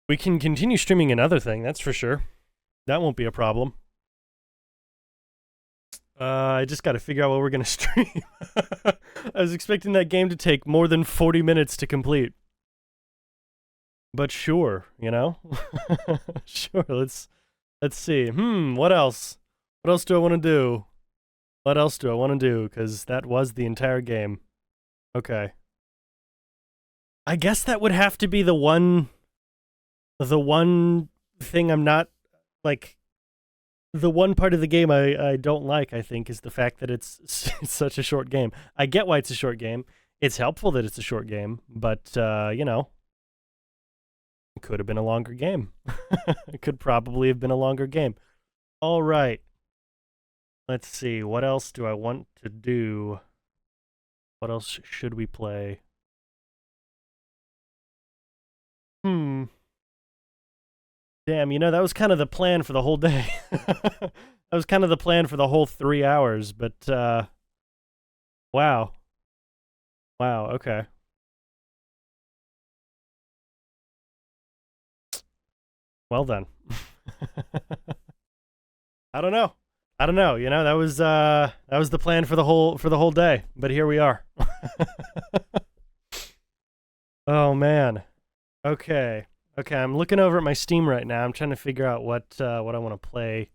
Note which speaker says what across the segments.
Speaker 1: We can continue streaming another thing, that's for sure. That won't be a problem. I just got to figure out what we're going to stream. I was expecting that game to take more than 40 minutes to complete. But sure, you know? Sure, let's see. What else? What else do I want to do? What else do I want to do? Because that was the entire game. Okay. I guess that would have to be the one thing I'm not, like, the one part of the game I don't like, I think, is the fact that it's such a short game. I get why it's a short game. It's helpful that it's a short game, but, you know, it could have been a longer game. It could probably have been a longer game. All right. Let's see. What else do I want to do? What else should we play? Damn, you know, that was kind of the plan for the whole day. That was kind of the plan for the whole 3 hours, but, wow. Wow, okay. Well then. I don't know. I don't know. You know, that was the plan for the whole day, but here we are. Oh man. Okay. Okay, I'm looking over at my Steam right now. I'm trying to figure out what I want to play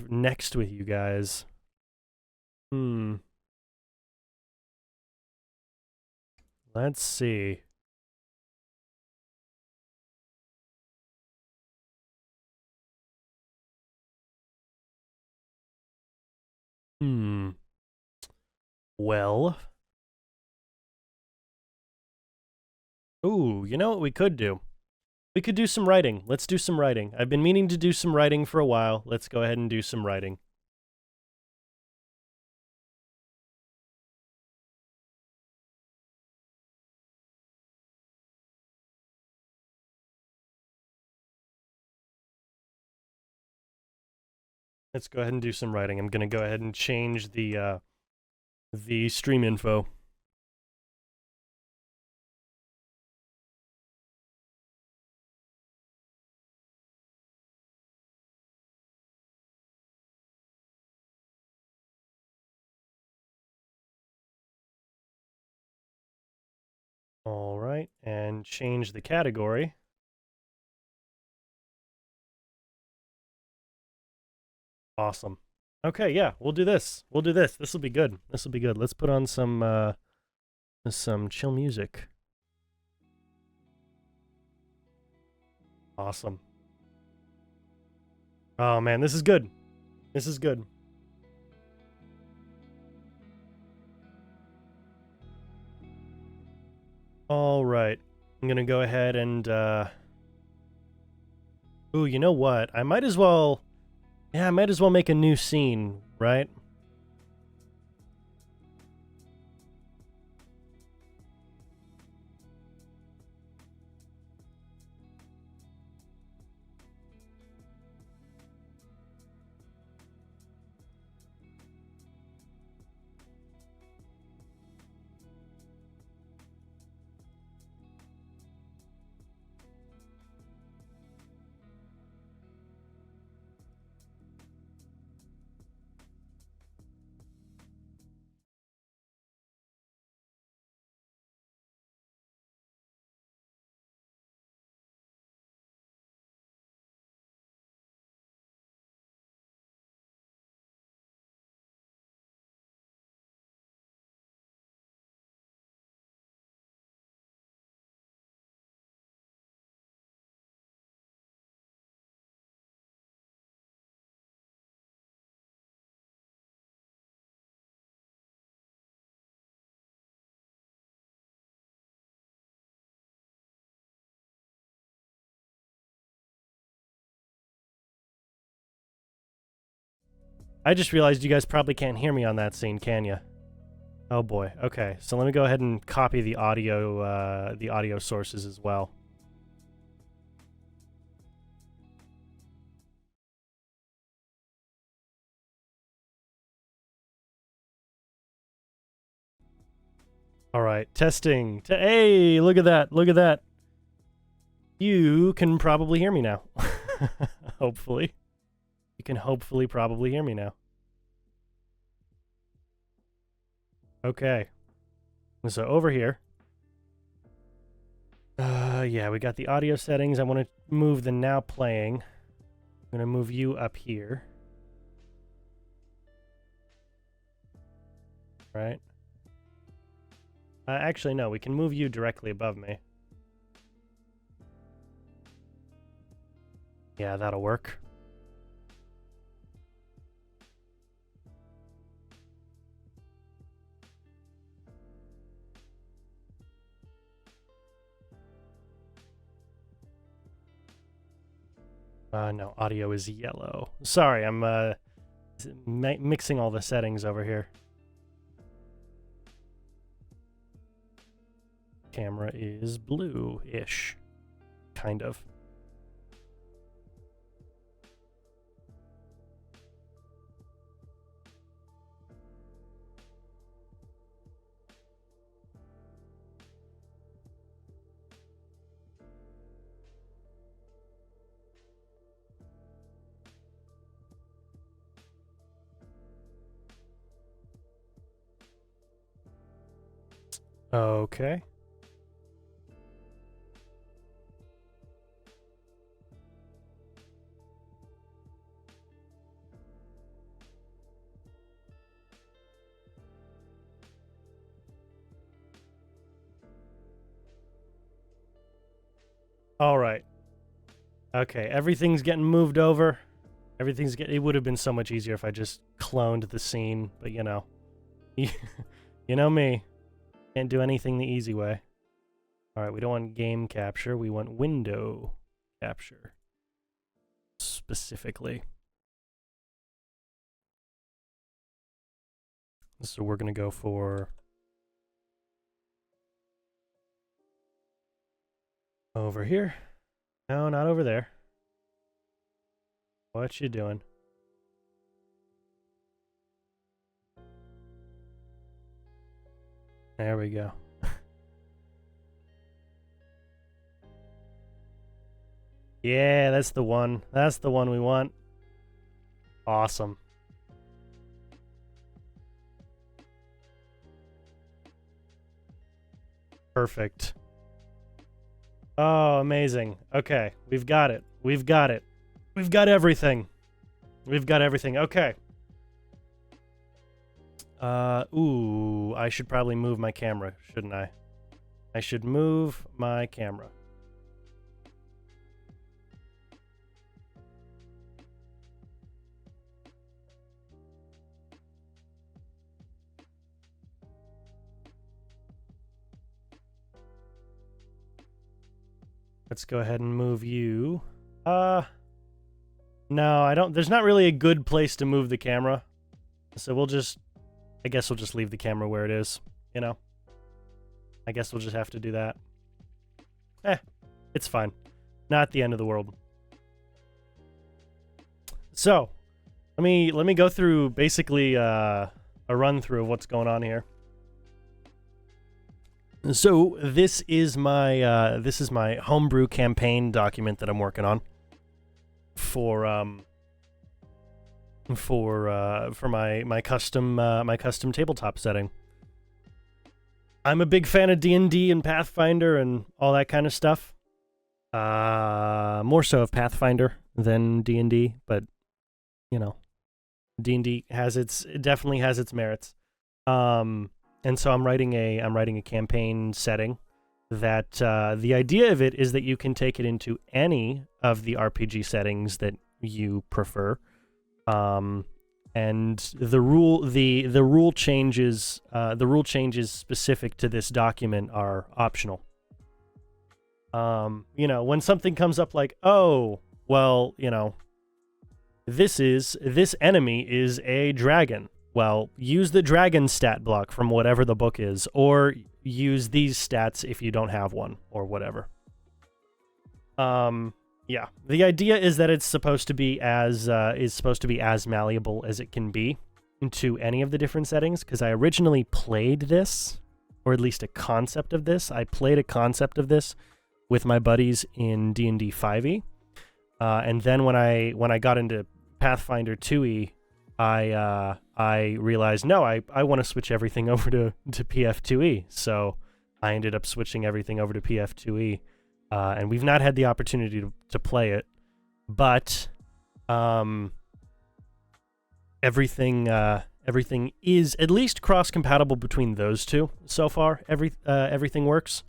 Speaker 1: next with you guys. Let's see. Well. Ooh, you know what we could do? We could do some writing. Let's do some writing. I've been meaning to do some writing for a while. Let's go ahead and do some writing. Let's go ahead and do some writing. I'm going to go ahead and change the stream info. All right, and change the category. Awesome. Okay, yeah, we'll do this. We'll do this. This will be good. This will be good. Let's put on some chill music. Awesome. Oh man, this is good. This is good. All right. I'm going to go ahead and ooh, you know what? I might as well make a new scene, right? I just realized you guys probably can't hear me on that scene, can you? Oh boy. Okay, so let me go ahead and copy the audio sources as well. All right, testing. Hey, look at that. Look at that. You can probably hear me now. Hopefully. You can hopefully probably hear me now. Okay. So over here. Yeah, we got the audio settings. I want to move the now playing. I'm going to move you up here. Right. Actually, no, we can move you directly above me. Yeah, that'll work. No, audio is yellow. Sorry, I'm mixing all the settings over here. Camera is blue-ish, kind of. Okay. All right. Okay, everything's getting moved over. It would have been so much easier if I just cloned the scene, but you know. You know me. Can't do anything the easy way. All right, we don't want game capture. We want window capture. Specifically. So we're going to go for... over here. No, not over there. What you doing? There we go. Yeah, that's the one. That's the one we want. Awesome. Perfect. Oh, amazing. Okay, we've got it. We've got it. We've got everything. We've got everything. Okay. Ooh, I should probably move my camera, shouldn't I? I should move my camera. Let's go ahead and move you. No, I don't. There's not really a good place to move the camera. So we'll just, I guess we'll just leave the camera where it is, you know? I guess we'll just have to do that. It's fine. Not the end of the world. So, let me go through basically a run through of what's going on here. So this is my homebrew campaign document that I'm working on for my custom tabletop setting. I'm a big fan of D&D and Pathfinder and all that kind of stuff. More so of Pathfinder than D&D, but you know, D&D definitely has its merits. And so I'm writing a campaign setting that the idea of it is that you can take it into any of the RPG settings that you prefer, and the rule changes specific to this document are optional. You know, when something comes up like, oh, well, you know, this enemy is a dragon. Well, use the dragon stat block from whatever the book is, or use these stats if you don't have one, or whatever. Yeah. The idea is that it's supposed to be as malleable as it can be into any of the different settings, because I originally played this, or at least a concept of this. I played a concept of this with my buddies in D&D 5e. And then when I got into Pathfinder 2e, I realized, no, I want to switch everything over to PF2e. So I ended up switching everything over to PF2e. And we've not had the opportunity to play it, but everything is at least cross-compatible between those two so far. Everything works.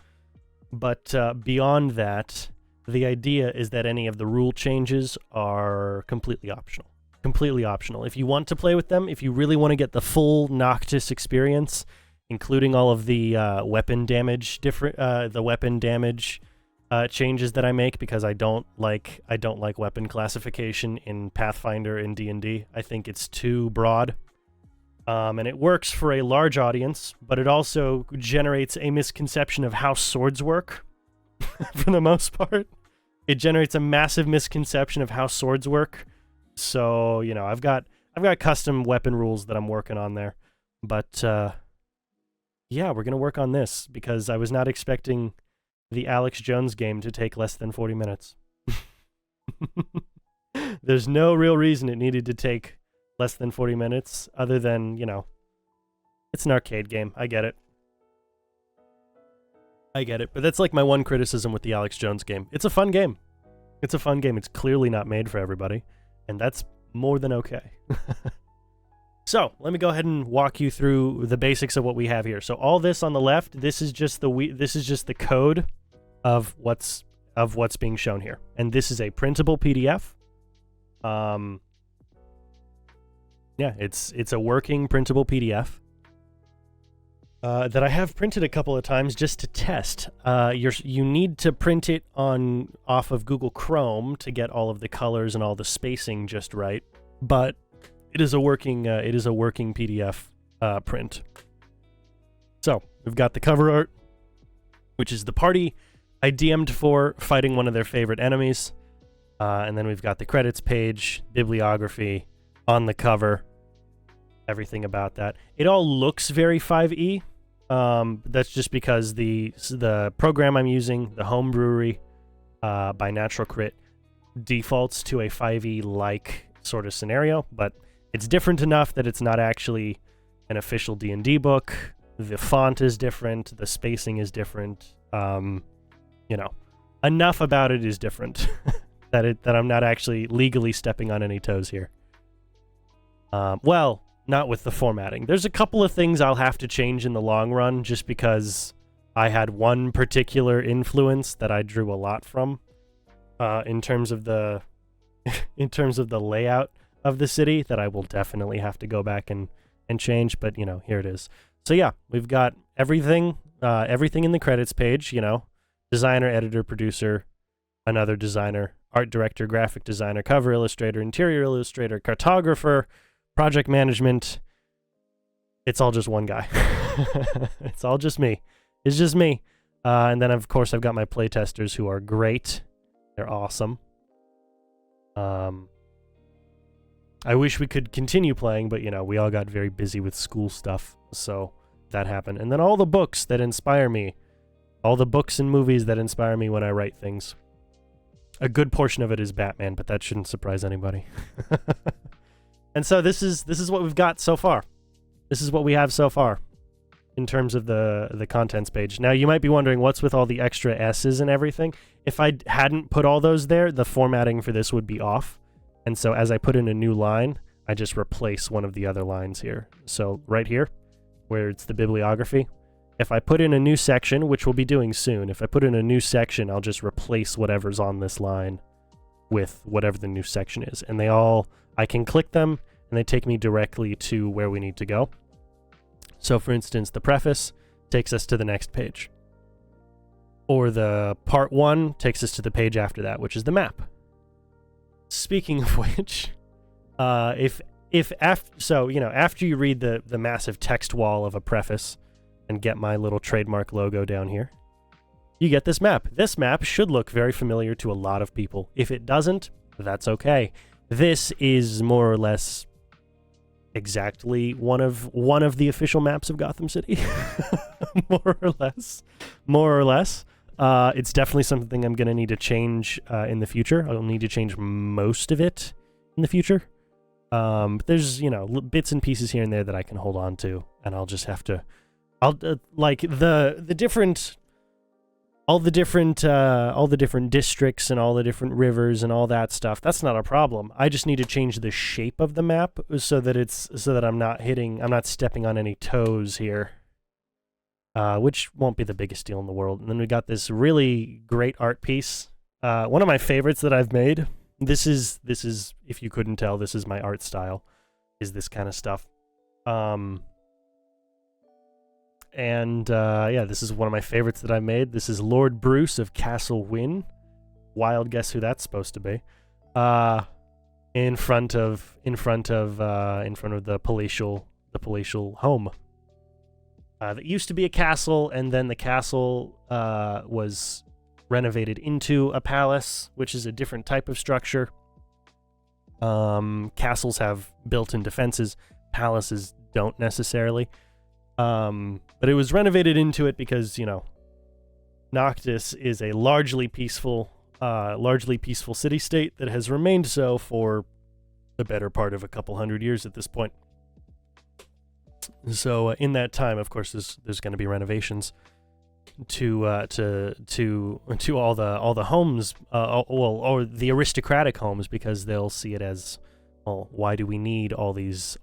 Speaker 1: But beyond that, the idea is that any of the rule changes are completely optional. Completely optional. If you want to play with them, if you really want to get the full Noctis experience, including all of the weapon damage changes that I make, because I don't like weapon classification in Pathfinder and D&D. I think it's too broad. And it works for a large audience, but it also generates a misconception of how swords work for the most part. It generates a massive misconception of how swords work. So, you know, I've got custom weapon rules that I'm working on there. But yeah, we're going to work on this because I was not expecting the Alex Jones game to take less than 40 minutes. There's no real reason it needed to take less than 40 minutes, other than, you know, it's an arcade game. I get it. But that's like my one criticism with the Alex Jones game. It's a fun game. It's clearly not made for everybody, and that's more than okay. So, let me go ahead and walk you through the basics of what we have here. So, all this on the left, this is just the code of what's being shown here. And this is a printable PDF. Yeah, it's a working printable PDF that I have printed a couple of times just to test. You need to print it off of Google Chrome to get all of the colors and all the spacing just right. But it is a working PDF print. So we've got the cover art, which is the party I DM'd for fighting one of their favorite enemies, and then we've got the credits page, bibliography on the cover, everything about that. It all looks very 5e. That's just because the program I'm using, the home brewery by Natural Crit, defaults to a 5e-like sort of scenario, but it's different enough that it's not actually an official D&D book. The font is different. The spacing is different. You know, enough about it is different that I'm not actually legally stepping on any toes here. Well, not with the formatting. There's a couple of things I'll have to change in the long run just because I had one particular influence that I drew a lot from in terms of the layout of the city that I will definitely have to go back and change, but you know, here it is. So yeah, we've got everything in the credits page, you know, designer, editor, producer, another designer, art director, graphic designer, cover illustrator, interior illustrator, cartographer, project management. It's all just one guy. It's all just me. It's just me. And then, of course, I've got my playtesters who are great. They're awesome. I wish we could continue playing, but, you know, we all got very busy with school stuff, so that happened. And then all the books that inspire me. All the books and movies that inspire me when I write things. A good portion of it is Batman, but that shouldn't surprise anybody. And so this is what we've got so far. This is what we have so far in terms of the contents page. Now, you might be wondering what's with all the extra S's and everything. If I hadn't put all those there, the formatting for this would be off. And so as I put in a new line, I just replace one of the other lines here. So right here, where it's the bibliography, if I put in a new section, which we'll be doing soon, if I put in a new section, I'll just replace whatever's on this line with whatever the new section is. And I can click them, and they take me directly to where we need to go. So, for instance, the preface takes us to the next page. Or the part 1 takes us to the page after that, which is the map. Speaking of which, after you read the massive text wall of a preface and get my little trademark logo down here, you get this map. This map should look very familiar to a lot of people. If it doesn't, that's okay. This is more or less exactly one of the official maps of Gotham City. More or less. It's definitely something I'm going to need to change in the future. I'll need to change most of it in the future. But there's, you know, bits and pieces here and there that I can hold on to, and I'll just have to, like the different, all the different districts and all the different rivers and all that stuff. That's not a problem. I just need to change the shape of the map so that I'm not stepping on any toes here. Which won't be the biggest deal in the world. And then we got this really great art piece. One of my favorites that I've made. This is, if you couldn't tell, this is my art style, is this kind of stuff. Yeah, this is one of my favorites that I made. This is Lord Bruce of Castle Wynn. Wild guess who that's supposed to be. In front of the palatial home. That used to be a castle, and then the castle was renovated into a palace, which is a different type of structure. Castles have built-in defenses. Palaces don't necessarily. But it was renovated into it because, you know, Noctis is a largely peaceful city-state that has remained so for the better part of a couple hundred years at this point. So in that time, of course, there's going to be renovations to all the homes, or the aristocratic homes, because they'll see it as, well, why do we need all these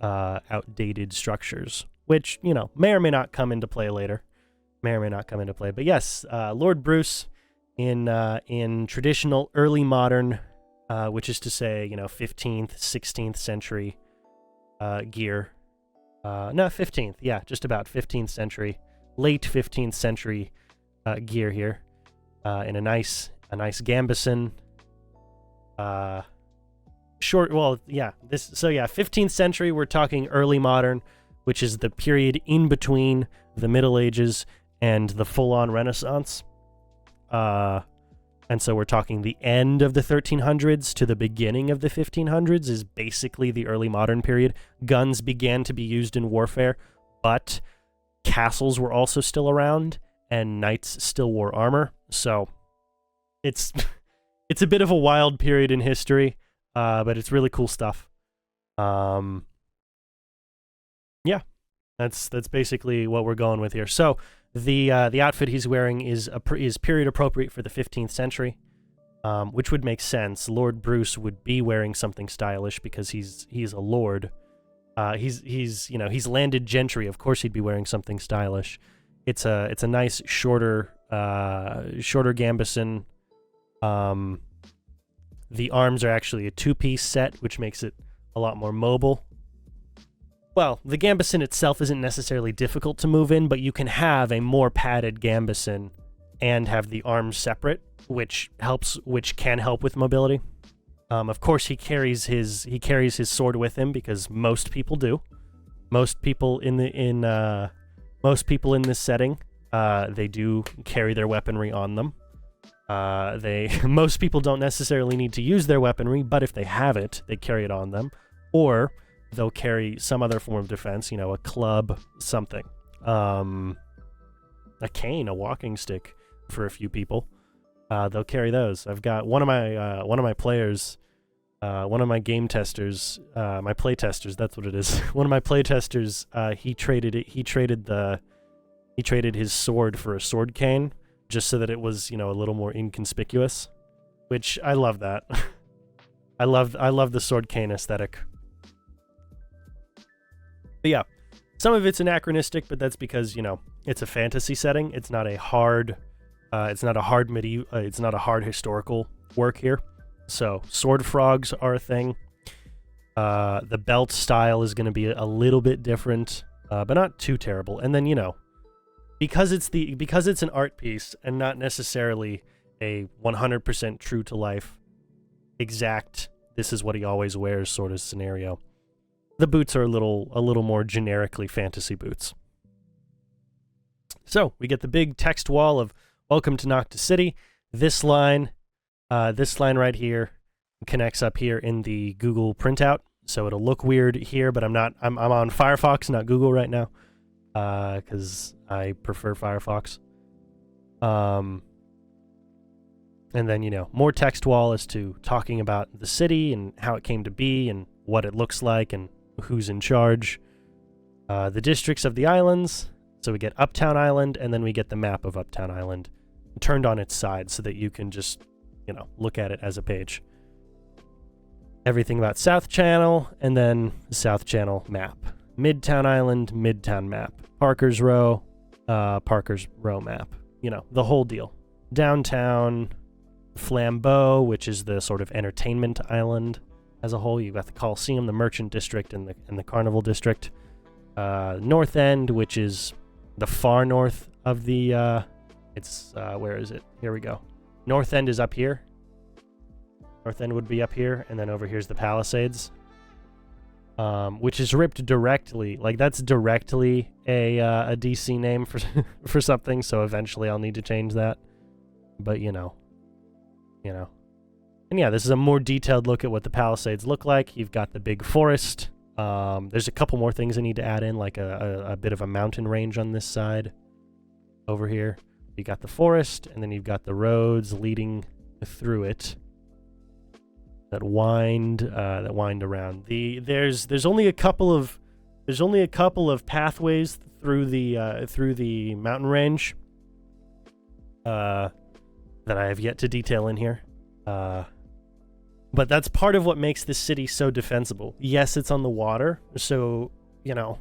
Speaker 1: outdated structures? Which, you know, may or may not come into play later. But yes, Lord Bruce in traditional early modern, which is to say, you know, 15th, 16th century gear. No, 15th, yeah, just about 15th century, late 15th century gear here, in a nice gambeson. Well, yeah, 15th century. We're talking early modern, which is the period in between the Middle Ages and the full-on Renaissance. And so we're talking the end of the 1300s to the beginning of the 1500s is basically the early modern period. Guns began to be used in warfare, but castles were also still around, and knights still wore armor. So it's a bit of a wild period in history, but it's really cool stuff. Yeah, that's basically what we're going with here. So the outfit he's wearing is period appropriate for the 15th century, which would make sense. Lord Bruce would be wearing something stylish because he's a lord. He's landed gentry. Of course, he'd be wearing something stylish. It's a nice shorter gambeson. The arms are actually a two-piece set, which makes it a lot more mobile. Well, the gambeson itself isn't necessarily difficult to move in, but you can have a more padded gambeson and have the arms separate, which can help with mobility. Of course, he carries his sword with him because most people do. Most people in this setting, they do carry their weaponry on them. Most people don't necessarily need to use their weaponry, but if they have it, they carry it on them, or they'll carry some other form of defense, you know, a club, something. A cane, a walking stick for a few people. They'll carry those. I've got one of my players, one of my game testers, my play testers, that's what it is. One of my play testers, he traded his sword for a sword cane, just so that it was, you know, a little more inconspicuous, which I love that. I love the sword cane aesthetic. But yeah, some of it's anachronistic, but that's because, you know, it's a fantasy setting. It's not a hard historical work here. So sword frogs are a thing. The belt style is going to be a little bit different, but not too terrible. And then, you know, because it's an art piece and not necessarily a 100% true to life, exact, this is what he always wears sort of scenario. The boots are a little more generically fantasy boots. So we get the big text wall of "Welcome to Noctis City." This line right here connects up here in the Google printout, so it'll look weird here. But I'm on Firefox, not Google right now, because I prefer Firefox. And then, you know, more text wall as to talking about the city and how it came to be and what it looks like and who's in charge. The districts of the islands. So we get Uptown Island, and then we get the map of Uptown Island turned on its side so that you can just, you know, look at it as a page. Everything about South Channel, and then the South Channel map. Midtown Island, Midtown map. Parker's Row map. You know, the whole deal. Downtown, Flambeau, which is the sort of entertainment island as a whole. You've got the Coliseum, the Merchant District, and the Carnival District. North End, which is the far north of the, where is it? Here we go. North End is up here. North End would be up here, and then over here's the Palisades, which is ripped directly, like that's directly a DC name for for something, so eventually I'll need to change that. But, you know. And yeah, this is a more detailed look at what the Palisades look like. You've got the big forest. There's a couple more things I need to add in, like a bit of a mountain range on this side over here. You got the forest, and then you've got the roads leading through it that wind around. There's only a couple of pathways through the mountain range that I have yet to detail in here. But that's part of what makes this city so defensible. Yes, it's on the water, so, you know,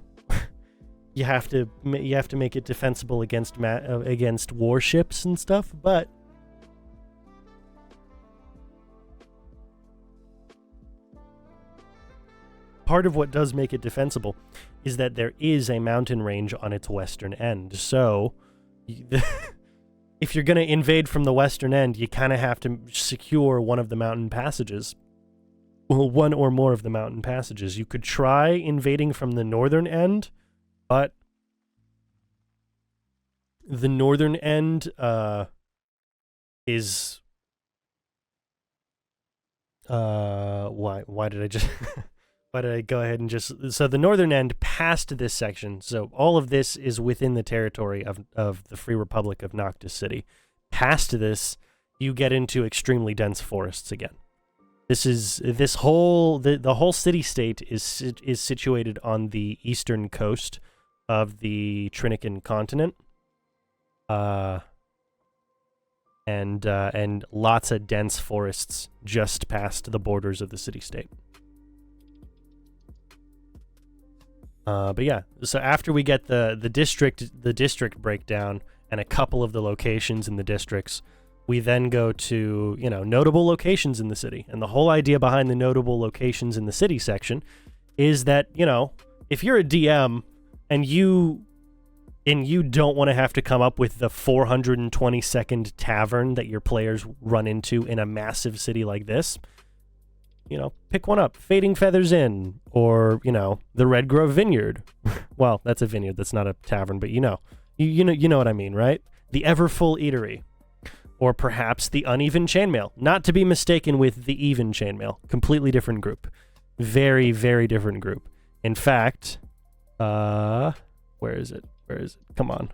Speaker 1: you have to make it defensible against warships and stuff, but part of what does make it defensible is that there is a mountain range on its western end. So if you're going to invade from the western end, you kind of have to secure one of the mountain passages. Well, one or more of the mountain passages. You could try invading from the northern end, but the northern end is... Why did I just... Why did I go ahead and just... So the northern end past this section, so all of this is within the territory of the Free Republic of Noctis City. Past this, you get into extremely dense forests again. The whole city-state is situated on the eastern coast of the Trinican continent. And lots of dense forests just past the borders of the city-state. But yeah, so after we get the district breakdown and a couple of the locations in the districts, we then go to, you know, notable locations in the city. And the whole idea behind the notable locations in the city section is that, you know, if you're a DM and you don't want to have to come up with the 422nd tavern that your players run into in a massive city like this, you know, pick one up. Fading Feathers Inn, or, you know, the Red Grove Vineyard. Well, that's a vineyard. That's not a tavern, but you know what I mean, right? The Everfull Eatery, or perhaps the Uneven Chainmail, not to be mistaken with the Even Chainmail. Completely different group. Very, very different group. In fact, where is it? Come on.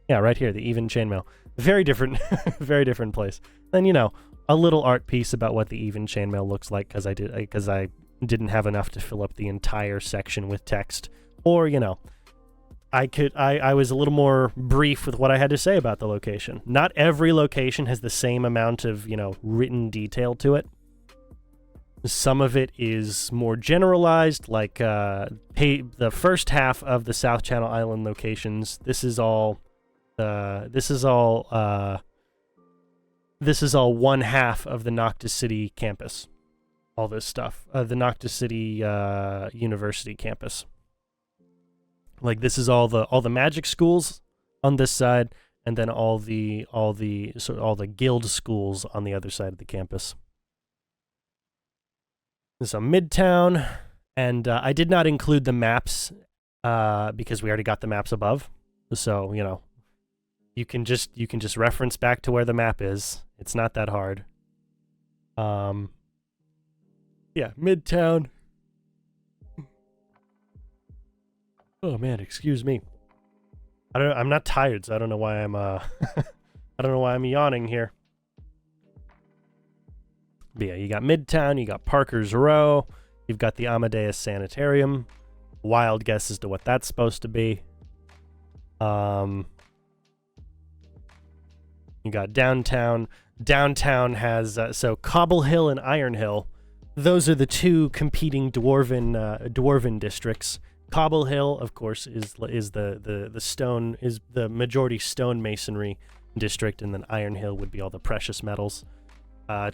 Speaker 1: Yeah, right here, the Even Chainmail. Very different, very different place. Then, you know, a little art piece about what the Even Chainmail looks like, because I didn't have enough to fill up the entire section with text. Or, you know, I was a little more brief with what I had to say about the location. Not every location has the same amount of, you know, written detail to it. Some of it is more generalized, like the first half of the South Channel Island locations. This is all one half of the Noctis City campus. All this stuff, the Noctis City University campus. Like, this is all the magic schools on this side, and then all the guild schools on the other side of the campus. So Midtown, and I did not include the maps because we already got the maps above. So, you know, you can just reference back to where the map is. It's not that hard. Yeah, Midtown. Oh man, excuse me. I'm not tired, so I don't know why I'm I don't know why I'm yawning here. But yeah, you got Midtown, you got Parker's Row, you've got the Amadeus Sanitarium. Wild guess as to what that's supposed to be. You got downtown. Downtown has so Cobble Hill and Iron Hill. Those are the two competing dwarven districts. Cobble Hill, of course, is the majority stonemasonry district, and then Iron Hill would be all the precious metals.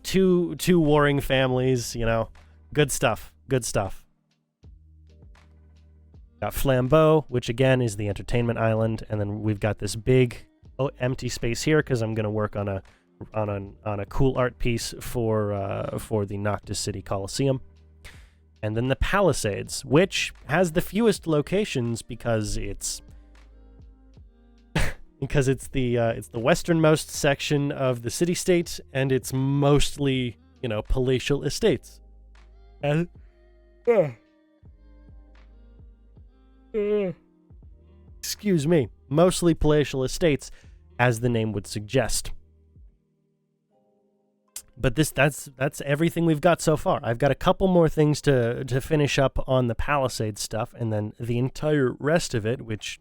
Speaker 1: Two warring families, you know, good stuff. Good stuff. Got Flambeau, which again is the entertainment island, and then we've got this big empty space here because I'm gonna work on a cool art piece for the Noctis City Coliseum. And then the Palisades, which has the fewest locations because it's the westernmost section of the city-state, and it's mostly, you know, palatial estates. And excuse me, mostly palatial estates, as the name would suggest. But that's everything we've got so far. I've got a couple more things to finish up on the Palisades stuff, and then the entire rest of it, which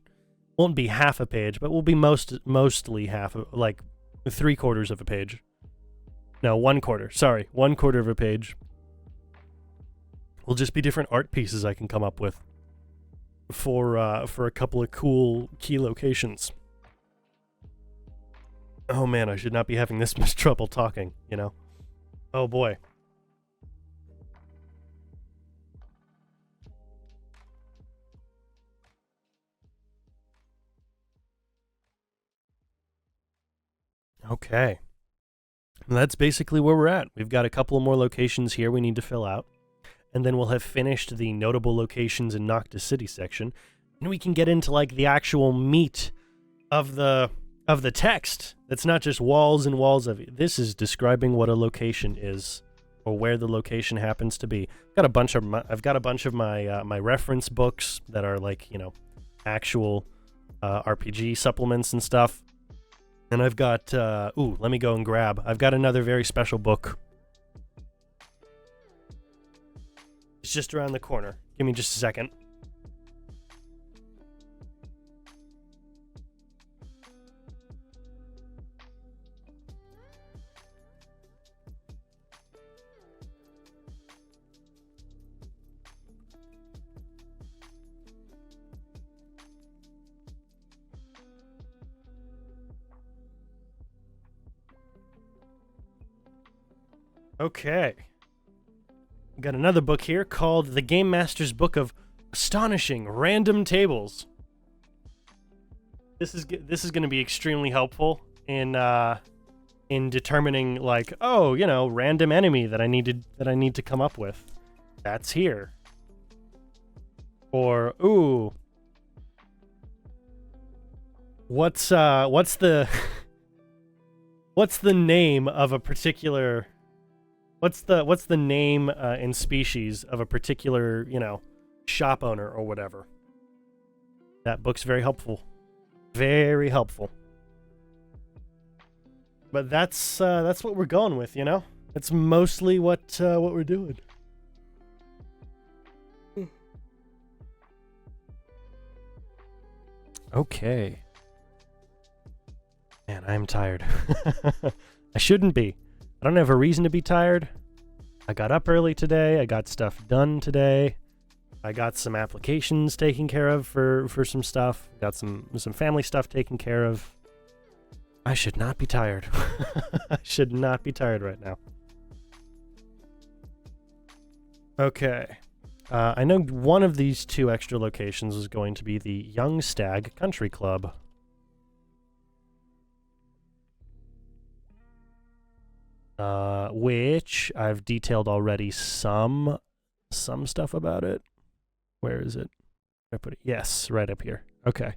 Speaker 1: won't be half a page, but will be mostly half, like 3/4 of a page. No, 1/4. Sorry, 1/4 of a page. Will just be different art pieces I can come up with for a couple of cool key locations. Oh man, I should not be having this much trouble talking, you know? Oh boy. Okay. And that's basically where we're at. We've got a couple more locations here we need to fill out, and then we'll have finished the notable locations in Noctis City section, and we can get into like the actual meat of the text. That's not just walls and walls of it. This is describing what a location is, or where the location happens to be. I've got a bunch of my reference books that are like, you know, actual RPG supplements and stuff. And I've got let me go and grab. I've got another very special book. It's just around the corner. Give me just a second. Okay. Got another book here called The Game Master's Book of Astonishing Random Tables. This is going to be extremely helpful in determining, like, oh, you know, random enemy that I need to come up with. That's here. Or ooh, what's the what's the name of a particular What's the name and species of a particular, you know, shop owner or whatever? That book's very helpful. Very helpful. But that's what we're going with, you know? That's mostly what we're doing. Okay. Man, I'm tired. I shouldn't be. I don't have a reason to be tired. I got up early today. I got stuff done today. I got some applications taken care of for some stuff. Got some family stuff taken care of. I should not be tired. I should not be tired right now. Okay. I know one of these two extra locations is going to be the Young Stag Country Club. Which I've detailed already some stuff about it. Where is it? I put it. Yes, right up here. Okay.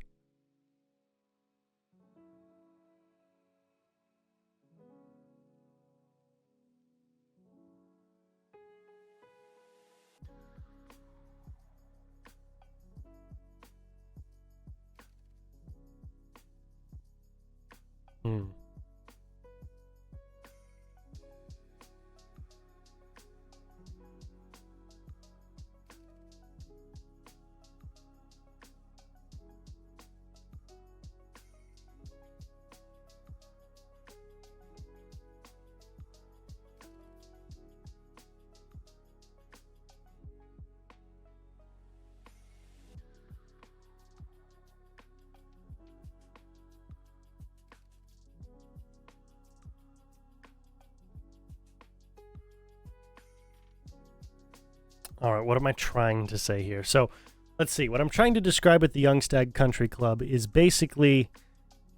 Speaker 1: All right, what am I trying to say here? So, let's see. What I'm trying to describe with the Young Stag Country Club is basically,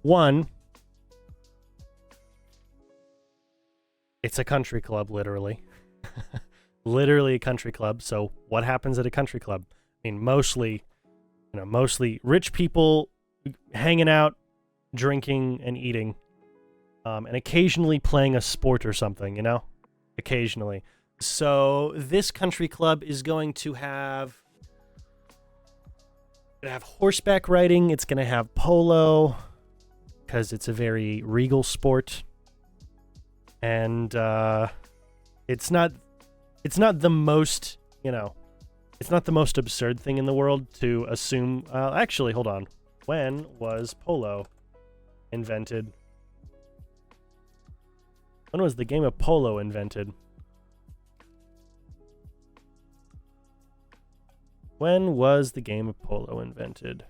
Speaker 1: one, it's a country club, literally. Literally a country club. So, what happens at a country club? I mean, mostly rich people hanging out, drinking, and eating, and occasionally playing a sport or something, occasionally. So this country club is going to have horseback riding. It's going to have polo because it's a very regal sport, and it's not the most it's not the most absurd thing in the world to assume. Actually, hold on. When was polo invented? When was the game of polo invented? When was the game of polo invented?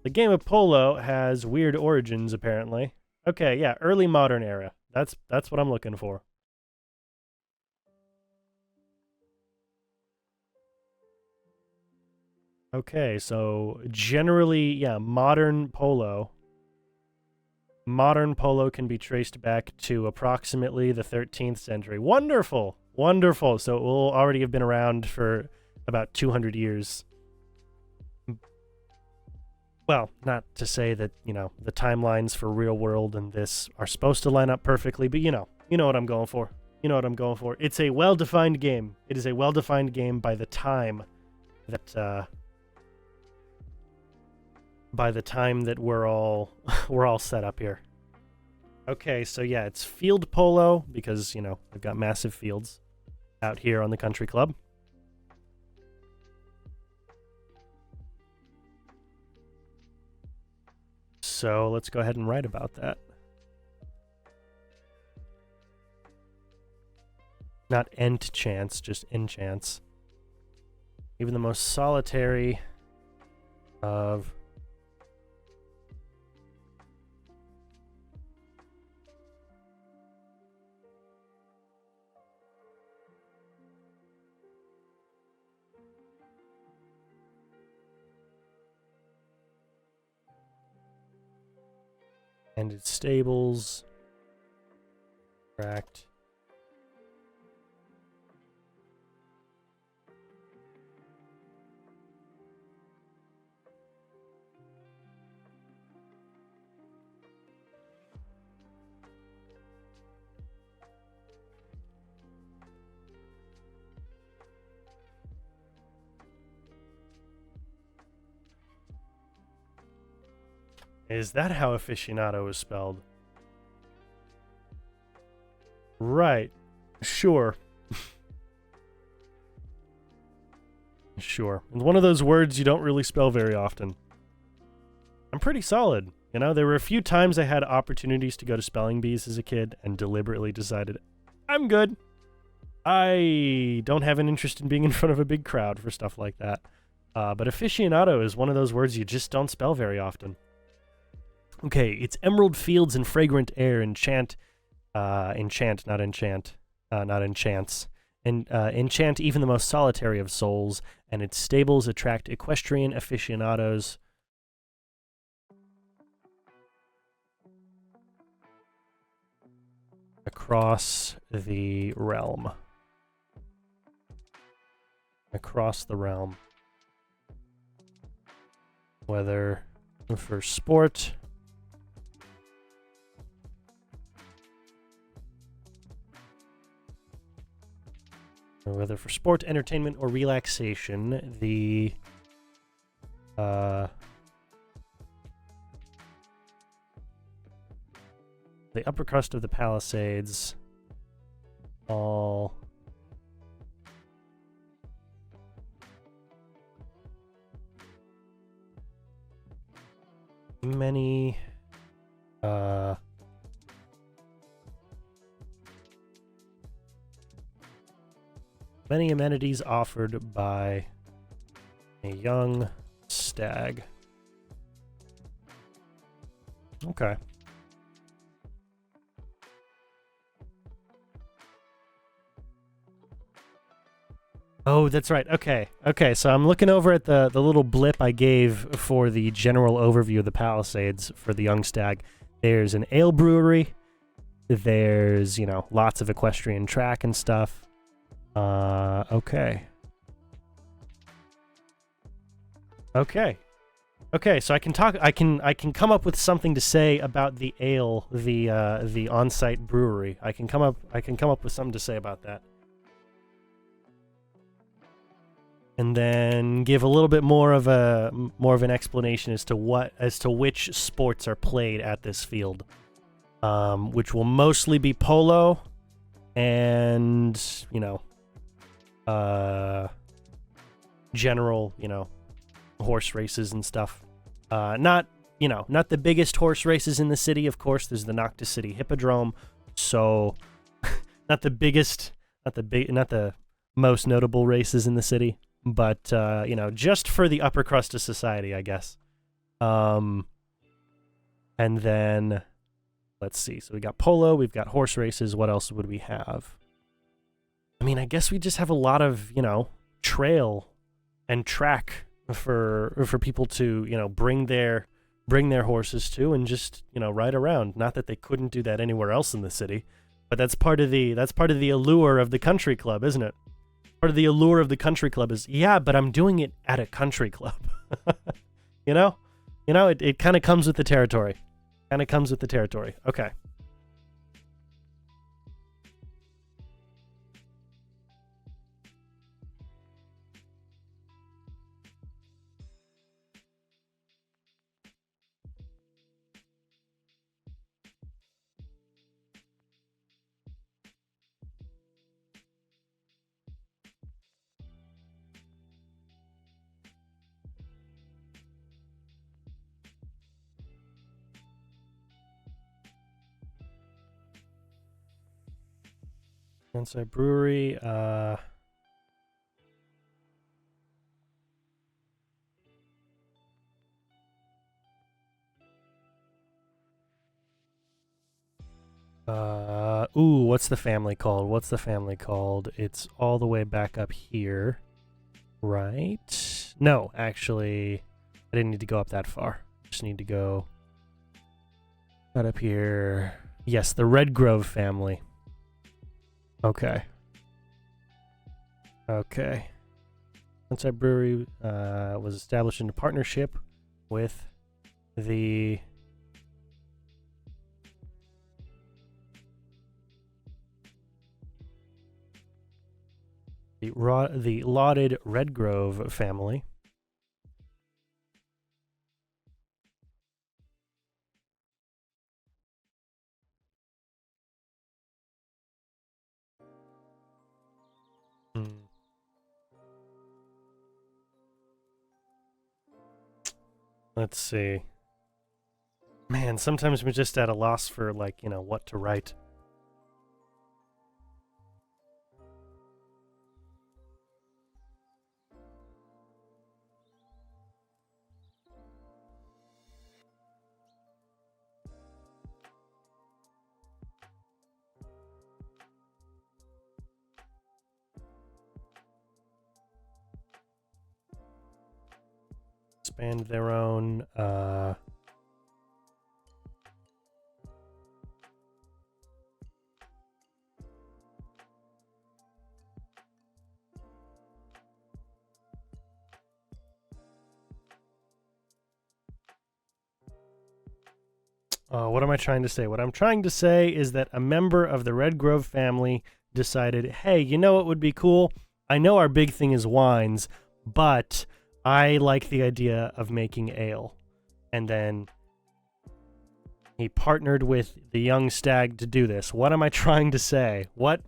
Speaker 1: The game of polo has weird origins, apparently. Okay, yeah, early modern era. That's what I'm looking for. Okay, so generally, yeah, modern polo. Modern polo can be traced back to approximately the 13th century. Wonderful! Wonderful! So it will already have been around for about 200 years. Well, not to say that, the timelines for real world and this are supposed to line up perfectly, but you know what I'm going for. You know what I'm going for. It's a well-defined game. It is a well-defined game by the time that we're all set up here. Okay, so yeah, it's field polo because, they've got massive fields out here on the country club. So let's go ahead and write about that. Not enchants, just enchants. Even the most solitary of and its stables. Correct. Is that how aficionado is spelled? Right. Sure. Sure. It's one of those words you don't really spell very often. I'm pretty solid. There were a few times I had opportunities to go to spelling bees as a kid and deliberately decided, I'm good. I don't have an interest in being in front of a big crowd for stuff like that. But aficionado is one of those words you just don't spell very often. Okay, it's emerald fields and fragrant air, enchant, not enchants, and enchant even the most solitary of souls, and its stables attract equestrian aficionados. Across the realm. Across the realm. Whether for sport, whether for sport, entertainment, or relaxation, the upper crust of the Palisades all many many amenities offered by a young stag. Okay. Oh, that's right. Okay. Okay, so I'm looking over at the little blip I gave for the general overview of the Palisades for the Young Stag. There's an ale brewery. There's, you know, lots of equestrian track and stuff. Okay. Okay. Okay, so I can talk. I can come up with something to say about the ale, the on-site brewery. I can come up with something to say about that, and then give a little bit more of an explanation as to which sports are played at this field, which will mostly be polo, and general horse races and stuff. Not the biggest horse races in the city, of course. There's the Noctis City Hippodrome, so not the biggest, not the most notable races in the city, but just for the upper crust of society, I guess. And then let's see. So we got polo, we've got horse races. What else would we have? I mean, I guess we just have a lot of trail and track for people to bring their horses to and just ride around. Not that they couldn't do that anywhere else in the city, but that's part of the allure of the country club, isn't it? Part of the allure of the country club is, yeah, but I'm doing it at a country club. It kind of comes with the territory. Okay. Inside brewery. What's the family called? It's all the way back up here, right? No, actually, I didn't need to go up that far. Just need to go right up here. Yes, the Redgrove family. Okay. Inside Brewery was established in a partnership with the lauded Redgrove family. Let's see. Man, sometimes we're just at a loss for what to write. Expand their own what am I trying to say? What I'm trying to say is that a member of the Redgrove family decided, hey, you know what would be cool? I know our big thing is wines, but I like the idea of making ale. And then he partnered with the Young Stag to do this. What am I trying to say? What's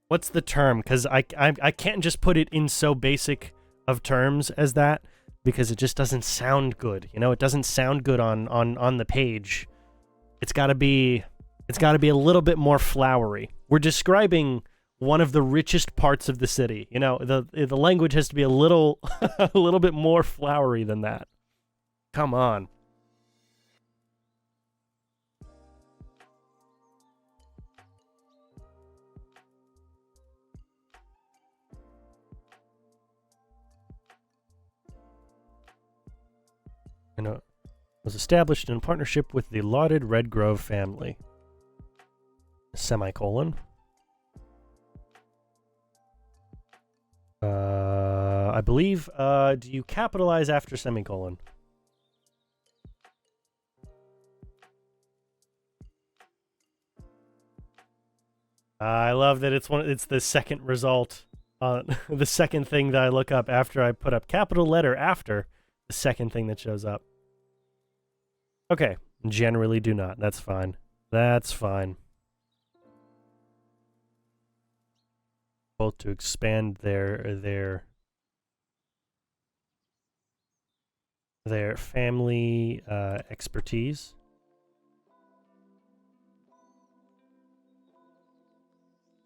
Speaker 1: the term? Because I can't just put it in so basic of terms as that, because it just doesn't sound good. It doesn't sound good on the page. It's got to be a little bit more flowery. We're describing one of the richest parts of the city. The language has to be a little a little bit more flowery than that. Come on. and was established in partnership with the lauded Redgrove family. Semicolon. I believe, do you capitalize after semicolon? I love that it's the second result, the second thing that I look up after I put up capital letter after the second thing that shows up. Okay, generally do not. That's fine. That's fine. Both to expand their family expertise.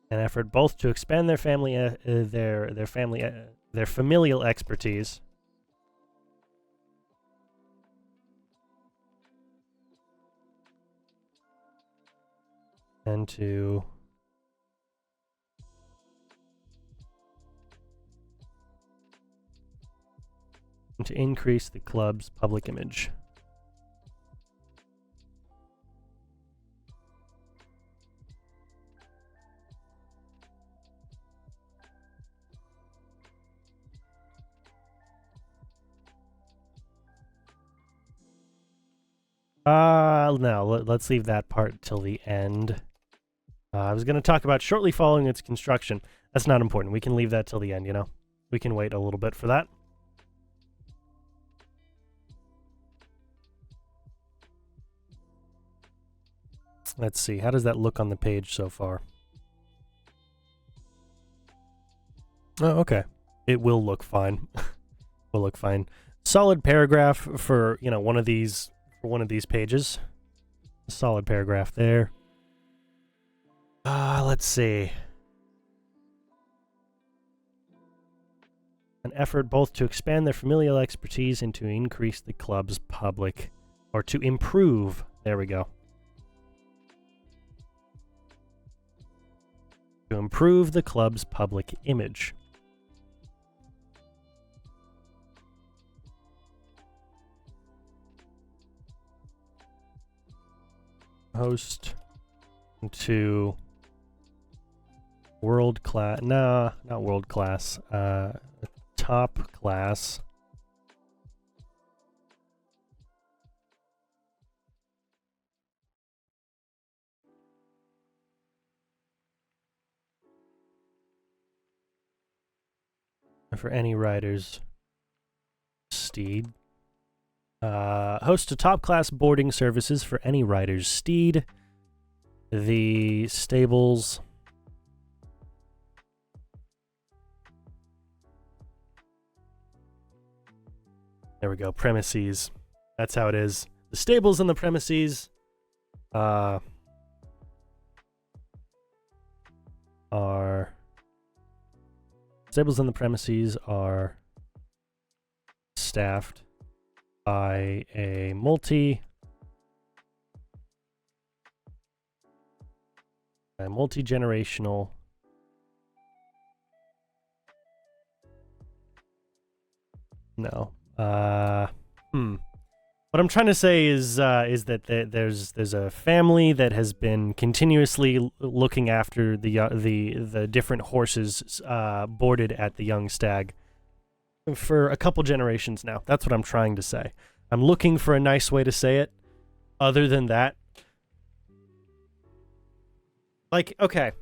Speaker 1: An effort both to expand their family their familial expertise and to increase the club's public image. No, let's leave that part till the end. I was going to talk about shortly following its construction. That's not important. We can leave that till the end, you know? We can wait a little bit for that. Let's see. How does that look on the page so far? Oh, okay. It will look fine. Will look fine. Solid paragraph for, you know, one of these pages. Solid paragraph there. Let's see. An effort both to expand their familial expertise and to increase the club's public, or to improve. There we go. To improve the club's public image. Host to world class. Nah, not world class. Top class. For any rider's steed. Host to top-class boarding services for any rider's steed. The stables. There we go, premises. That's how it is. The stables and the premises are stables and the premises are staffed by a multi-generational no. What I'm trying to say is that there's a family that has been continuously looking after the different horses boarded at the Young Stag for a couple generations now. That's what I'm trying to say. I'm looking for a nice way to say it. Other than that, like, okay,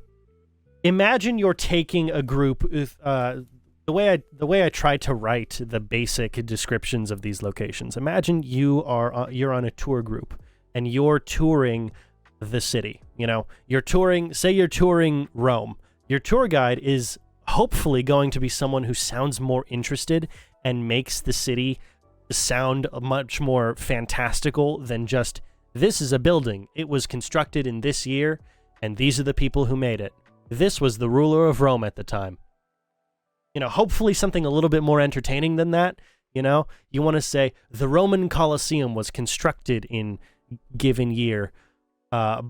Speaker 1: imagine you're taking a group. The way I try to write the basic descriptions of these locations. Imagine you're on a tour group and you're touring the city. You know, say you're touring Rome. Your tour guide is hopefully going to be someone who sounds more interested and makes the city sound much more fantastical than just, this is a building. It was constructed in this year, and these are the people who made it. This was the ruler of Rome at the time. You know, hopefully something a little bit more entertaining than that. You know, you want to say the Roman Colosseum was constructed in given year by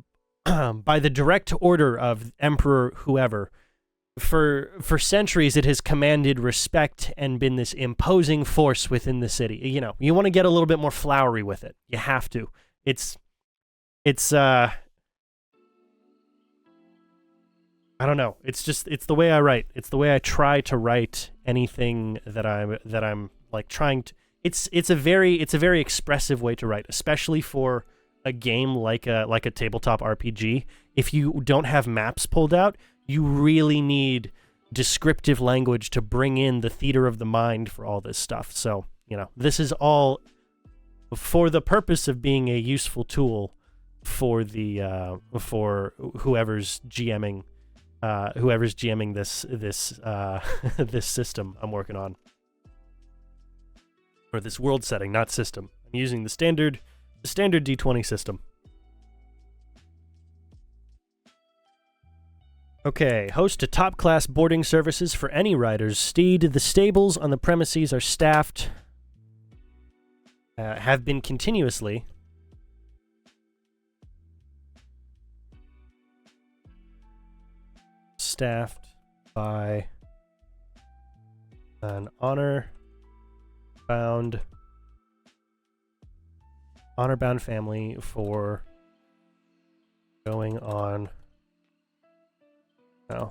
Speaker 1: the direct order of Emperor whoever. for centuries, it has commanded respect and been this imposing force within the city. You know, you want to get a little bit more flowery with it. You have to. It's I don't know. It's the way I write. It's the way I try to write anything that I'm like trying to. It's a very expressive way to write, especially for a game like a tabletop RPG. If you don't have maps pulled out, you really need descriptive language to bring in the theater of the mind for all this stuff. So, you know, this is all for the purpose of being a useful tool for the for whoever's GMing this this system I'm working on, or this world setting, not system. I'm using the standard D20 system. Okay, host to top-class boarding services for any riders. Steed, the stables on the premises are staffed, have been continuously staffed by an honor-bound family for going on. Oh.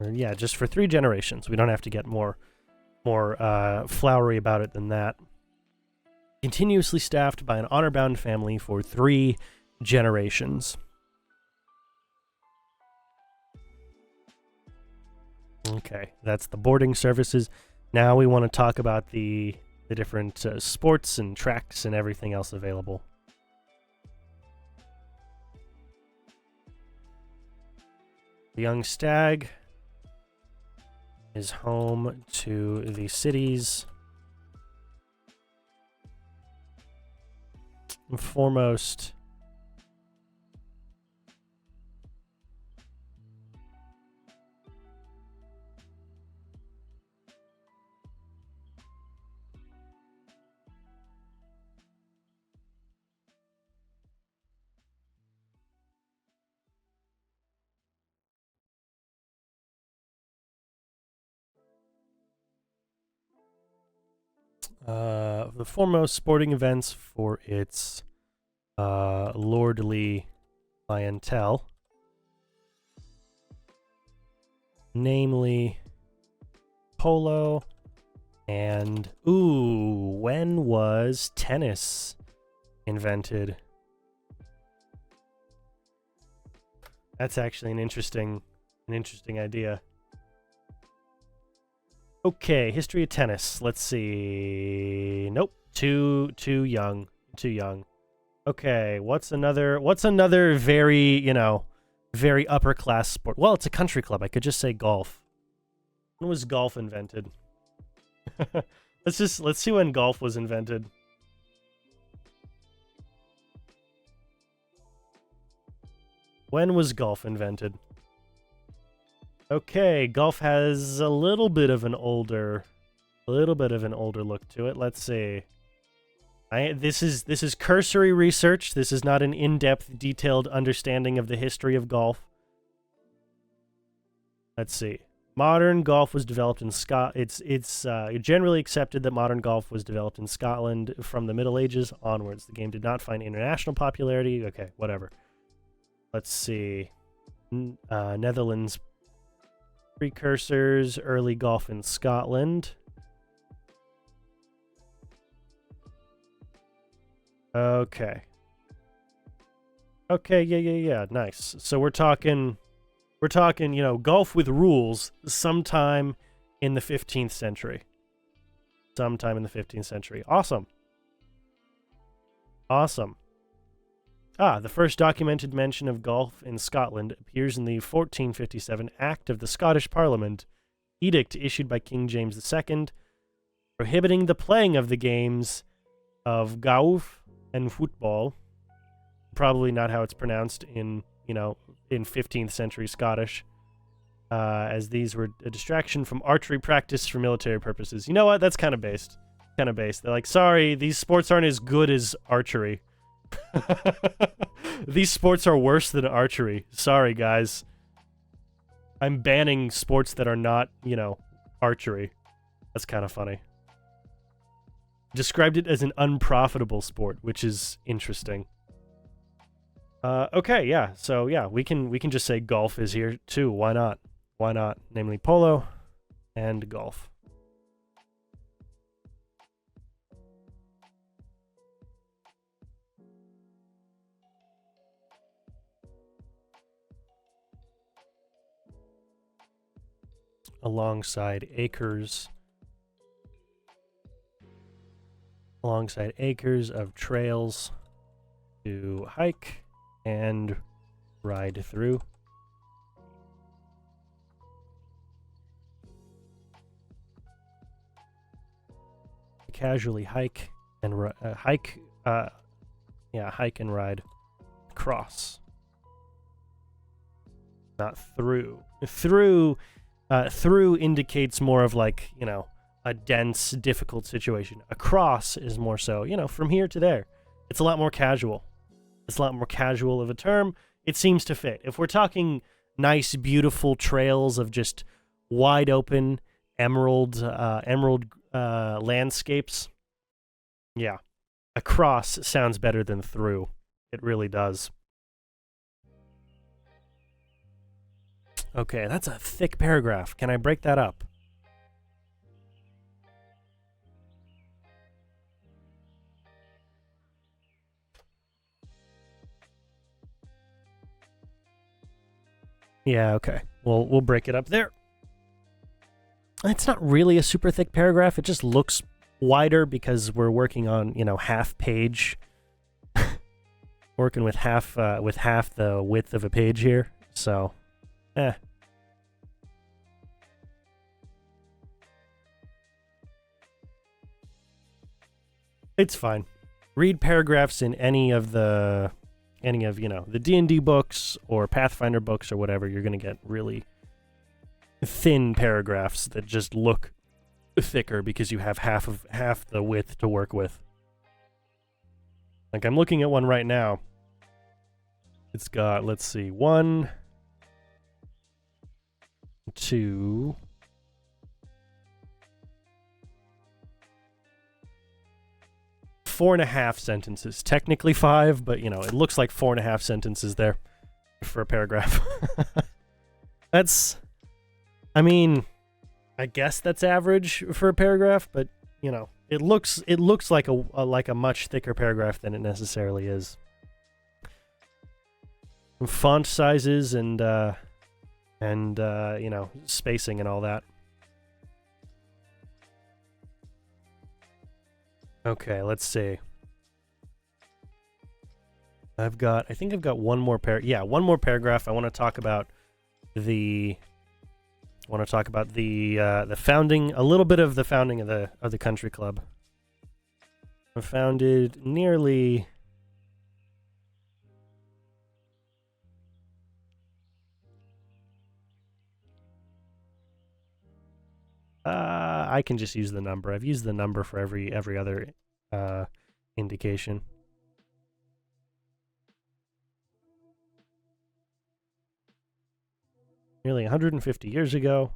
Speaker 1: Yeah, just for 3 generations. We don't have to get more flowery about it than that. Continuously staffed by an honor-bound family for 3 generations. Okay, that's the boarding services. Now we want to talk about the different sports and tracks and everything else available. The Young Stag is home to the city's foremost the foremost sporting events for its lordly clientele, namely polo and when was tennis invented? That's actually an interesting idea. Okay, history of tennis. Let's see. Nope. Too young. Okay, what's another very, very upper class sport? Well, it's a country club. I could just say golf. When was golf invented? Let's see when golf was invented. When was golf invented? Okay, golf has a little bit of an older look to it. Let's see. This is cursory research. This is not an in-depth, detailed understanding of the history of golf. Let's see. Modern golf was developed in It's generally accepted that modern golf was developed in Scotland from the Middle Ages onwards. The game did not find international popularity. Okay, whatever. Let's see. Netherlands precursors, early golf in Scotland. Okay. Okay, yeah, nice. So we're talking, golf with rules sometime in the 15th century. Awesome. The first documented mention of golf in Scotland appears in the 1457 Act of the Scottish Parliament, edict issued by King James II, prohibiting the playing of the games of golf and football. Probably not how it's pronounced in 15th century Scottish, as these were a distraction from archery practice for military purposes. You know what? That's kind of based. They're like, sorry, these sports aren't as good as archery. These sports are worse than archery. Sorry, guys. I'm banning sports that are not, you know, archery. That's kind of funny. Described it as an unprofitable sport, which is interesting. Okay, yeah. So yeah, we can just say golf is here too. Why not? Why not? Namely polo and golf. Alongside acres of trails to hike and ride through. Casually hike and hike and ride across, not through. Through indicates more of like, you know, a dense, difficult situation. Across is more so, you know, from here to there. It's a lot more casual. It's a lot more casual of a term. It seems to fit. If we're talking nice, beautiful trails of just wide open emerald landscapes, yeah, across sounds better than through. It really does. Okay, that's a thick paragraph. Can I break that up? Yeah, okay. We'll break it up there. It's not really a super thick paragraph. It just looks wider because we're working on, you know, half page. Working with half the width of a page here. So, it's fine. Read paragraphs in any of, you know, the D&D books or Pathfinder books or whatever. You're going to get really thin paragraphs that just look thicker because you have half the width to work with. Like, I'm looking at one right now. It's got, let's see, 1, 2, 4.5 sentences. Technically 5, but, you know, it looks like 4.5 sentences there for a paragraph. That's, I mean, I guess that's average for a paragraph, but, you know, it looks like a much thicker paragraph than it necessarily is. Font sizes and you know, spacing and all that. Okay, let's see. I think I've got one more one more paragraph. I want to talk about the founding, a little bit of the founding of the country club. Founded nearly I can just use the number. I've used the number for every other indication. Nearly 150 years ago.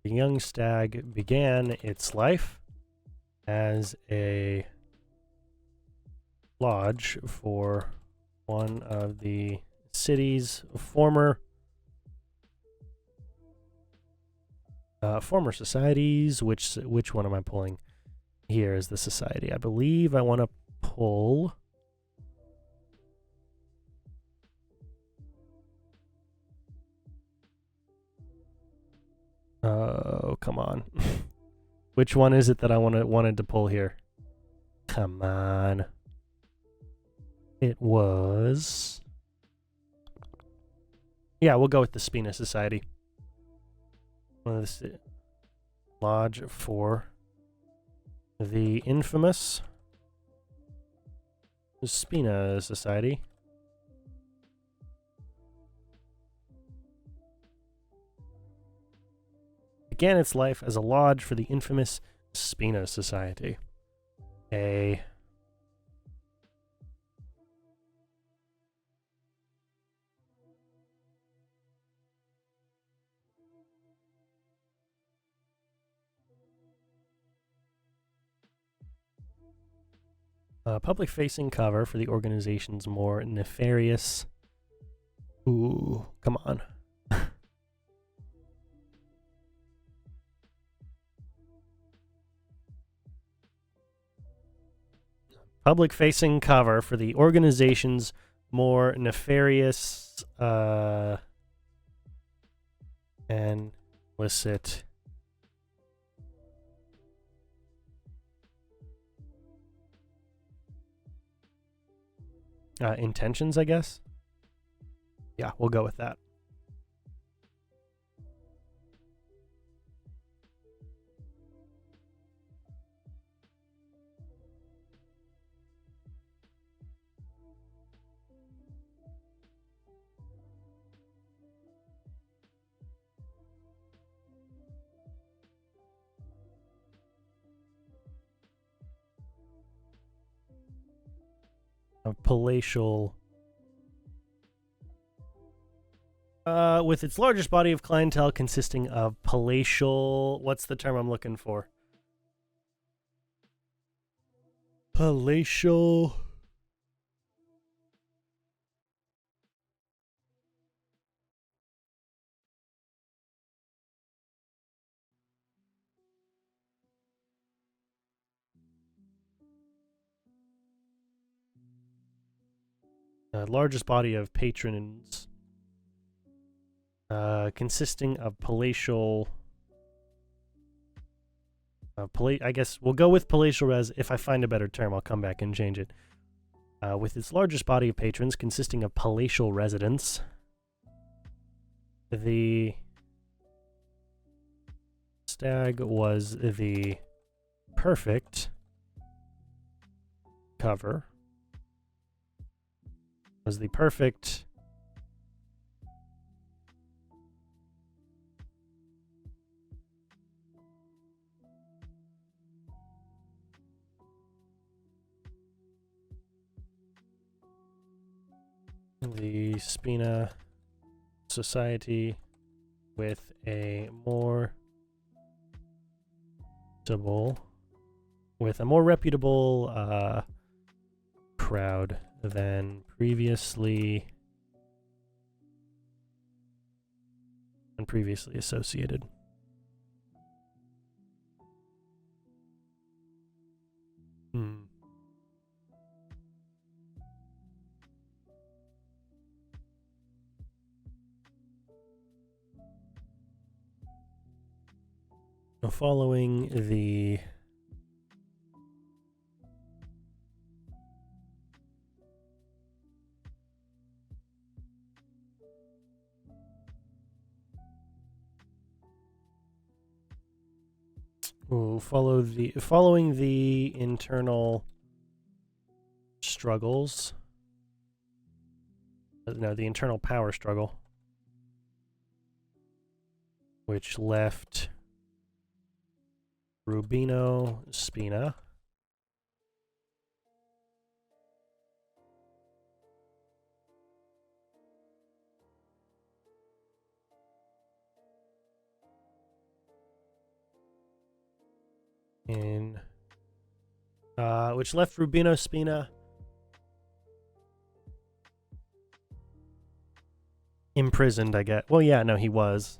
Speaker 1: The young stag began its life as a lodge for one of the city's former societies. Which one am I pulling? Here is the society. I believe I want to pull oh, come on. Which one is it that I wanted to pull here? Come on. It was, yeah, we'll go with the Spina Society. One of the lodge for the infamous Spina Society. Began its life as a lodge for the infamous Spina Society. A public-facing cover for the organization's more nefarious... Ooh, come on. Public-facing cover for the organization's more nefarious and illicit intentions, I guess. Yeah, we'll go with that. A palatial... with its largest body of clientele consisting of palatial... What's the term I'm looking for? Palatial... largest body of patrons consisting of palatial... I guess we'll go with palatial res. If I find a better term, I'll come back and change it. With its largest body of patrons consisting of palatial residents, the stag was the perfect cover. Was the perfect the Spina Society with a more reputable crowd than previously associated. Following the following the internal struggles, no, the internal power struggle, which left Rubino Spina imprisoned, I guess. Well, yeah, no, he was.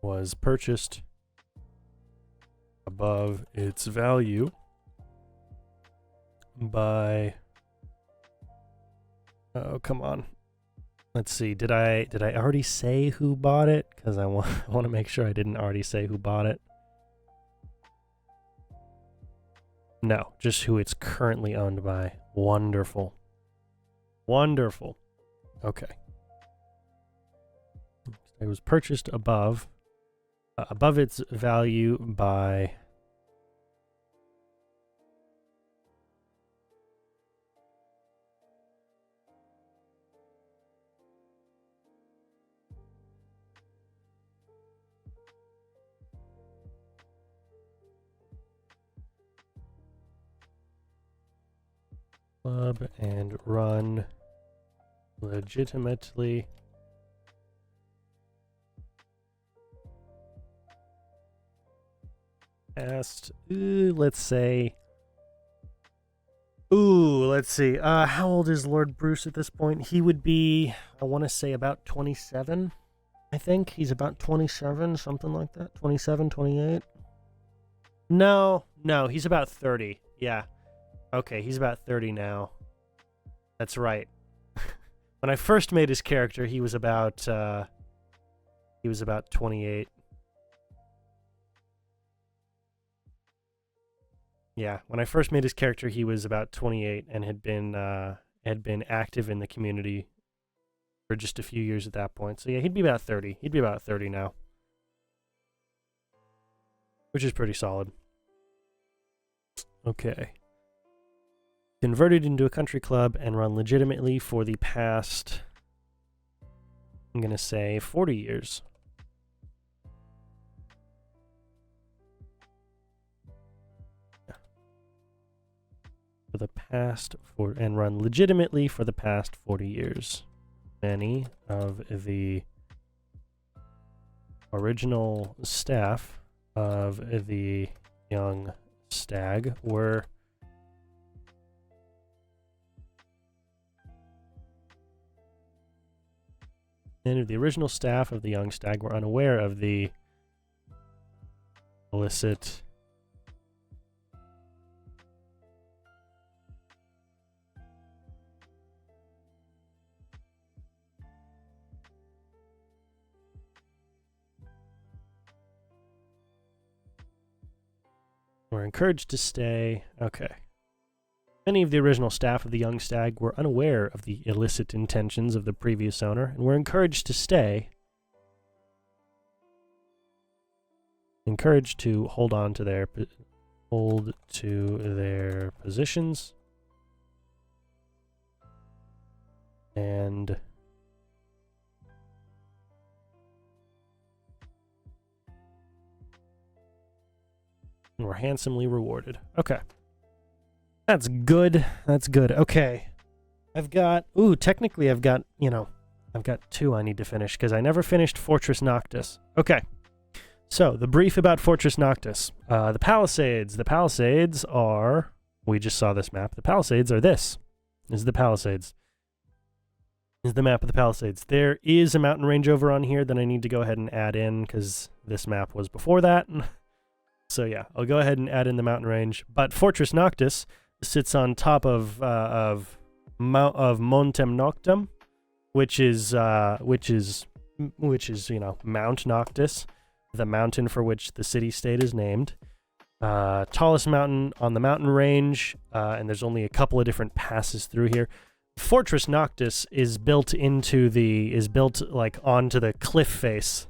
Speaker 1: Was purchased above its value by... Oh, come on. Let's see. Did I already say who bought it? Because I want to make sure I didn't already say who bought it. No, just who it's currently owned by. Wonderful. Wonderful. Okay. It was purchased above its value by club and run legitimately past, let's say, let's see, how old is Lord Bruce at this point? He would be, I want to say about 27, I think. He's about 27, something like that. 27, 28? No, he's about 30. Yeah. Okay, he's about 30 now. That's right. When I first made his character, he was about 28. Yeah, when I first made his character, he was about 28 and had been active in the community for just a few years at that point. So yeah, he'd be about 30. He'd be about 30 now, which is pretty solid. Okay. Converted into a country club and run legitimately for the past, I'm going to say, 40 years. For the past and run legitimately for the past 40 years. Many of the original staff of the young stag were unaware of the illicit were encouraged to stay. Okay. Many of the original staff of the Young Stag were unaware of the illicit intentions of the previous owner and were encouraged to stay. Encouraged to hold to their positions and were handsomely rewarded. Okay. That's good. That's good. Okay. Technically I've got two I need to finish because I never finished Fortress Noctis. Okay. So, the brief about Fortress Noctis. The Palisades. The Palisades are, we just saw this map. The Palisades are this. This is the Palisades. This is the map of the Palisades. There is a mountain range over on here that I need to go ahead and add in because this map was before that. So yeah, I'll go ahead and add in the mountain range. But Fortress Noctis sits on top of Montem Noctem, which is Mount Noctis, the mountain for which the city-state is named. Tallest mountain on the mountain range, and there's only a couple of different passes through here. Fortress Noctis is built onto the cliff face,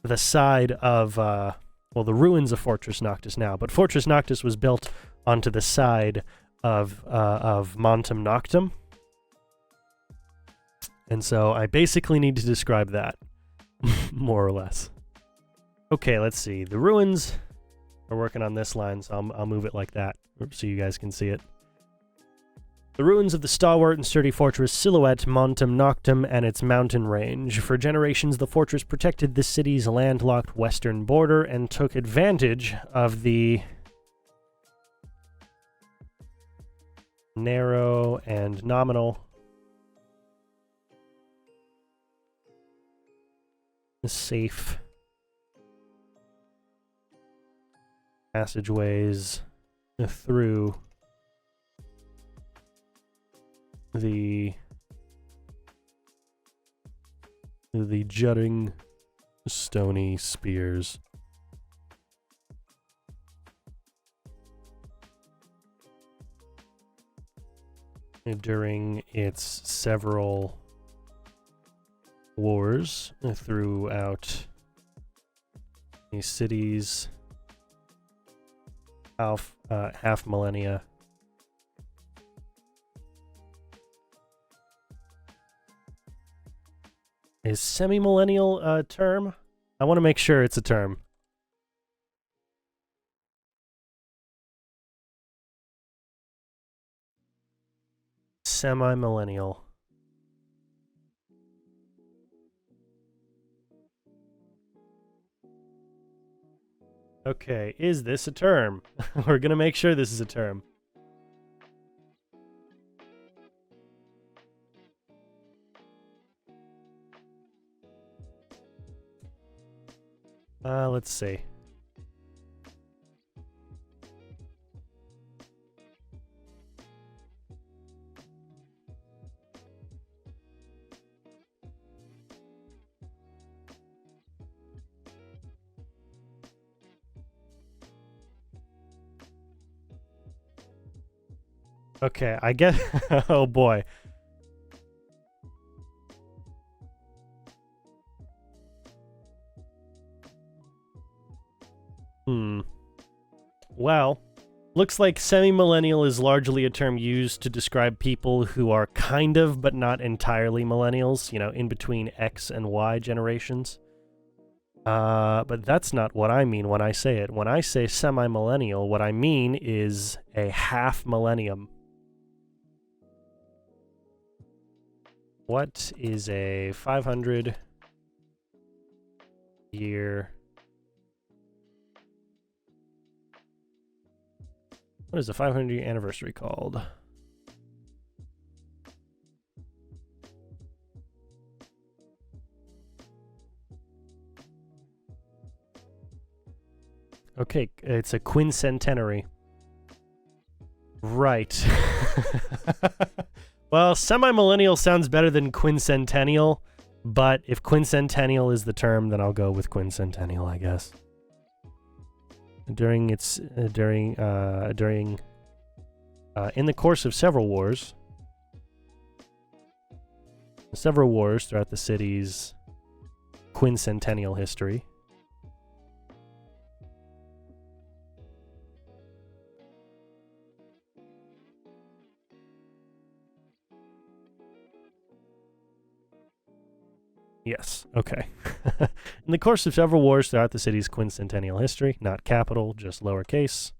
Speaker 1: the side of the ruins of Fortress Noctis now, but Fortress Noctis was built onto the side of Montem Noctem. And so I basically need to describe that, more or less. Okay, let's see. The ruins are working on this line, so I'll move it like that so you guys can see it. The ruins of the stalwart and sturdy fortress silhouette Montem Noctem and its mountain range. For generations, the fortress protected the city's landlocked western border and took advantage of the narrow and nominal safe passageways through the jutting stony spears. During its several wars throughout the city's half millennia. Is semi-millennial a term? I want to make sure it's a term. semi-millennial. Okay, is this a term? We're gonna make sure this is a term. Let's see. Okay, I guess. Oh boy. Well, looks like semi-millennial is largely a term used to describe people who are kind of but not entirely millennials, you know, in between X and Y generations. But that's not what I mean when I say it. When I say semi-millennial, what I mean is a half millennium. What is a 500-year... What is the 500-year anniversary called? Okay, it's a quincentenary. Right. Well, semi-millennial sounds better than quincentennial, but if quincentennial is the term, then I'll go with quincentennial, I guess. In the course of several wars throughout the city's quincentennial history. Yes, okay. In the course of several wars throughout the city's quincentennial history, not capital, just lowercase.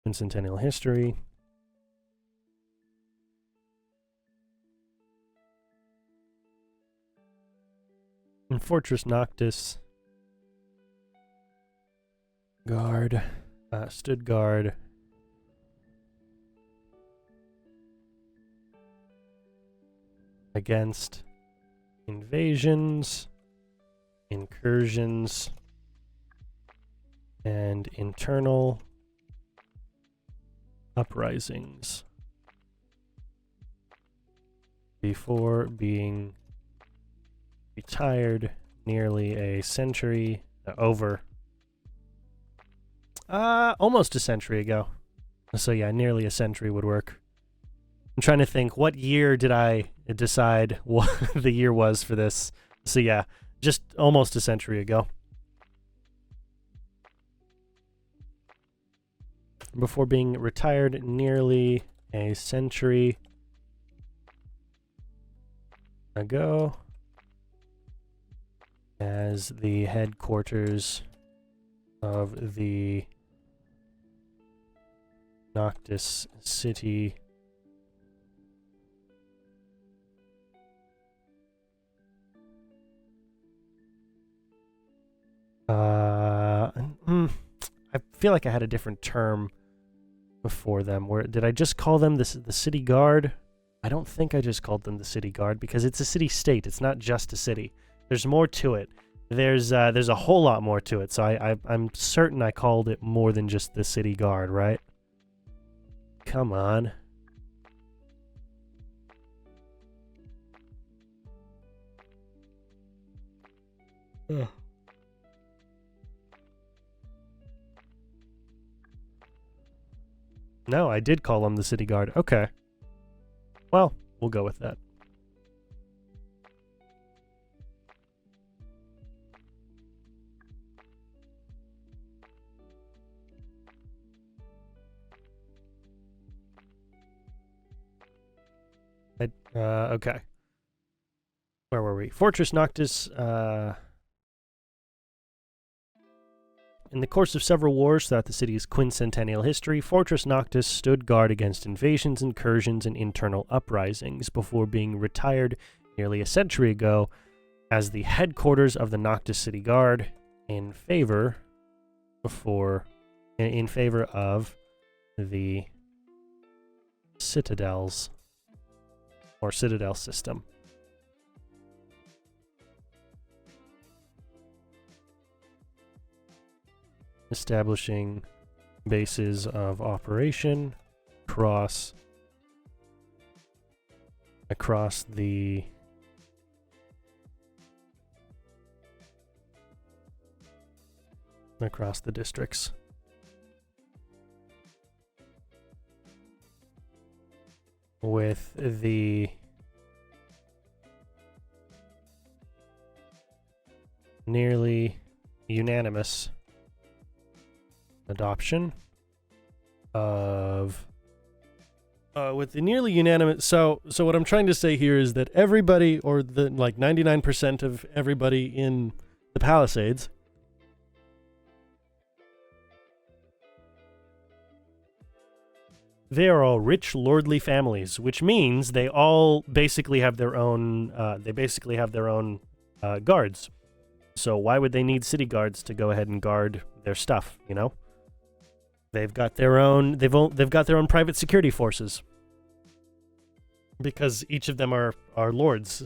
Speaker 1: Quincentennial history. In Fortress Noctis, stood guard. Against invasions, incursions, and internal uprisings before being retired nearly a century almost a century ago. So yeah, nearly a century would work. I'm trying to think, what year did I decide what the year was for this? So yeah, just almost a century ago. Before being retired nearly a century ago as the headquarters of the Noctis city I feel like I had a different term before them. Did I just call them the city guard? I don't think I just called them the city guard because it's a city-state. It's not just a city. There's more to it. There's a whole lot more to it. So I'm certain I called it more than just the city guard, right? Come on. Ugh. No, I did call him the city guard. Okay. Well, we'll go with that. Okay. Where were we? Fortress Noctis In the course of several wars throughout the city's quincentennial history, Fortress Noctis stood guard against invasions, incursions, and internal uprisings before being retired nearly a century ago as the headquarters of the Noctis City Guard in favor of the citadels or citadel system. Establishing bases of operation across the districts. With the nearly unanimous adoption of with the nearly unanimous so what I'm trying to say here is that everybody, or the 99% of everybody in the Palisades, they are all rich lordly families, which means they all basically have their own guards. So why would they need city guards to go ahead and guard their stuff, you know? They've got their own private security forces. Because each of them are lords,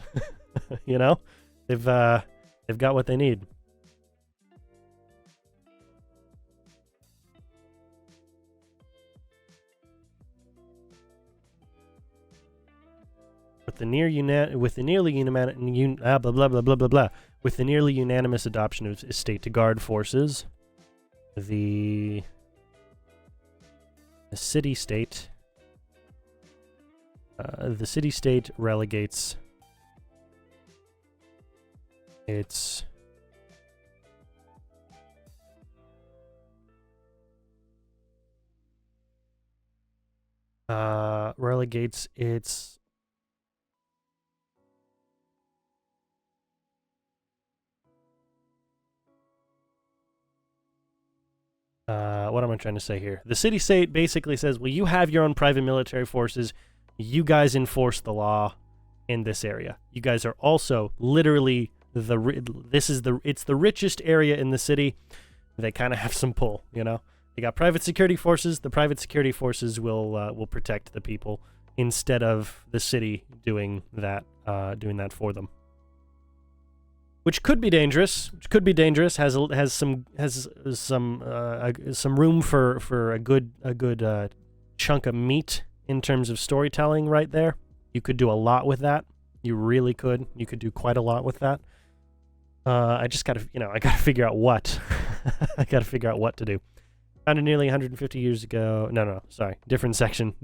Speaker 1: you know? They've got what they need. With the nearly unanimous adoption of estate to guard forces, the city-state relegates its what am I trying to say here? The city-state basically says, well, you have your own private military forces. You guys enforce the law in this area. You guys are also literally it's the richest area in the city. They kind of have some pull, you know? They got private security forces. The private security forces will protect the people instead of the city doing that for them. Which could be dangerous. Has some room for a good chunk of meat in terms of storytelling right there. You could do a lot with that. You really could. You could do quite a lot with that. I just gotta figure out what. I gotta figure out what to do. Founded nearly 150 years ago. No, sorry. Different section.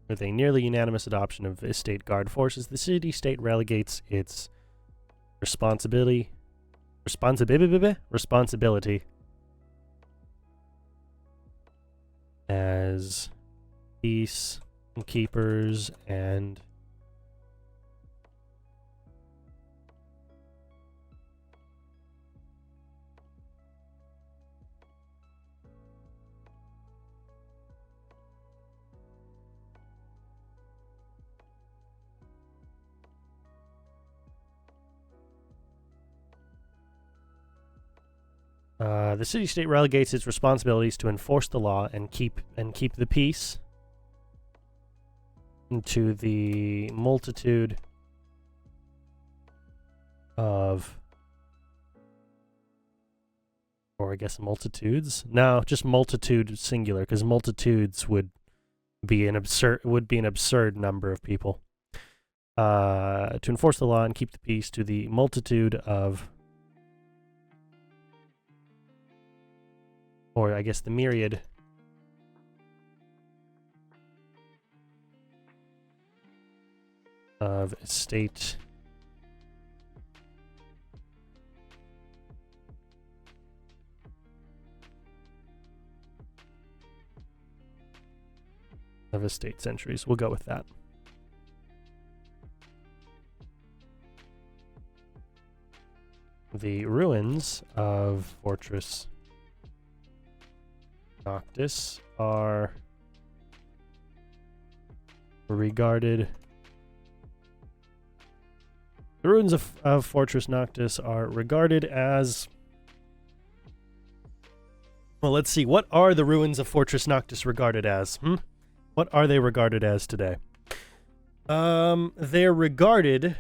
Speaker 1: With a nearly unanimous adoption of estate guard forces, the city-state relegates its responsibility as peacekeepers and the city-state relegates its responsibilities to enforce the law and keep the peace to the multitude of, or I guess multitudes. No, just multitude singular, because multitudes would be an absurd number of people. To enforce the law and keep the peace to the multitude of, or I guess the myriad of estate centuries. We'll go with that. the ruins of Fortress Noctis are regarded... The ruins of Fortress Noctis are regarded as... Well, let's see. What are the ruins of Fortress Noctis regarded as? What are they regarded as today? They're regarded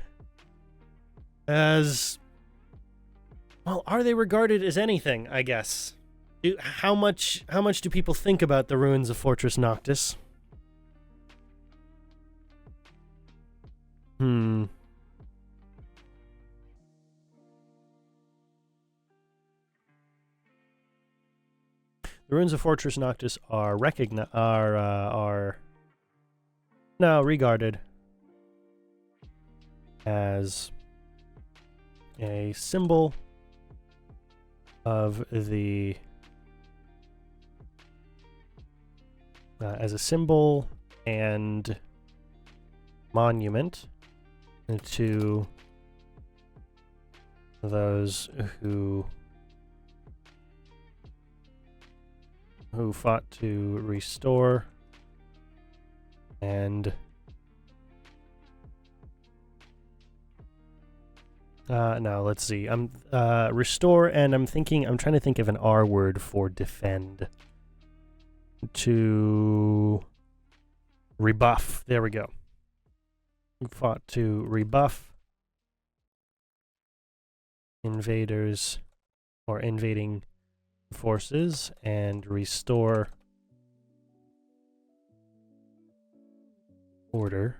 Speaker 1: as... Well, are they regarded as anything, I guess? How much do people think about the ruins of Fortress Noctis? The ruins of Fortress Noctis are now regarded as a symbol of the and monument to those who fought to restore and now let's see. Restore, and I'm trying to think of an R word for defend. To rebuff. There we go. Who fought to rebuff invaders or invading forces and restore order.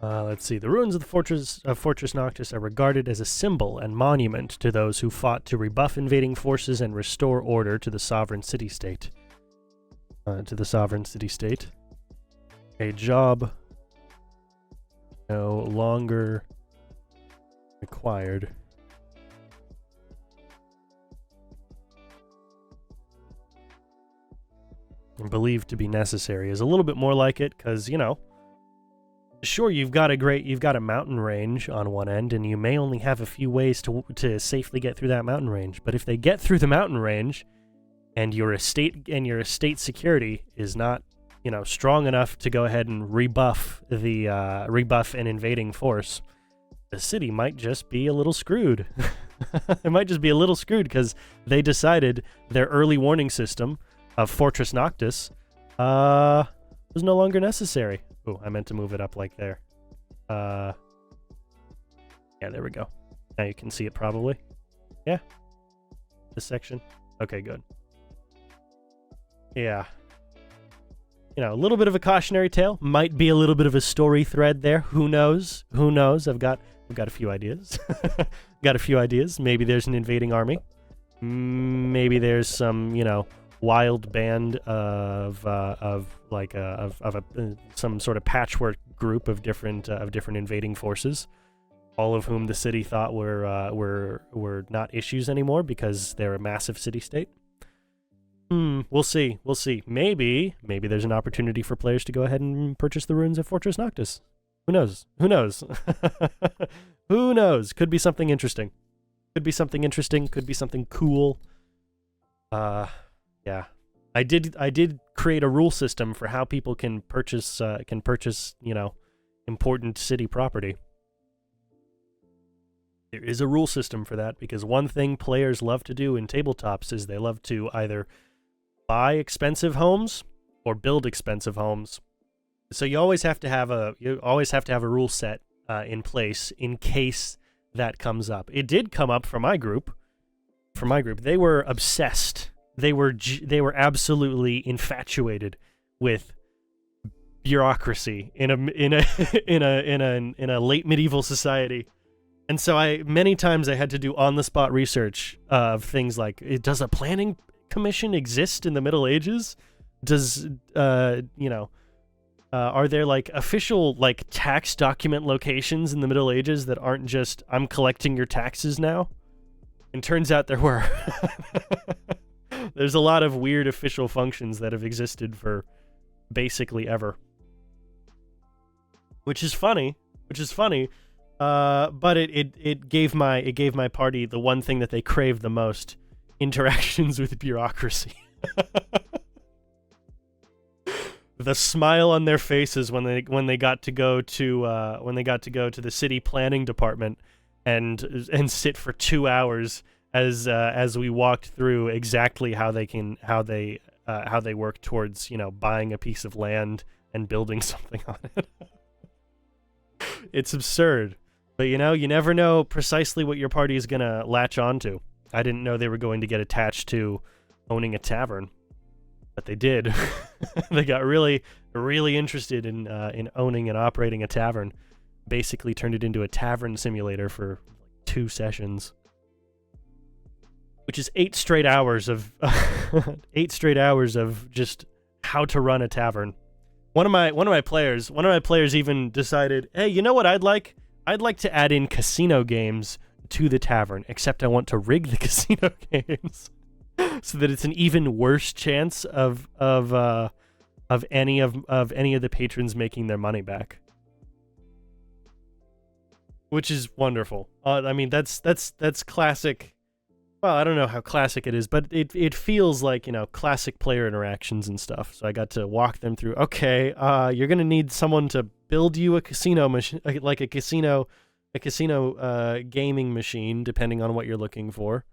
Speaker 1: Let's see. The ruins of the Fortress Noctis are regarded as a symbol and monument to those who fought to rebuff invading forces and restore order to the sovereign city-state. A job no longer required. And believed to be necessary is a little bit more like it, because, you know, sure, you've got a mountain range on one end, and you may only have a few ways to safely get through that mountain range. But if they get through the mountain range, and your estate security is not, you know, strong enough to go ahead and rebuff an invading force, the city might just be a little screwed. It might just be a little screwed because they decided their early warning system of Fortress Noctis was no longer necessary. Oh, I meant to move it up like there. Yeah, there we go. Now you can see it probably. Yeah. This section. Okay, good. Yeah. You know, a little bit of a cautionary tale. Might be a little bit of a story thread there. Who knows? Who knows? We've got a few ideas. Got a few ideas. Maybe there's an invading army. Maybe there's some, you know, wild band of some sort of patchwork group of different invading forces, all of whom the city thought were not issues anymore because they're a massive city-state. We'll see. Maybe there's an opportunity for players to go ahead and purchase the ruins of Fortress Noctis. Who knows? Who knows? Could be something interesting. Could be something cool. Yeah, I did create a rule system for how people can purchase, you know, important city property. There is a rule system for that because one thing players love to do in tabletops is they love to either buy expensive homes or build expensive homes. So you always have to have a rule set in place in case that comes up. It did come up for my group. They were obsessed. They were absolutely infatuated with bureaucracy in a late medieval society, and so many times I had to do on the spot research of things like, does a planning commission exist in the Middle Ages? Does you know, Are there like official like tax document locations in the Middle Ages that aren't just I'm collecting your taxes now? And turns out there were. There's a lot of weird official functions that have existed for basically ever. Which is funny. But it gave my party the one thing that they craved the most: interactions with bureaucracy. The smile on their faces when they got to go to the city planning department and sit for 2 hours as we walked through exactly how they work towards, you know, buying a piece of land and building something on it. It's absurd. But, you know, you never know precisely what your party is going to latch onto. I didn't know they were going to get attached to owning a tavern, but they did. They got really, really interested in owning and operating a tavern. Basically turned it into a tavern simulator for 2 sessions. Which is 8 straight hours of 8 straight hours of just how to run a tavern. One of my players even decided, hey, you know what I'd like? I'd like to add in casino games to the tavern, except I want to rig the casino games so that it's an even worse chance of any of the patrons making their money back. Which is wonderful. I mean, that's classic. Well, I don't know how classic it is, but it feels like, you know, classic player interactions and stuff. So I got to walk them through. Okay, you're gonna need someone to build you a casino machine, like a casino gaming machine, depending on what you're looking for.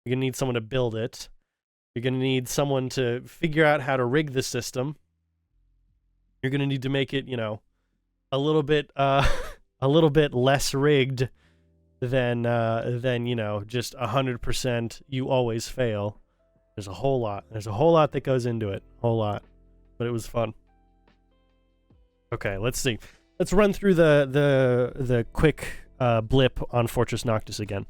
Speaker 1: You're gonna need someone to build it. You're gonna need someone to figure out how to rig the system. You're gonna need to make it, you know, a little bit less rigged than you know, just 100% you always fail. There's a whole lot that goes into it, whole lot, but it was fun. Okay, let's see. Let's run through the quick blip on Fortress Noctis again.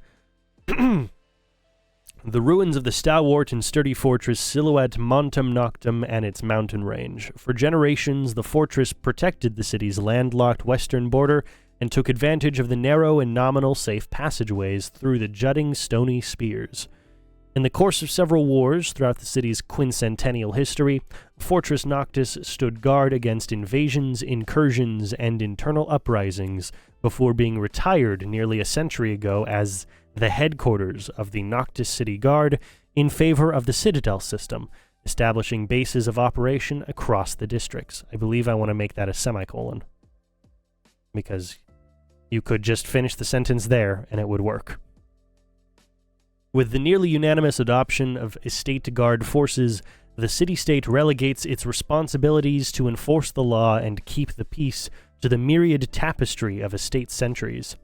Speaker 1: The ruins of the stalwart and sturdy fortress silhouette Montem Noctem and its mountain range. For generations, the fortress protected the city's landlocked western border and took advantage of the narrow and nominal safe passageways through the jutting stony spears. In the course of several wars throughout the city's quincentennial history, Fortress Noctis stood guard against invasions, incursions, and internal uprisings before being retired nearly a century ago as the headquarters of the Noctis City Guard in favor of the Citadel system, establishing bases of operation across the districts. I believe I want to make that a semicolon, because you could just finish the sentence there and it would work. With the nearly unanimous adoption of estate guard forces, the city-state relegates its responsibilities to enforce the law and keep the peace to the myriad tapestry of estate sentries.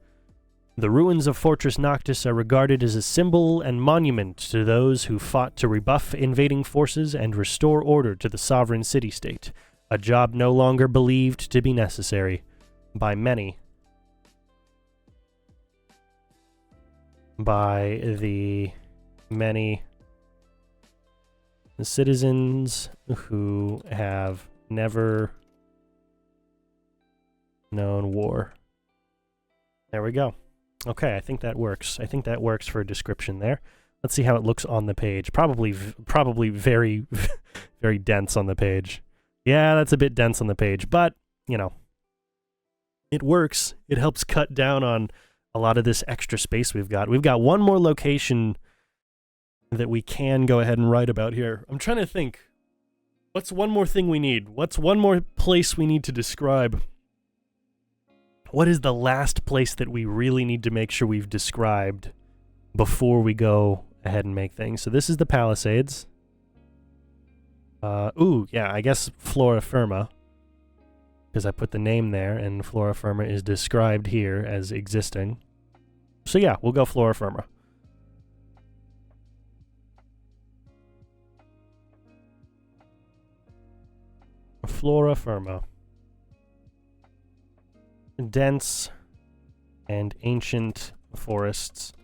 Speaker 1: The ruins of Fortress Noctis are regarded as a symbol and monument to those who fought to rebuff invading forces and restore order to the sovereign city-state, a job no longer believed to be necessary by many. By the many citizens who have never known war. There we go. Okay, I think that works. I think that works for a description there. Let's see how it looks on the page. Probably very, very dense on the page. Yeah, that's a bit dense on the page, but, you know, it works. It helps cut down on a lot of this extra space we've got. We've got one more location that we can go ahead and write about here. I'm trying to think. What's one more thing we need? What's one more place we need to describe? What is the last place that we really need to make sure we've described before we go ahead and make things? So this is the Palisades. Ooh, yeah, I guess Flora Firma, because I put the name there, and Flora Firma is described here as existing. So yeah, we'll go Flora Firma. Flora Firma. Dense and ancient forests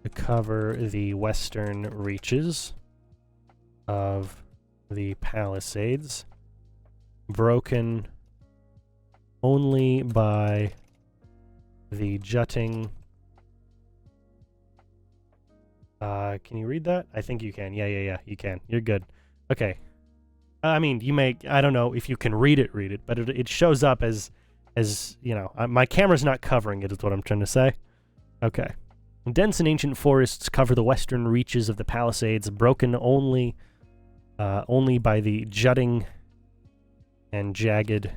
Speaker 1: to cover the western reaches of the palisades, broken only by the jutting. Can you read that? I think you can. Yeah, you can. You're good. Okay. I mean, you may, I don't know if you can read it, but it shows up as, you know, my camera's not covering it is what I'm trying to say. Okay. Dense and ancient forests cover the western reaches of the Palisades, broken only by the jutting and jagged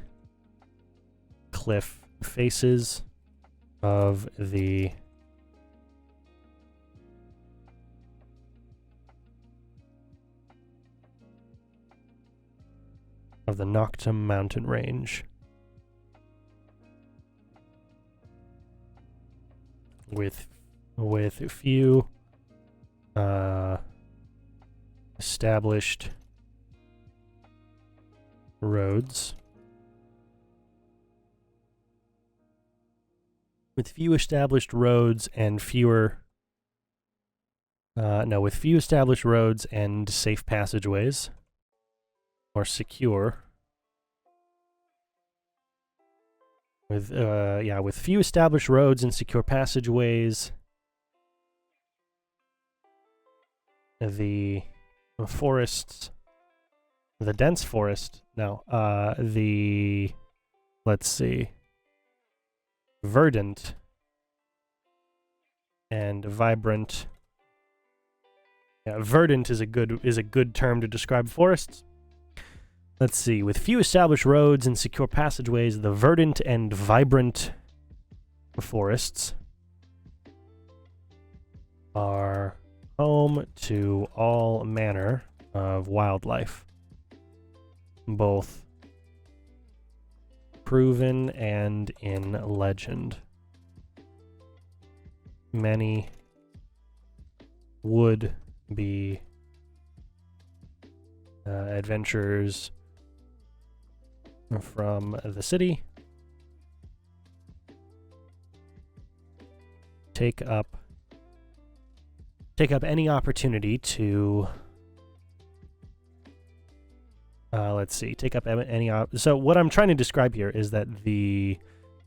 Speaker 1: cliff faces of the Noctis mountain range, with few established roads. With few established roads and with few established roads and safe passageways, or secure. With few established roads and secure passageways, the forests, the dense forest, let's see, verdant and vibrant. Yeah, verdant is a good term to describe forests. Let's see, with few established roads and secure passageways, the verdant and vibrant forests are home to all manner of wildlife, both proven and in legend. Many would be adventurers from the city take up any opportunity to so what I'm trying to describe here is that you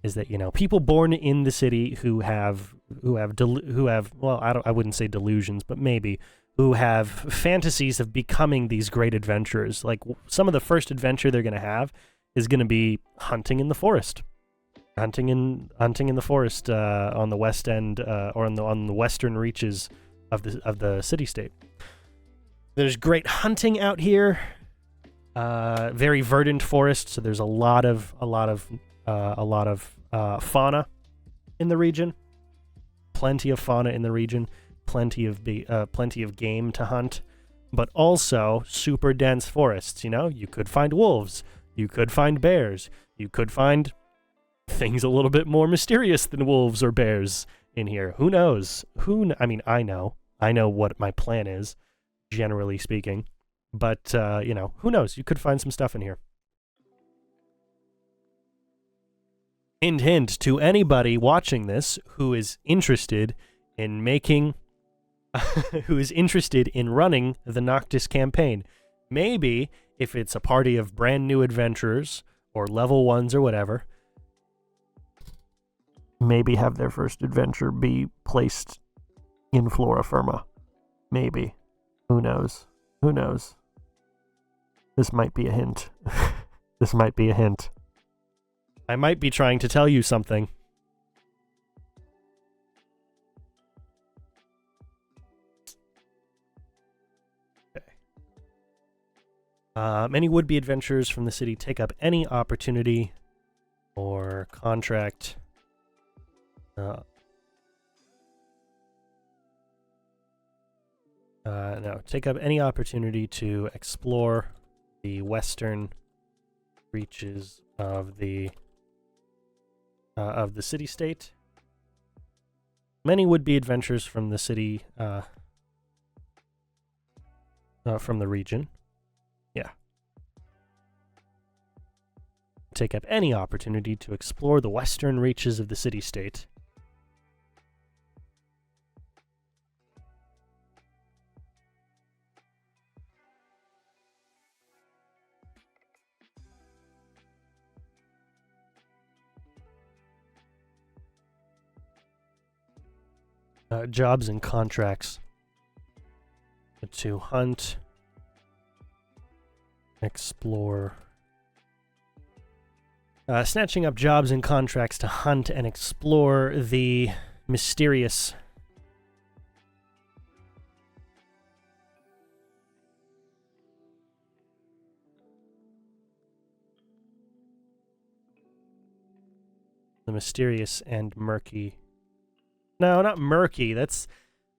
Speaker 1: know, people born in the city who have I wouldn't say delusions, but maybe who have fantasies of becoming these great adventurers. Like, some of the first adventure they're going to have is going to be hunting in the forest. Hunting in the forest on the west end or on the western reaches of the city-state. There's great hunting out here. Very verdant forest, so there's a lot of fauna in the region. Plenty of fauna in the region. Plenty of game to hunt, but also super dense forests. You know, you could find wolves. You could find bears. You could find things a little bit more mysterious than wolves or bears in here. Who knows? I mean, I know what my plan is, generally speaking, but you know, who knows? You could find some stuff in here. Hint to anybody watching this who is interested in making, who is interested in running the Noctis campaign. Maybe if it's a party of brand new adventurers or level 1s or whatever, maybe have their first adventure be placed in Flora Firma. Maybe. Who knows? Who knows? This might be a hint. This might be a hint. I might be trying to tell you something. Many would-be adventurers from the city take up any opportunity or contract take up any opportunity to explore the western reaches of the city-state. Many would-be adventurers from the city, from the region. Yeah. Take up any opportunity to explore the western reaches of the city-state. jobs and contracts. To hunt, explore. Snatching up jobs and contracts to hunt and explore the mysterious. The mysterious and murky. No, not murky. That's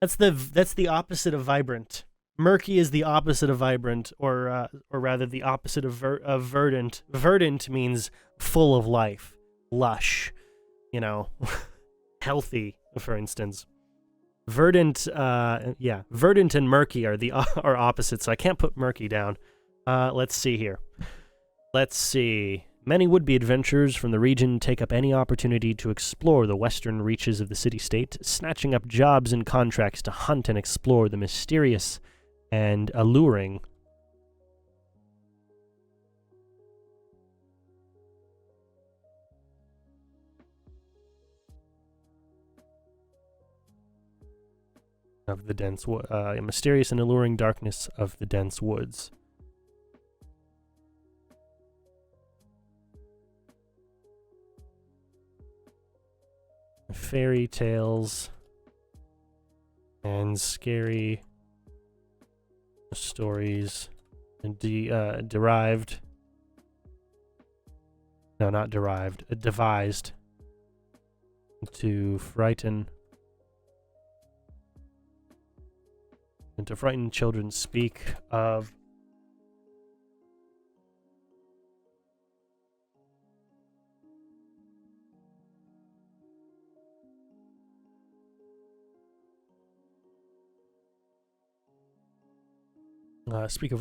Speaker 1: the opposite of vibrant. Murky is the opposite of vibrant, or rather the opposite of verdant. Verdant means full of life, lush, healthy, for instance. Verdant, verdant and murky are opposites, so I can't put murky down. Let's see here. Let's see. Many would-be adventurers from the region take up any opportunity to explore the western reaches of the city-state, snatching up jobs and contracts to hunt and explore the mysterious and alluring. Of the dense mysterious and alluring darkness of the dense woods. Fairy tales and scary stories derived. No, not derived. Devised to frighten. And to frighten children speak of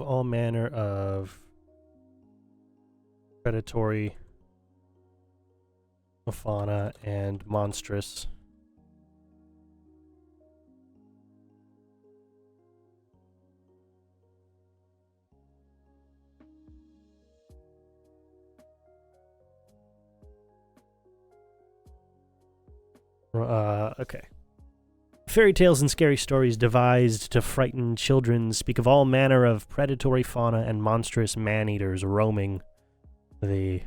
Speaker 1: all manner of predatory fauna and monstrous okay. Fairy tales and scary stories devised to frighten children speak of all manner of predatory fauna and monstrous man-eaters roaming the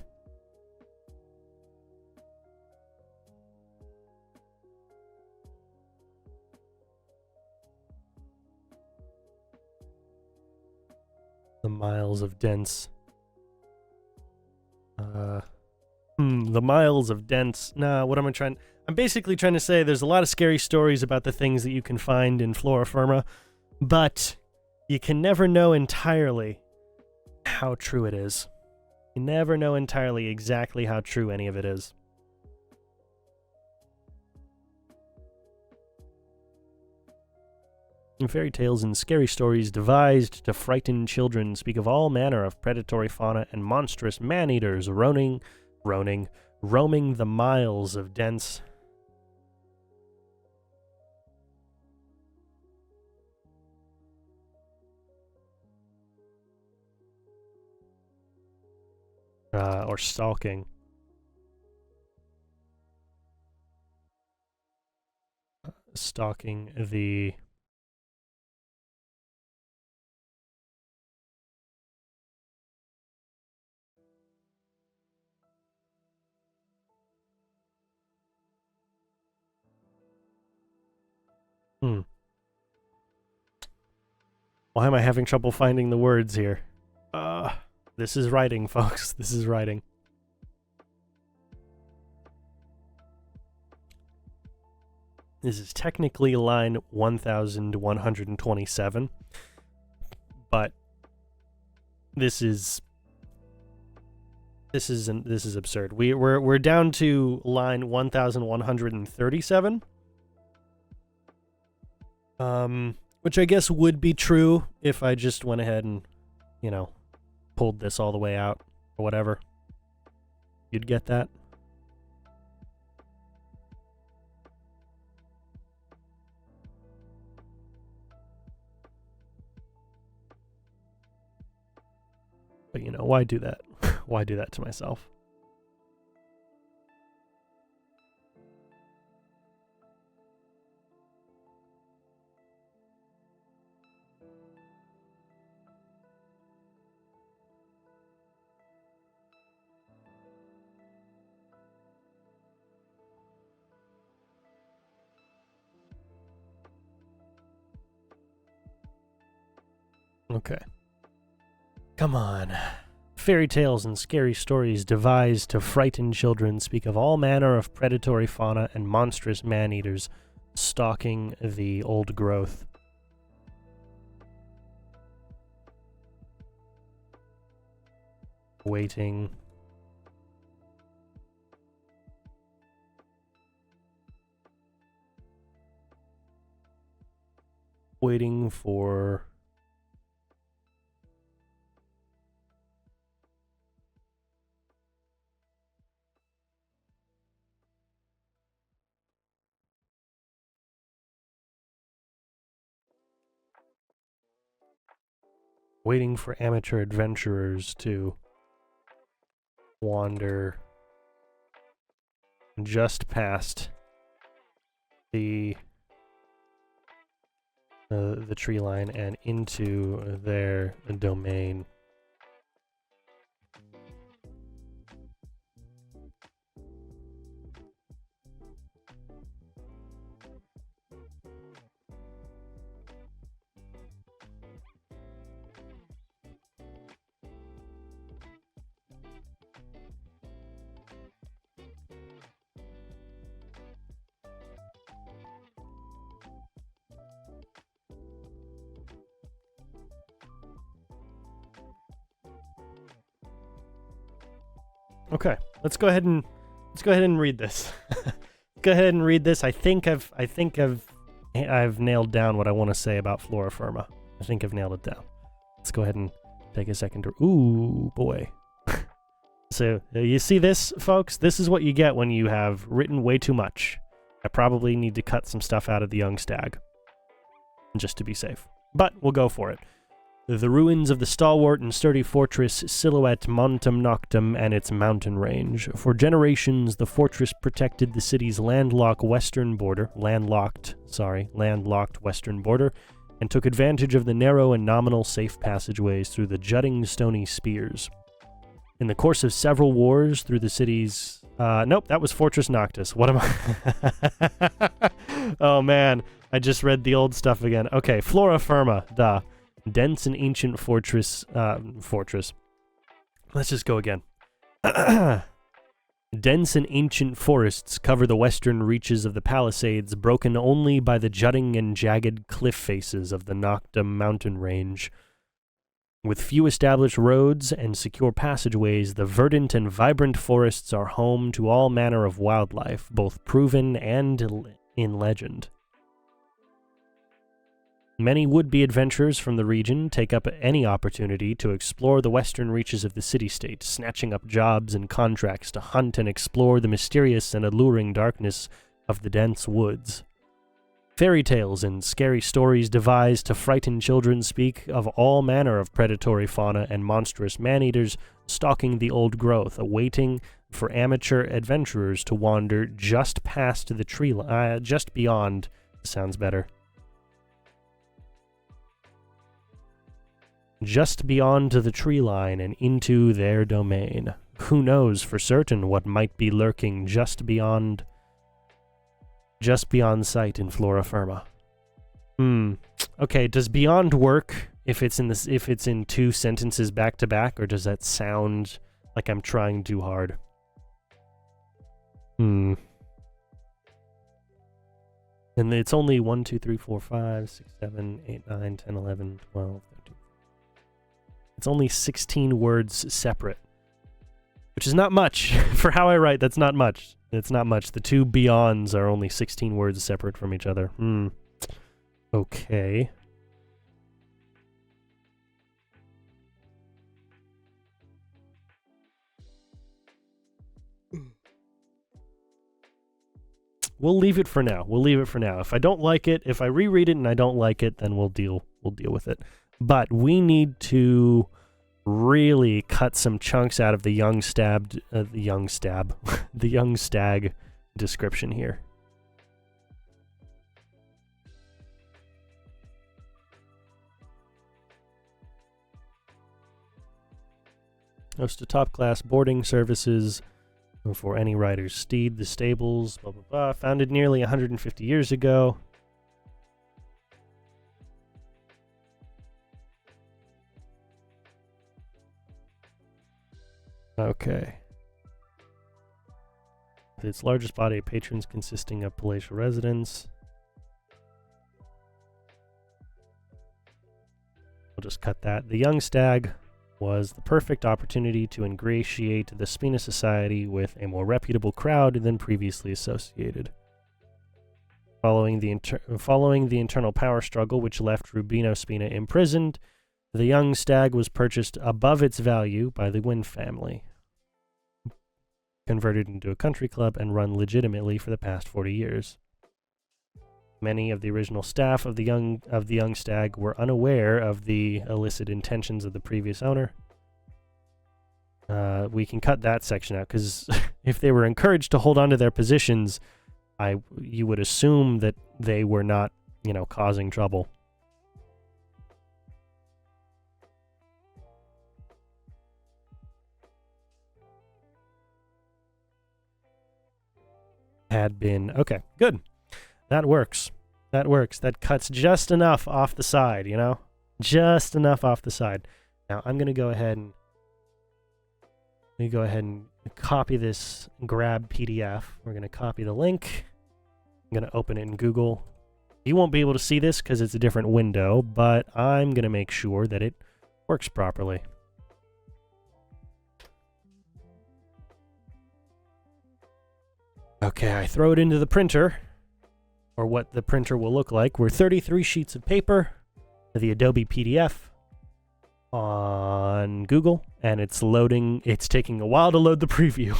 Speaker 1: miles of dense the miles of dense. What am I trying? I'm basically trying to say there's a lot of scary stories about the things that you can find in Flora Firma, but you can never know entirely how true it is. You never know entirely exactly how true any of it is. And fairy tales and scary stories devised to frighten children speak of all manner of predatory fauna and monstrous man-eaters roaming the miles of dense or stalking. Stalking the Why am I having trouble finding the words here? This is writing, folks. This is writing. This is technically line 1127, but this is absurd. We're down to line 1137. Which I guess would be true if I just went ahead and, pulled this all the way out or whatever. You'd get that. But why do that? Why do that to myself? Okay. Come on. Fairy tales and scary stories devised to frighten children speak of all manner of predatory fauna and monstrous man-eaters stalking the old growth. Waiting. Waiting for... waiting for amateur adventurers to wander just past the tree line and into their domain. Okay, let's go ahead and read this. Go ahead and read this. I think I've nailed down what I want to say about Flora Firma. I think I've nailed it down. Let's go ahead and take a second to... Ooh, boy. So, you see this, folks? This is what you get when you have written way too much. I probably need to cut some stuff out of the young stag, just to be safe. But we'll go for it. The ruins of the stalwart and sturdy fortress silhouette Montem Noctem and its mountain range. For generations, the fortress protected the city's landlocked western border, and took advantage of the narrow and nominal safe passageways through the jutting stony spears. In the course of several wars through the city's... nope, that was Fortress Noctis. What am I... Oh, man. I just read the old stuff again. Okay, Flora Firma, duh. Dense and ancient fortress. Let's just go again. Dense and ancient forests cover the western reaches of the Palisades, broken only by the jutting and jagged cliff faces of the Noctem mountain range. With few established roads and secure passageways, the verdant and vibrant forests are home to all manner of wildlife, both proven and in legend. Many would-be adventurers from the region take up any opportunity to explore the western reaches of the city-state, snatching up jobs and contracts to hunt and explore the mysterious and alluring darkness of the dense woods. Fairy tales and scary stories devised to frighten children speak of all manner of predatory fauna and monstrous man-eaters stalking the old growth, awaiting for amateur adventurers to wander just past the tree line, just beyond, sounds better. Just beyond the tree line and into their domain. Who knows for certain what might be lurking just beyond sight in Flora Firma. Okay, does beyond work if it's in two sentences back to back, or does that sound like I'm trying too hard? And it's only 1, 2, 3, 4, 5, 6, 7, 8, 9, 10, 11, 12, 13. It's only 16 words separate, which is not much. For how I write, that's not much. It's not much. The two beyonds are only 16 words separate from each other. Okay. We'll leave it for now. If I don't like it, if I reread it and I don't like it, then we'll deal with it. But we need to really cut some chunks out of the young stag description here. Host to top-class boarding services for any rider's steed. The stables, blah, blah, blah. Founded nearly 150 years ago. Okay. With its largest body of patrons consisting of palatial residents. We'll just cut that. The young stag was the perfect opportunity to ingratiate the Spina Society with a more reputable crowd than previously associated. Following the internal power struggle which left Rubino Spina imprisoned, the young stag was purchased above its value by the Wynn family, converted into a country club, and run legitimately for the past 40 years. Many of the original staff of the young stag were unaware of the illicit intentions of the previous owner. We can cut that section out, because if they were encouraged to hold on to their positions, you would assume that they were not, causing trouble. Had been. Okay, good. That works. That works. That cuts just enough off the side, Just enough off the side. Now, I'm going to go ahead and copy this grab PDF. We're going to copy the link. I'm going to open it in Google. You won't be able to see this because it's a different window, but I'm going to make sure that it works properly. Okay, I throw it into the printer, or what the printer will look like. We're 33 sheets of paper, the Adobe PDF on Google, and it's loading. It's taking a while to load the preview.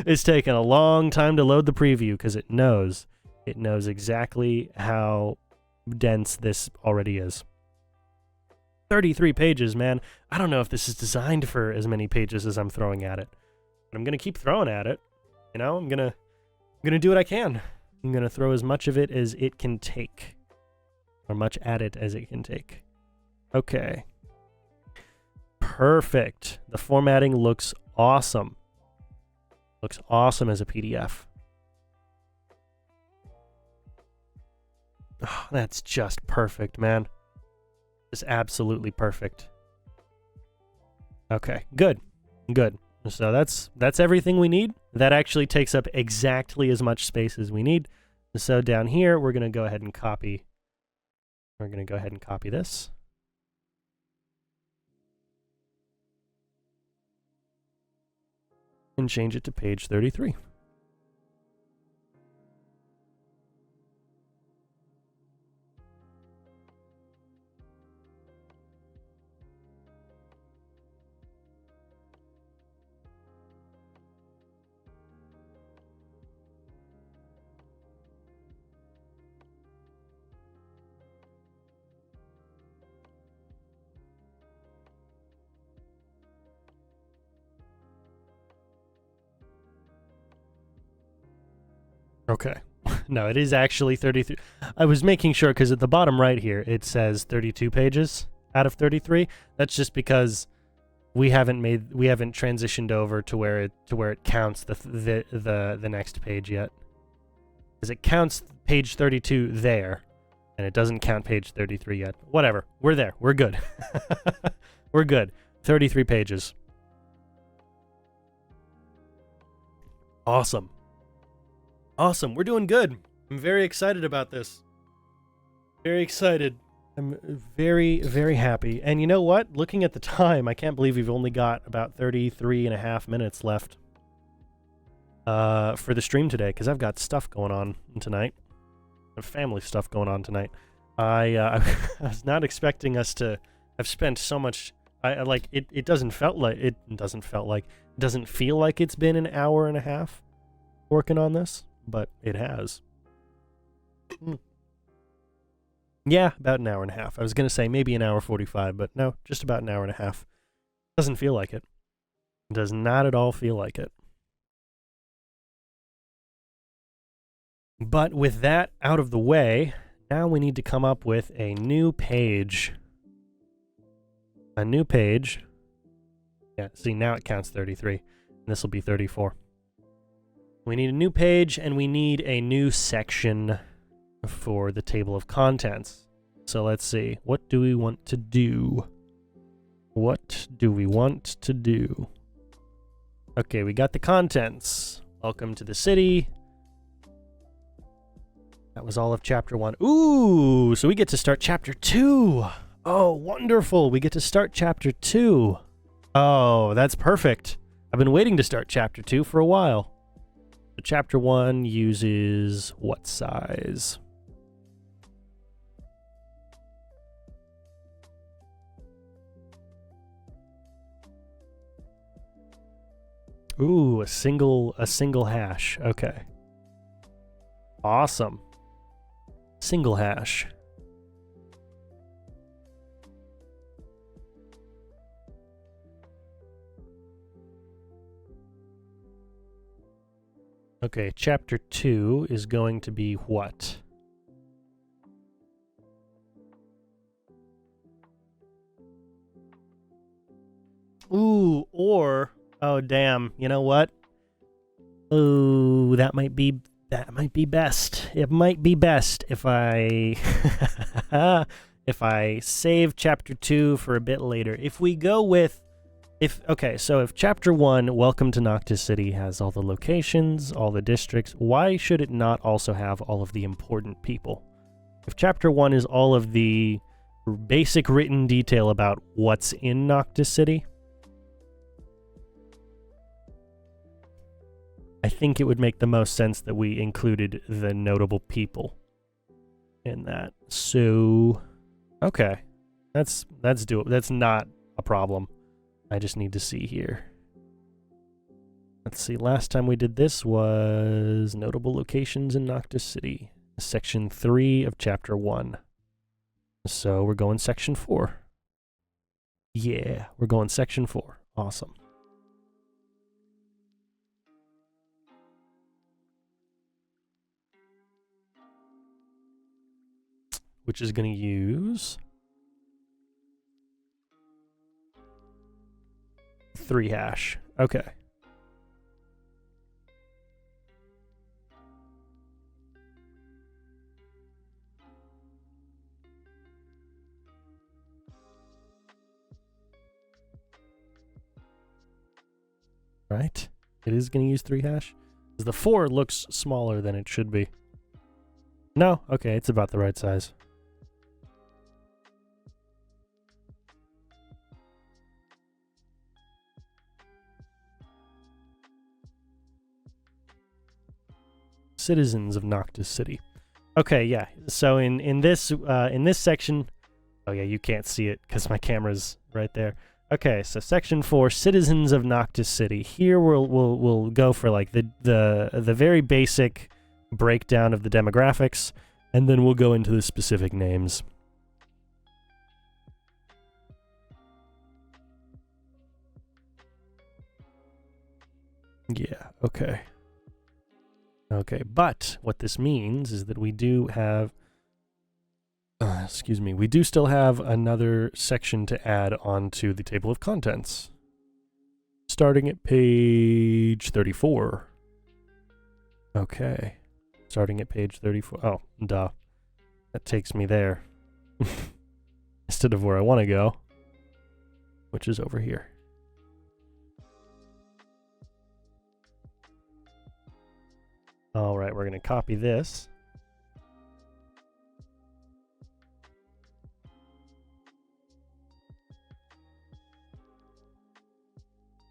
Speaker 1: It's taking a long time to load the preview because it knows exactly how dense this already is. 33 pages, man. I don't know if this is designed for as many pages as I'm throwing at it, but I'm going to keep throwing at it. I'm going to do what I can. I'm going to throw as much of it as it can take, or much at it as it can take. Okay. Perfect. The formatting looks awesome. Looks awesome as a PDF. Oh, that's just perfect, man. Just absolutely perfect. Okay, good. Good. So that's everything we need. That actually takes up exactly as much space as we need. So down here, we're going to go ahead and copy. We're going to go ahead and copy this. And change it to page 33. Okay. No, it is actually 33. I was making sure because at the bottom right here it says 32 pages out of 33. That's just because we haven't transitioned over to where it counts the next page yet. Because it counts page 32 there, and it doesn't count page 33 yet. Whatever. We're there. We're good. We're good. 33 pages. Awesome. Awesome. We're doing good. I'm very excited about this. Very excited. I'm very, very happy. And you know what? Looking at the time, I can't believe we've only got about 33 and a half minutes left for the stream today, because I've got stuff going on tonight. Family stuff going on tonight. I was not expecting us to have spent so much. It doesn't feel like it's been an hour and a half working on this, but it has. Yeah, about an hour and a half. I was going to say maybe an hour 45, but no, just about an hour and a half. Doesn't feel like it. Does not at all feel like it. But with that out of the way, now we need to come up with a new page. A new page. Yeah, see, now it counts 33. And this will be 34. We need a new page, and we need a new section for the table of contents. So let's see. What do we want to do? What do we want to do? Okay, we got the contents. Welcome to the city. That was all of chapter 1. Ooh, so we get to start chapter 2. Oh, wonderful. We get to start chapter 2. Oh, that's perfect. I've been waiting to start chapter 2 for a while. So chapter 1 uses what size? Ooh, a single hash. Okay. Awesome. Single hash. Okay, chapter 2 is going to be what? Ooh, or oh damn, you know what? Ooh, that might be best. It might be best if I if I save chapter 2 for a bit later. If we go with so if chapter 1, Welcome to Noctis City, has all the locations, all the districts, why should it not also have all of the important people? If chapter 1 is all of the basic written detail about what's in Noctis City, I think it would make the most sense that we included the notable people in that. So, okay. That's doable. That's not a problem. I just need to see here. Let's see, last time we did this was notable locations in Noctis City, section 3 of chapter 1. So we're going section 4. Yeah, we're going section 4. Awesome. Which is going to use 3 hash. Okay. Right? It is going to use 3 hash. The 4 looks smaller than it should be. No? Okay, it's about the right size. Citizens of Noctis City. Okay, yeah. So in this section, oh yeah, you can't see it because my camera's right there. Okay, so section 4, Citizens of Noctis City. Here we'll go for like the very basic breakdown of the demographics, and then we'll go into the specific names. Yeah, okay. Okay, but what this means is that we do have, we do still have another section to add onto the table of contents. Starting at page 34. Okay, starting at page 34. Oh, duh. That takes me there. Instead of where I want to go, which is over here. All right, we're going to copy this.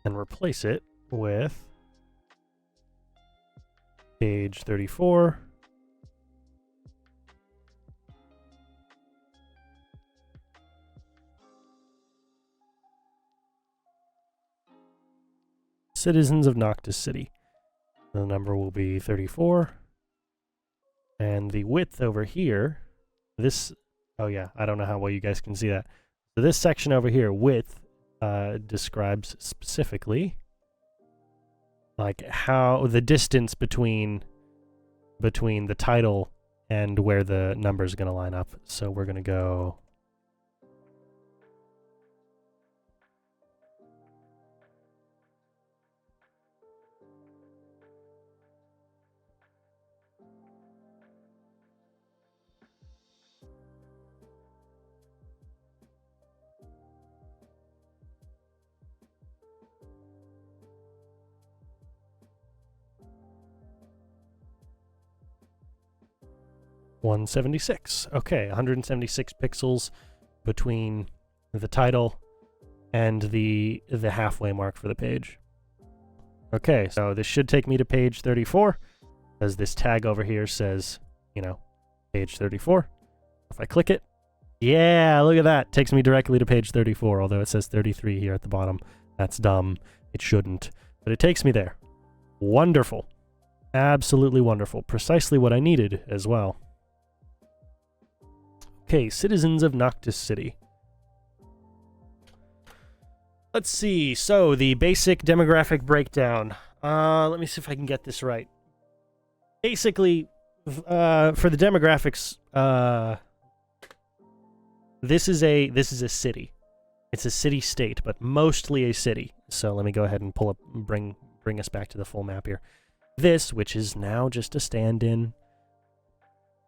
Speaker 1: And replace it with page 34. Citizens of Noctis City. The number will be 34. And the width over here, oh yeah, I don't know how well you guys can see that. So this section over here, width, describes specifically like how the distance between the title and where the number is going to line up. So we're going to go 176. Okay, 176 pixels between the title and the halfway mark for the page. Okay, so this should take me to page 34, as this tag over here says, you know, page 34. If I click it, yeah, look at that. Takes me directly to page 34, although it says 33 here at the bottom. That's dumb. It shouldn't. But it takes me there. Wonderful. Absolutely wonderful. Precisely what I needed as well. Okay, citizens of Noctis City. Let's see. So, the basic demographic breakdown. Let me see if I can get this right. Basically, for the demographics, this is a city. It's a city-state, but mostly a city. So let me go ahead and pull up, bring us back to the full map here. This, which is now just a stand-in,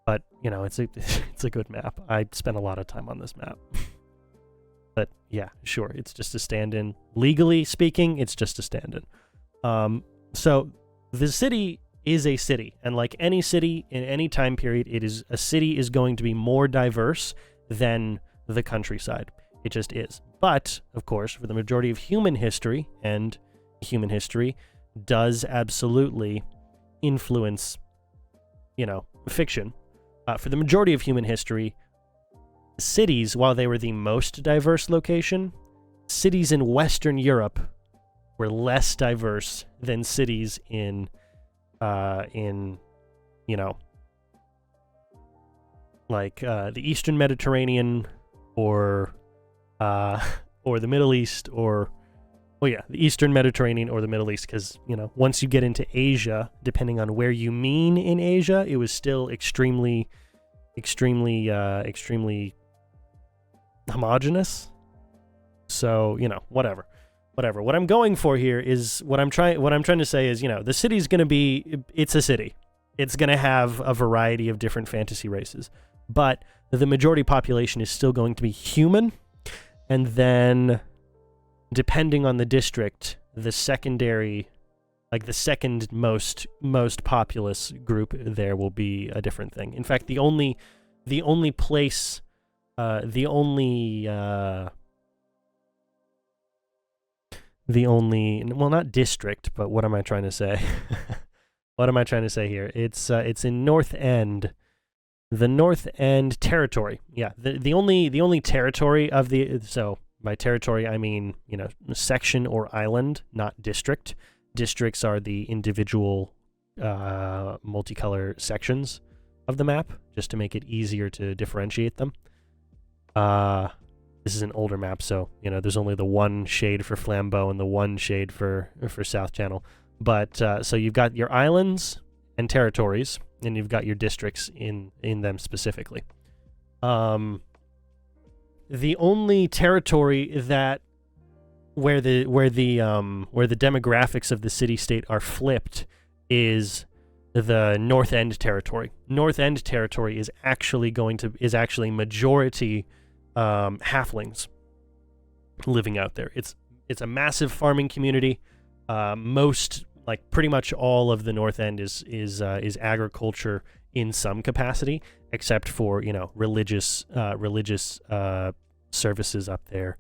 Speaker 1: but you know, it's a good map. I spent a lot of time on this map. But yeah, sure, it's just a stand-in. Legally speaking, it's just a stand-in. So the city is a city, and like any city in any time period, a city is going to be more diverse than the countryside. It just is. But, of course, for the majority of human history, and human history does absolutely influence, you know, fiction. For the majority of human history, cities, while they were the most diverse location, cities in Western Europe were less diverse than cities in you know, like the Eastern Mediterranean or the Middle East, or, well, yeah, the Eastern Mediterranean or the Middle East, because, you know, once you get into Asia, depending on where you mean in Asia, it was still extremely homogenous. So, you know, whatever. What I'm going for here is, what I'm trying to say is, you know, the city's going to be, it's a city. It's going to have a variety of different fantasy races, but the majority population is still going to be human. And then, depending on the district, the secondary, like the second most populous group there will be a different thing. In fact, the only place, well, not district, but what am I trying to say? What am I trying to say here? It's in North End. The North End territory. Yeah, the only territory of the, so by territory I mean, you know, section or island, not district. Districts are the individual multicolor sections of the map, just to make it easier to differentiate them. This is an older map, so, you know, there's only the one shade for Flambeau and the one shade for South Channel. But so you've got your islands and territories, and you've got your districts in them specifically. The only territory that where the demographics of the city-state are flipped is the North End territory. North End territory is actually majority halflings living out there. It's a massive farming community. Pretty much all of the North End is agriculture in some capacity, except for, you know, religious services up there,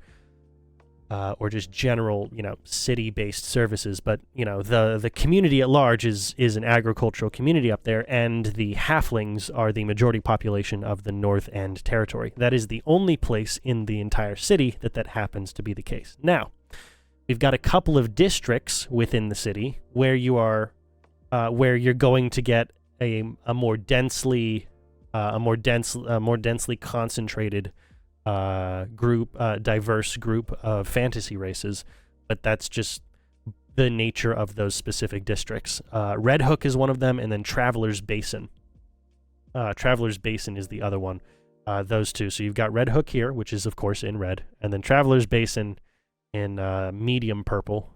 Speaker 1: or just general, you know, city-based services. But, you know, the community at large is an agricultural community up there, and the halflings are the majority population of the North End territory. That is the only place in the entire city that happens to be the case. Now, we've got a couple of districts within the city where you're going to get a more densely concentrated diverse group of fantasy races, but that's just the nature of those specific districts. Red Hook is one of them, and then Traveler's Basin. Traveler's Basin is the other one. Those two. So you've got Red Hook here, which is of course in red, and then Traveler's Basin in medium purple,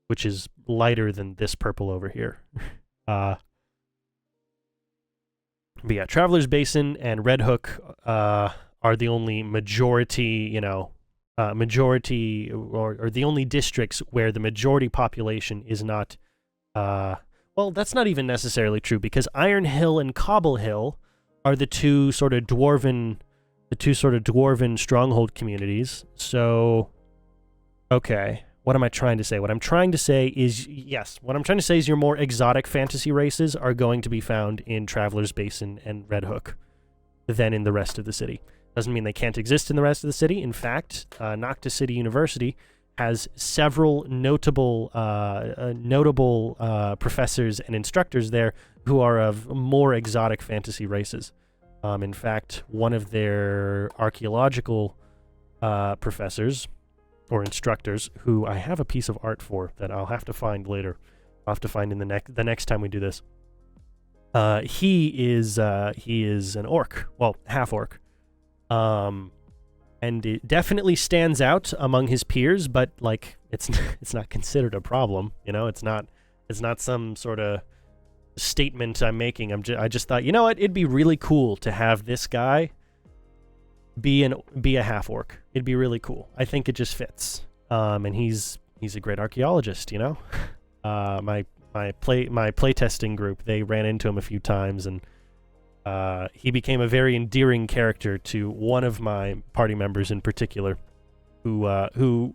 Speaker 1: which is lighter than this purple over here. But yeah, Traveler's Basin and Red Hook are the only majority, you know, or the only districts where the majority population is not, well, that's not even necessarily true, because Iron Hill and Cobble Hill are the two sort of dwarven stronghold communities. So, okay, what am I trying to say? What I'm trying to say is, yes, what I'm trying to say is your more exotic fantasy races are going to be found in Traveler's Basin and Red Hook than in the rest of the city. Doesn't mean they can't exist in the rest of the city. In fact, Noctis City University has several notable professors and instructors there who are of more exotic fantasy races. In fact, one of their archaeological professors or instructors, who I have a piece of art for that I'll have to find later. I'll have to find in the next time we do this. He is an orc, well, half orc, and it definitely stands out among his peers. But like, it's not considered a problem, you know. It's not some sort of statement I'm making. I just thought, you know what, it'd be really cool to have this guy be a half orc. It'd be really cool. I think it just fits. And he's a great archaeologist, you know. My playtesting group, they ran into him a few times, and he became a very endearing character to one of my party members in particular, who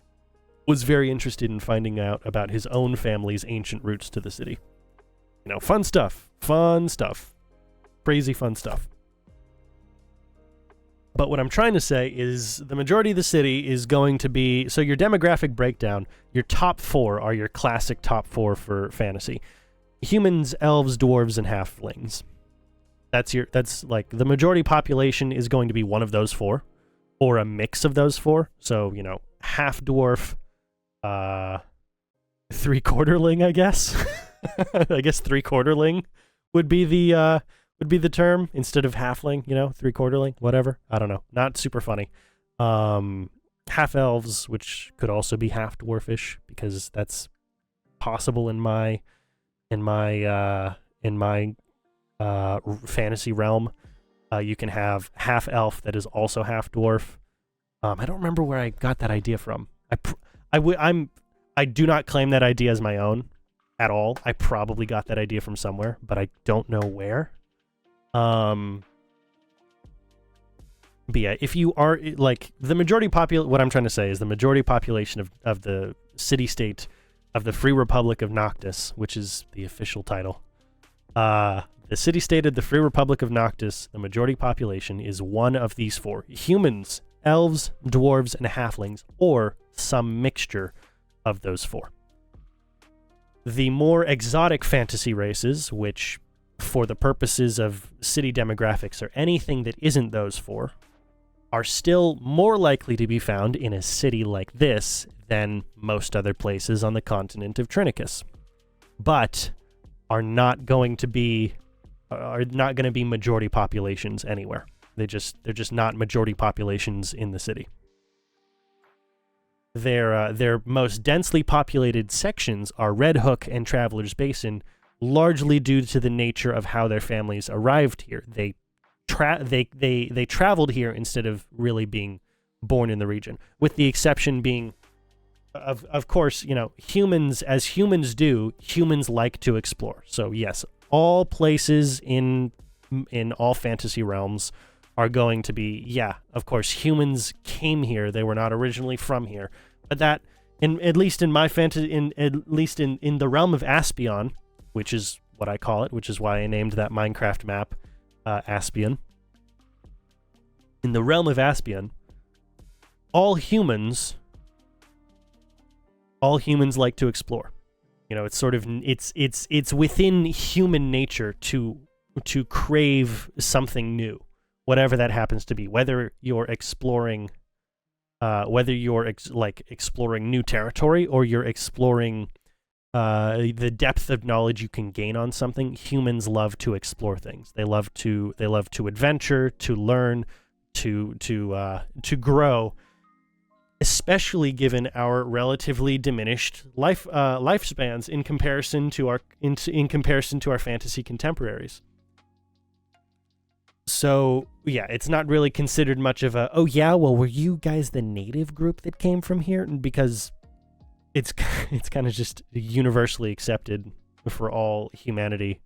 Speaker 1: was very interested in finding out about his own family's ancient roots to the city. You know, fun stuff, crazy fun stuff. But what I'm trying to say is the majority of the city is going to be, so your demographic breakdown, your top 4 are your classic top 4 for fantasy. Humans, elves, dwarves, and halflings. That's like the majority population is going to be one of those 4, or a mix of those 4. So, you know, half dwarf, 3/4ling, I guess. I guess 3/4ling would be the term instead of halfling, you know, 3/4ling, whatever. I don't know. Not super funny. Half elves, which could also be half dwarfish, because that's possible in my fantasy realm. You can have half elf that is also half dwarf. I don't remember where I got that idea from. I do not claim that idea as my own at all. I probably got that idea from somewhere, but I don't know where. But yeah, if you are like the majority what I'm trying to say is the majority population of the city-state of the Free Republic of Noctis, which is the official title. The city-state of the Free Republic of Noctis, the majority population is one of these 4: humans, elves, dwarves, and halflings, or some mixture of those 4. The more exotic fantasy races, which for the purposes of city demographics are anything that isn't those 4, are still more likely to be found in a city like this than most other places on the continent of Trinicus, but are not going to be majority populations anywhere. They're just not majority populations in the city. Their most densely populated sections are Red Hook and Traveler's Basin, largely due to the nature of how their families arrived here. They traveled here instead of really being born in the region, with the exception being, of course, you know, humans, as humans do, humans like to explore. So yes, all places in all fantasy realms are going to be, yeah, of course, humans came here. They were not originally from here. But that, at least in my fantasy, in the realm of Aspion, which is what I call it, which is why I named that Minecraft map Aspion. In the realm of Aspion, all humans like to explore. You know, it's sort of it's within human nature to crave something new, whatever that happens to be. Whether you're exploring, exploring new territory, or you're exploring the depth of knowledge you can gain on something. Humans love to explore things. They love to adventure, to learn, to grow. Especially given our relatively diminished lifespans in comparison to our fantasy contemporaries. So yeah, it's not really considered much of a, oh yeah, well, were you guys the native group that came from here? Because it's kind of just universally accepted for all humanity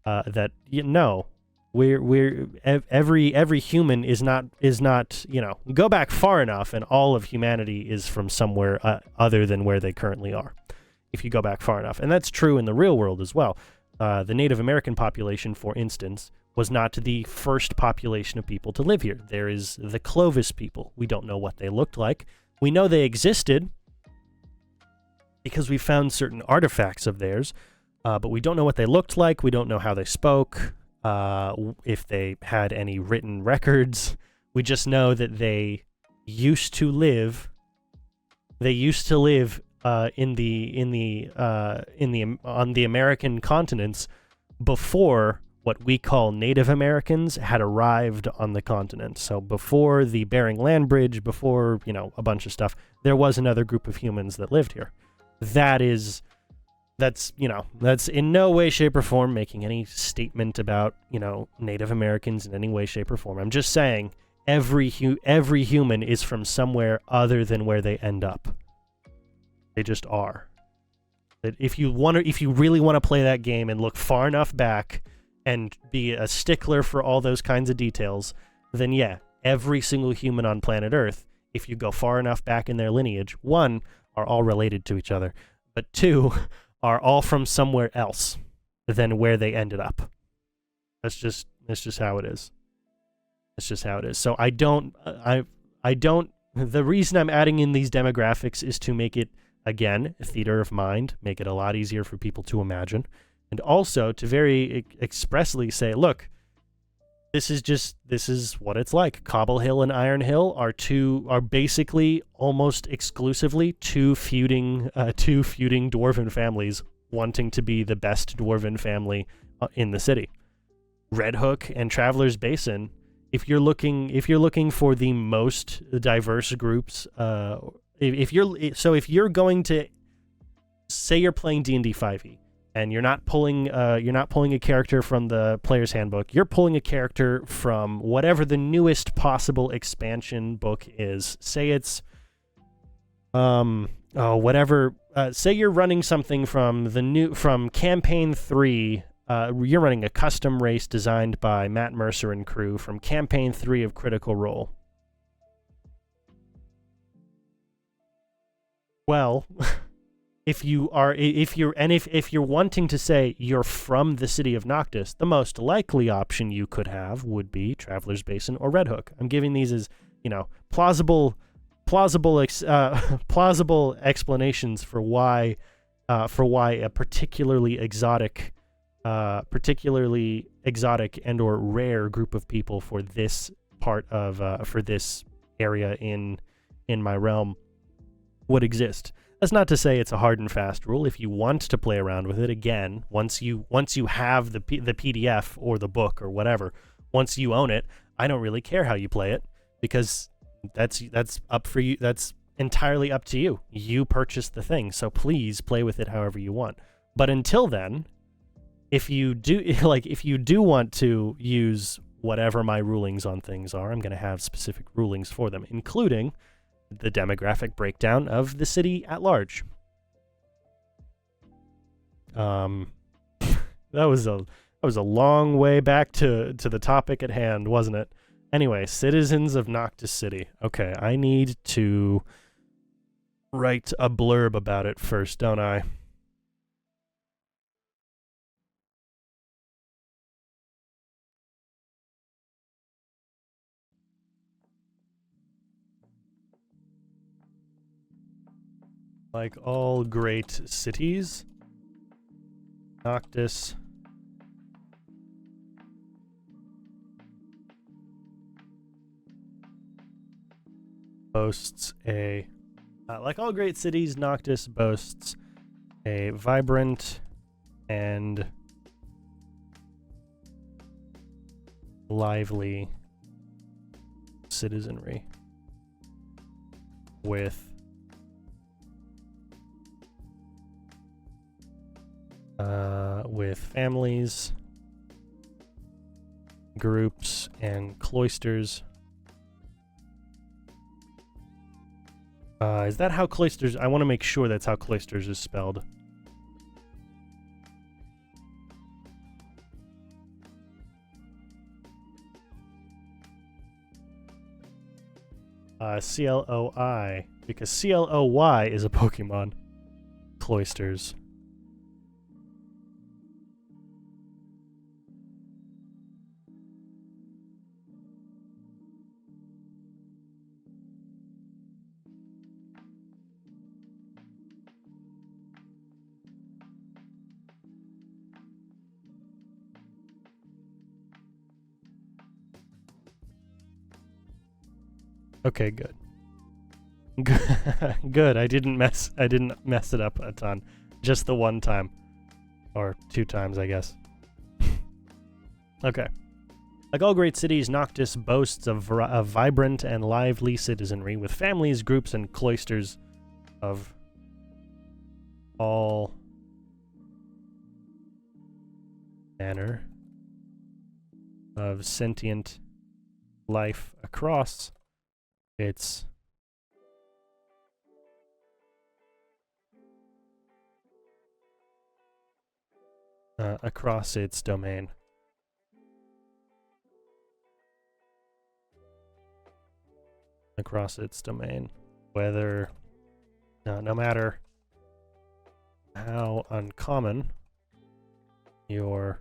Speaker 1: that no, Every human is not, you know, go back far enough and all of humanity is from somewhere other than where they currently are, if you go back far enough. And that's true in the real world as well. The Native American population, for instance, was not the first population of people to live here. There is the Clovis people. We don't know what they looked like. We know they existed because we found certain artifacts of theirs, but we don't know what they looked like. We don't know how they spoke, if they had any written records. We just know that they used to live. They used to live on the American continents before what we call Native Americans had arrived on the continent. So before the Bering Land Bridge, before, you know, a bunch of stuff, there was another group of humans that lived here. That's in no way, shape, or form making any statement about, you know, Native Americans in any way, shape, or form. I'm just saying every human is from somewhere other than where they end up. They just are. That if you really want to play that game and look far enough back and be a stickler for all those kinds of details, then yeah, every single human on planet Earth, if you go far enough back in their lineage, one, are all related to each other, but two, are all from somewhere else than where they ended up. That's just how it is. It's just how it is. So I don't, the reason I'm adding in these demographics is to make it, again, a theater of mind, make it a lot easier for people to imagine, and also to very expressly say, look, this is what it's like. Cobble Hill and Iron Hill are basically almost exclusively two feuding dwarven families wanting to be the best dwarven family in the city. Red Hook and Traveler's Basin, if you're looking for the most diverse groups, if you're going to say you're playing D&D 5e and you're not pulling a character from the player's handbook, you're pulling a character from whatever the newest possible expansion book is. Say it's whatever. Say you're running something from campaign 3. You're running a custom race designed by Matt Mercer and crew from campaign 3 of Critical Role. Well, if you're wanting to say you're from the city of Noctis, the most likely option you could have would be Traveler's Basin or Red Hook. I'm giving these as, you know, plausible explanations for why a particularly exotic and or rare group of people for this part of for this area in my realm would exist. That's not to say it's a hard and fast rule. If you want to play around with it, again, once you have the PDF or the book or whatever, once you own it, I don't really care how you play it, because that's up for you. That's entirely up to you. You purchased the thing, so please play with it however you want. But until then, if you do want to use whatever my rulings on things are, I'm going to have specific rulings for them, including the demographic breakdown of the city at large. That was a long way back to the topic at hand, wasn't it? Anyway, citizens of Noctis City. Okay, I need to write a blurb about it first, don't I? Like all great cities, Noctis boasts a like all great cities, Noctis boasts a vibrant and lively citizenry with families, groups, and cloisters. Is that how cloisters? I want to make sure that's how cloisters is spelled. CLOI, because CLOY is a Pokemon. Cloisters. Okay, good. Good. I didn't mess it up a ton. Just the one time. Or 2 times, I guess. Okay. Like all great cities, Noctis boasts of a vibrant and lively citizenry with families, groups, and cloisters of all manner of sentient life across its domain. Across its domain. Whether, no matter how uncommon no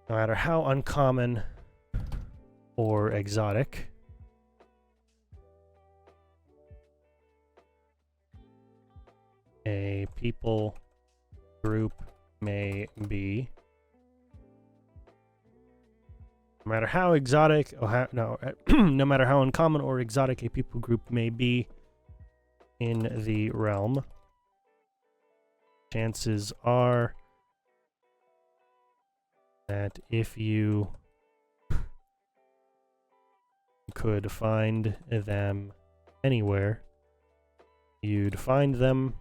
Speaker 1: matter how uncommon or exotic a people group may be, no matter how exotic or no matter how uncommon or exotic a people group may be in the realm, chances are that if you could find them anywhere, you'd find them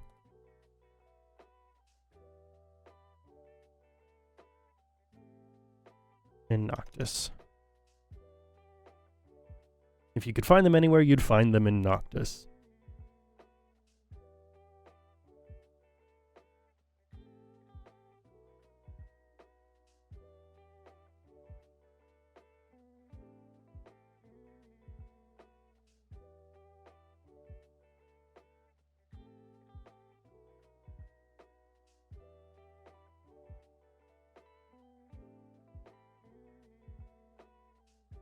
Speaker 1: in Noctis. If you could find them anywhere, you'd find them in Noctis.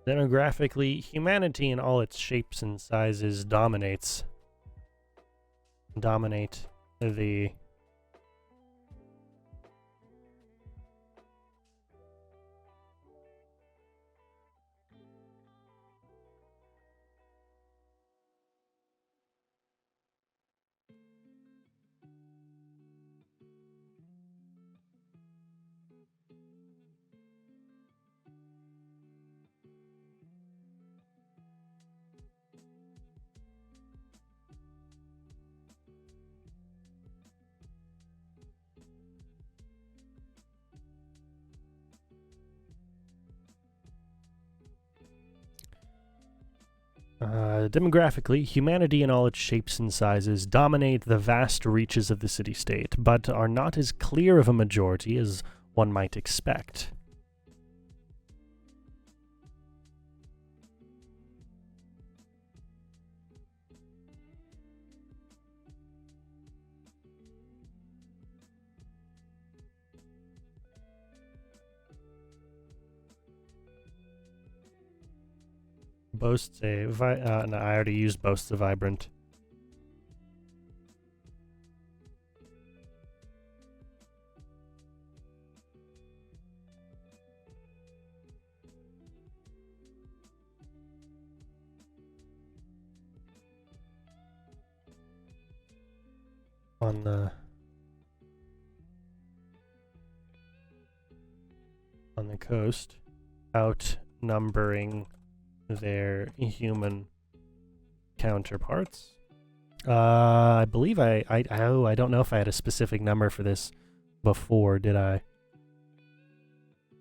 Speaker 1: Demographically, humanity in all its shapes and sizes dominate the demographically, humanity in all its shapes and sizes dominate the vast reaches of the city-state, but are not as clear of a majority as one might expect. Boasts a no, I already used boasts a vibrant. On the coast, outnumbering their human counterparts. I believe I don't know if I had a specific number for this before, did I?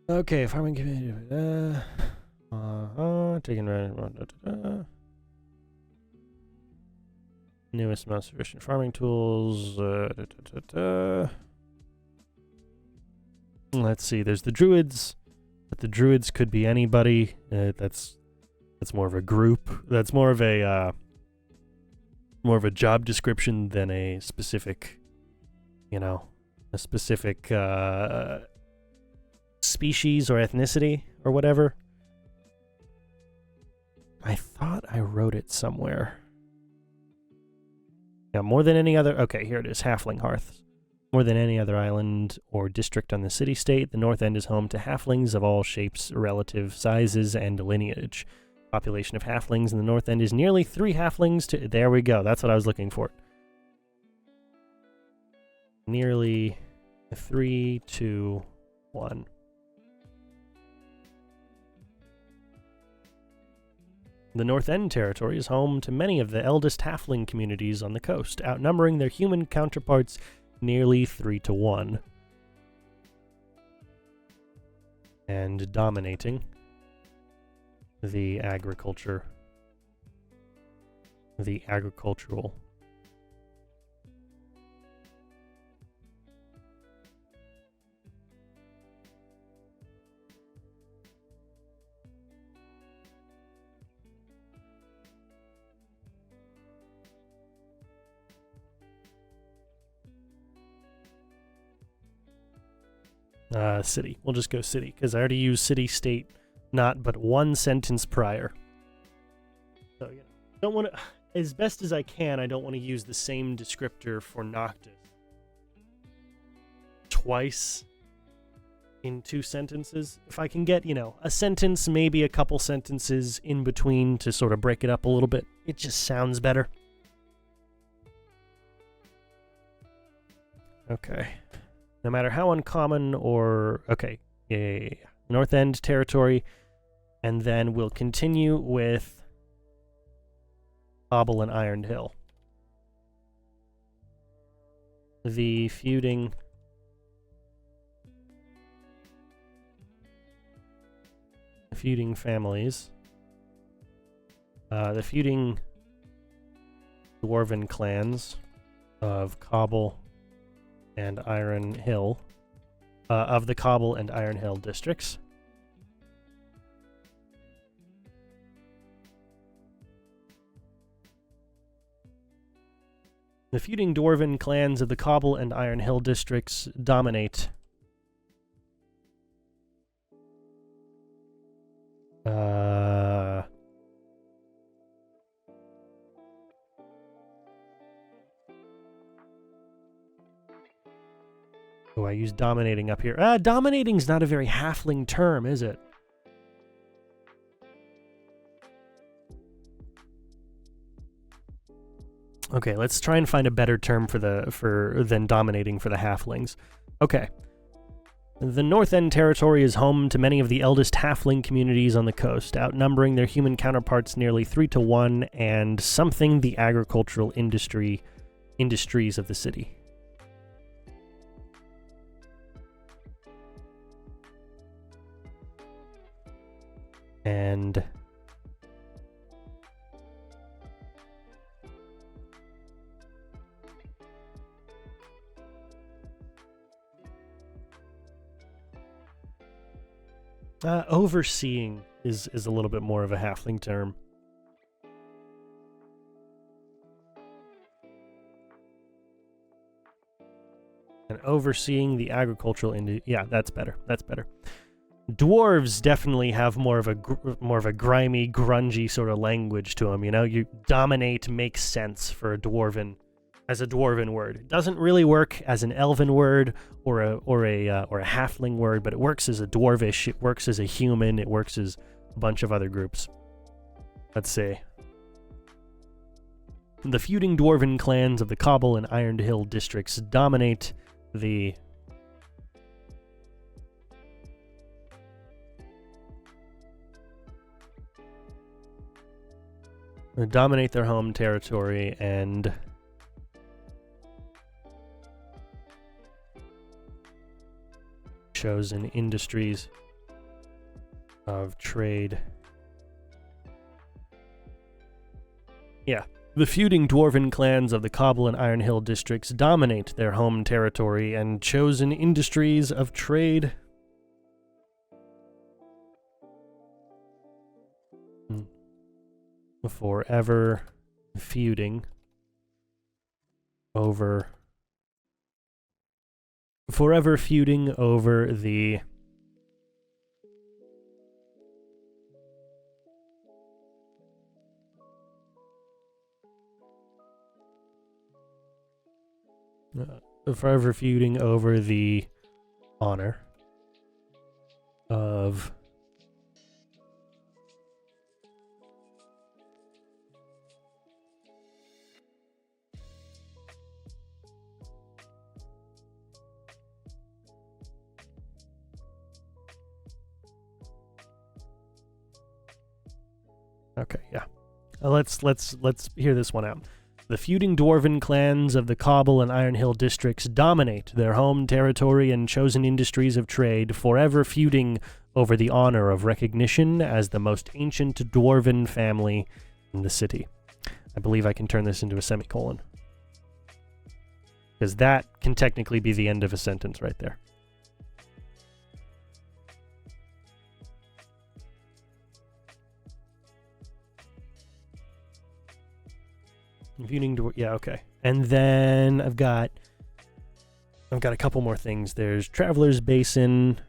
Speaker 1: Okay, farming community. Taking newest, most efficient farming tools. Let's see. There's the druids, but the druids could be anybody. That's That's more of a group. That's more of a job description than a specific, a specific species or ethnicity or whatever. I thought I wrote it somewhere. Yeah, more than any other... Okay, here it is. Halfling hearths. More than any other island or district on the city-state, the North End is home to halflings of all shapes, relative sizes, and lineage. Population of halflings in the North End is nearly 3 halflings to... There we go. That's what I was looking for. Nearly 3 to 1. The North End territory is home to many of the eldest halfling communities on the coast, outnumbering their human counterparts nearly 3 to 1. And dominating the agricultural city. We'll just go city, because I already used city-state not but one sentence prior. So, don't want to... As best as I can, I don't want to use the same descriptor for Noctis twice in 2 sentences. If I can get, a sentence, maybe a couple sentences in between to sort of break it up a little bit, it just sounds better. Okay. No matter how uncommon or... Okay. Yeah. North End territory. And then we'll continue with Cobble and Iron Hill. The feuding families. The feuding dwarven clans of Cobble and Iron Hill, of the Cobble and Iron Hill districts. The feuding dwarven clans of the Cobble and Iron Hill districts dominate Oh, I use dominating up here. Dominating's not a very halfling term, is it? Okay, let's try and find a better term than dominating for the halflings. Okay. The North End territory is home to many of the eldest halfling communities on the coast, outnumbering their human counterparts nearly 3 to 1, and something the agricultural industries of the city. And overseeing is a little bit more of a halfling term. And overseeing the agricultural industry. Yeah, that's better. That's better. Dwarves definitely have more of a grimy, grungy sort of language to them. You dominate makes sense for a dwarven, as a dwarven word. It doesn't really work as an elven word or a halfling word, but it works as a dwarvish. It works as a human. It works as a bunch of other groups. Let's see. The feuding dwarven clans of the Cobble and Iron Hill districts dominate the dominate their home territory and chosen industries of trade. Yeah. The feuding dwarven clans of the Cobble and Iron Hill districts dominate their home territory and chosen industries of trade. forever feuding over the forever feuding over the honor of okay, yeah. Let's hear this one out. The feuding dwarven clans of the Cobble and Iron Hill districts dominate their home territory and chosen industries of trade, forever feuding over the honor of recognition as the most ancient dwarven family in the city. I believe I can turn this into a semicolon, because that can technically be the end of a sentence right there. Yeah, okay. And then I've got a couple more things. There's Traveler's Basin,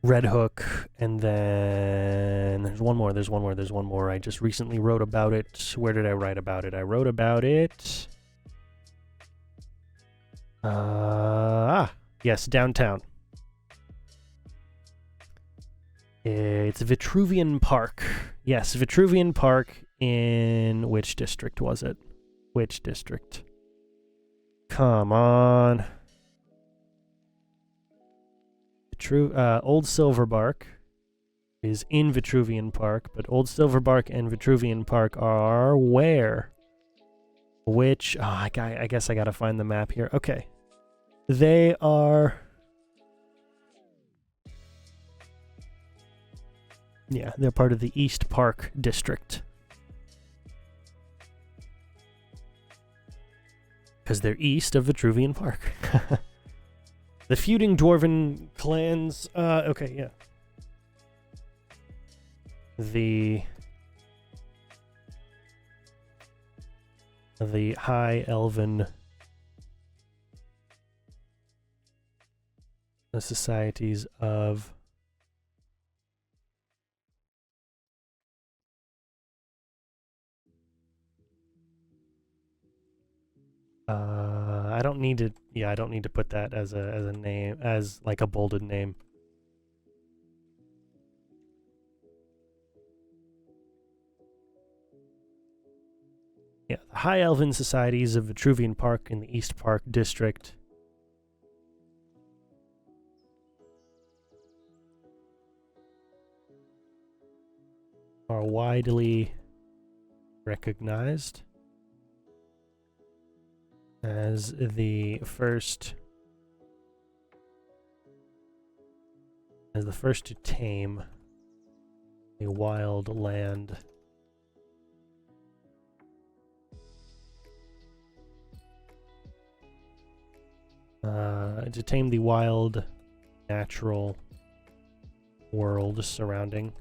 Speaker 1: Red Hook, and then there's one more. I just recently wrote about it. Where did I write about it? I wrote about it. Yes, downtown. It's Vitruvian Park. Yes, Vitruvian Park in which district was it? Which district? Come on. Old Silverbark is in Vitruvian Park, but Old Silverbark and Vitruvian Park are where? Which... Oh, I guess I gotta find the map here. Okay. They are... Yeah, they're part of the East Park district. Because they're east of Vitruvian Park. The feuding dwarven clans... okay, yeah. The High Elven societies of... I don't need to... Yeah, I don't need to put that as a name, as like a bolded name. Yeah, the High Elven Societies of Vitruvian Park in the East Park District. Are widely recognized as the first to tame a wild land to tame the wild natural world surrounding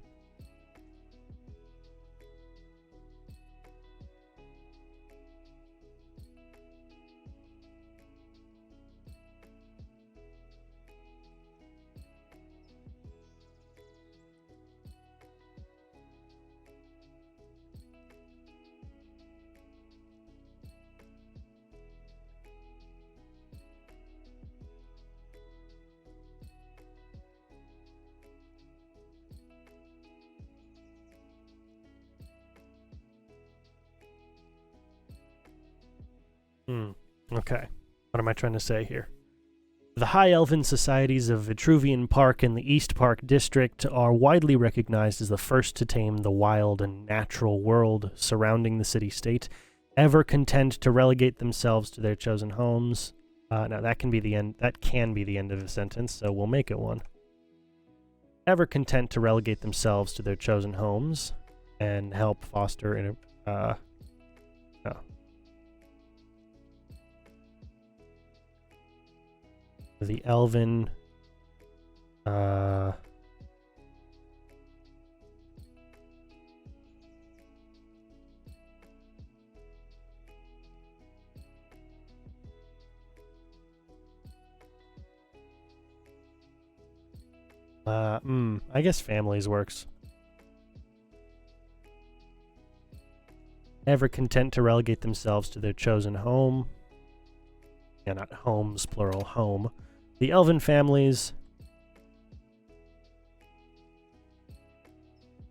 Speaker 1: Okay. What am I trying to say here? The High Elven Societies of Vitruvian Park in the East Park District are widely recognized as the first to tame the wild and natural world surrounding the city-state, ever content to relegate themselves to their chosen homes. Now, that can be the end. That can be the end of a sentence, so we'll make it one. Ever content to relegate themselves to their chosen homes and help foster the elven I guess families works. Ever content to relegate themselves to their chosen home. Yeah, not homes, plural, home. The elven families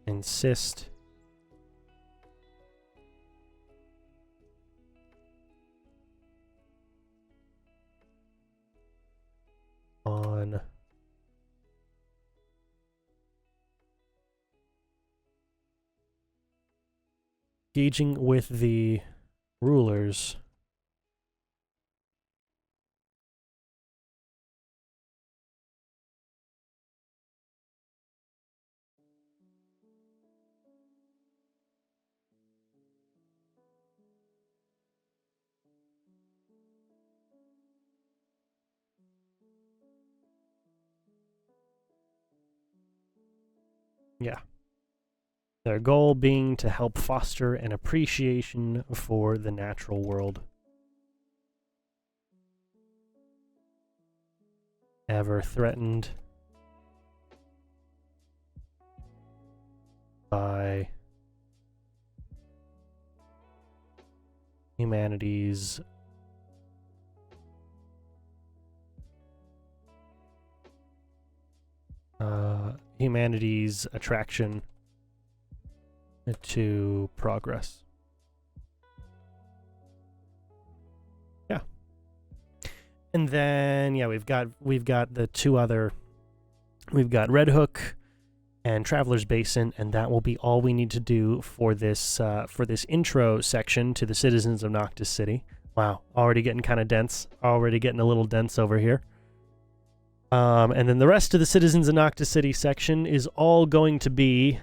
Speaker 1: insist on engaging with the rulers Yeah. Their goal being to help foster an appreciation for the natural world. Ever threatened by humanity's attraction to progress. Yeah. And then we've got the two other, we've got Red Hook and Traveler's Basin, and that will be all we need to do for this intro section to the citizens of Noctis City. Wow, already getting kind of dense. Already getting a little dense over here. And then the rest of the Citizens of Noctis City section is all going to be,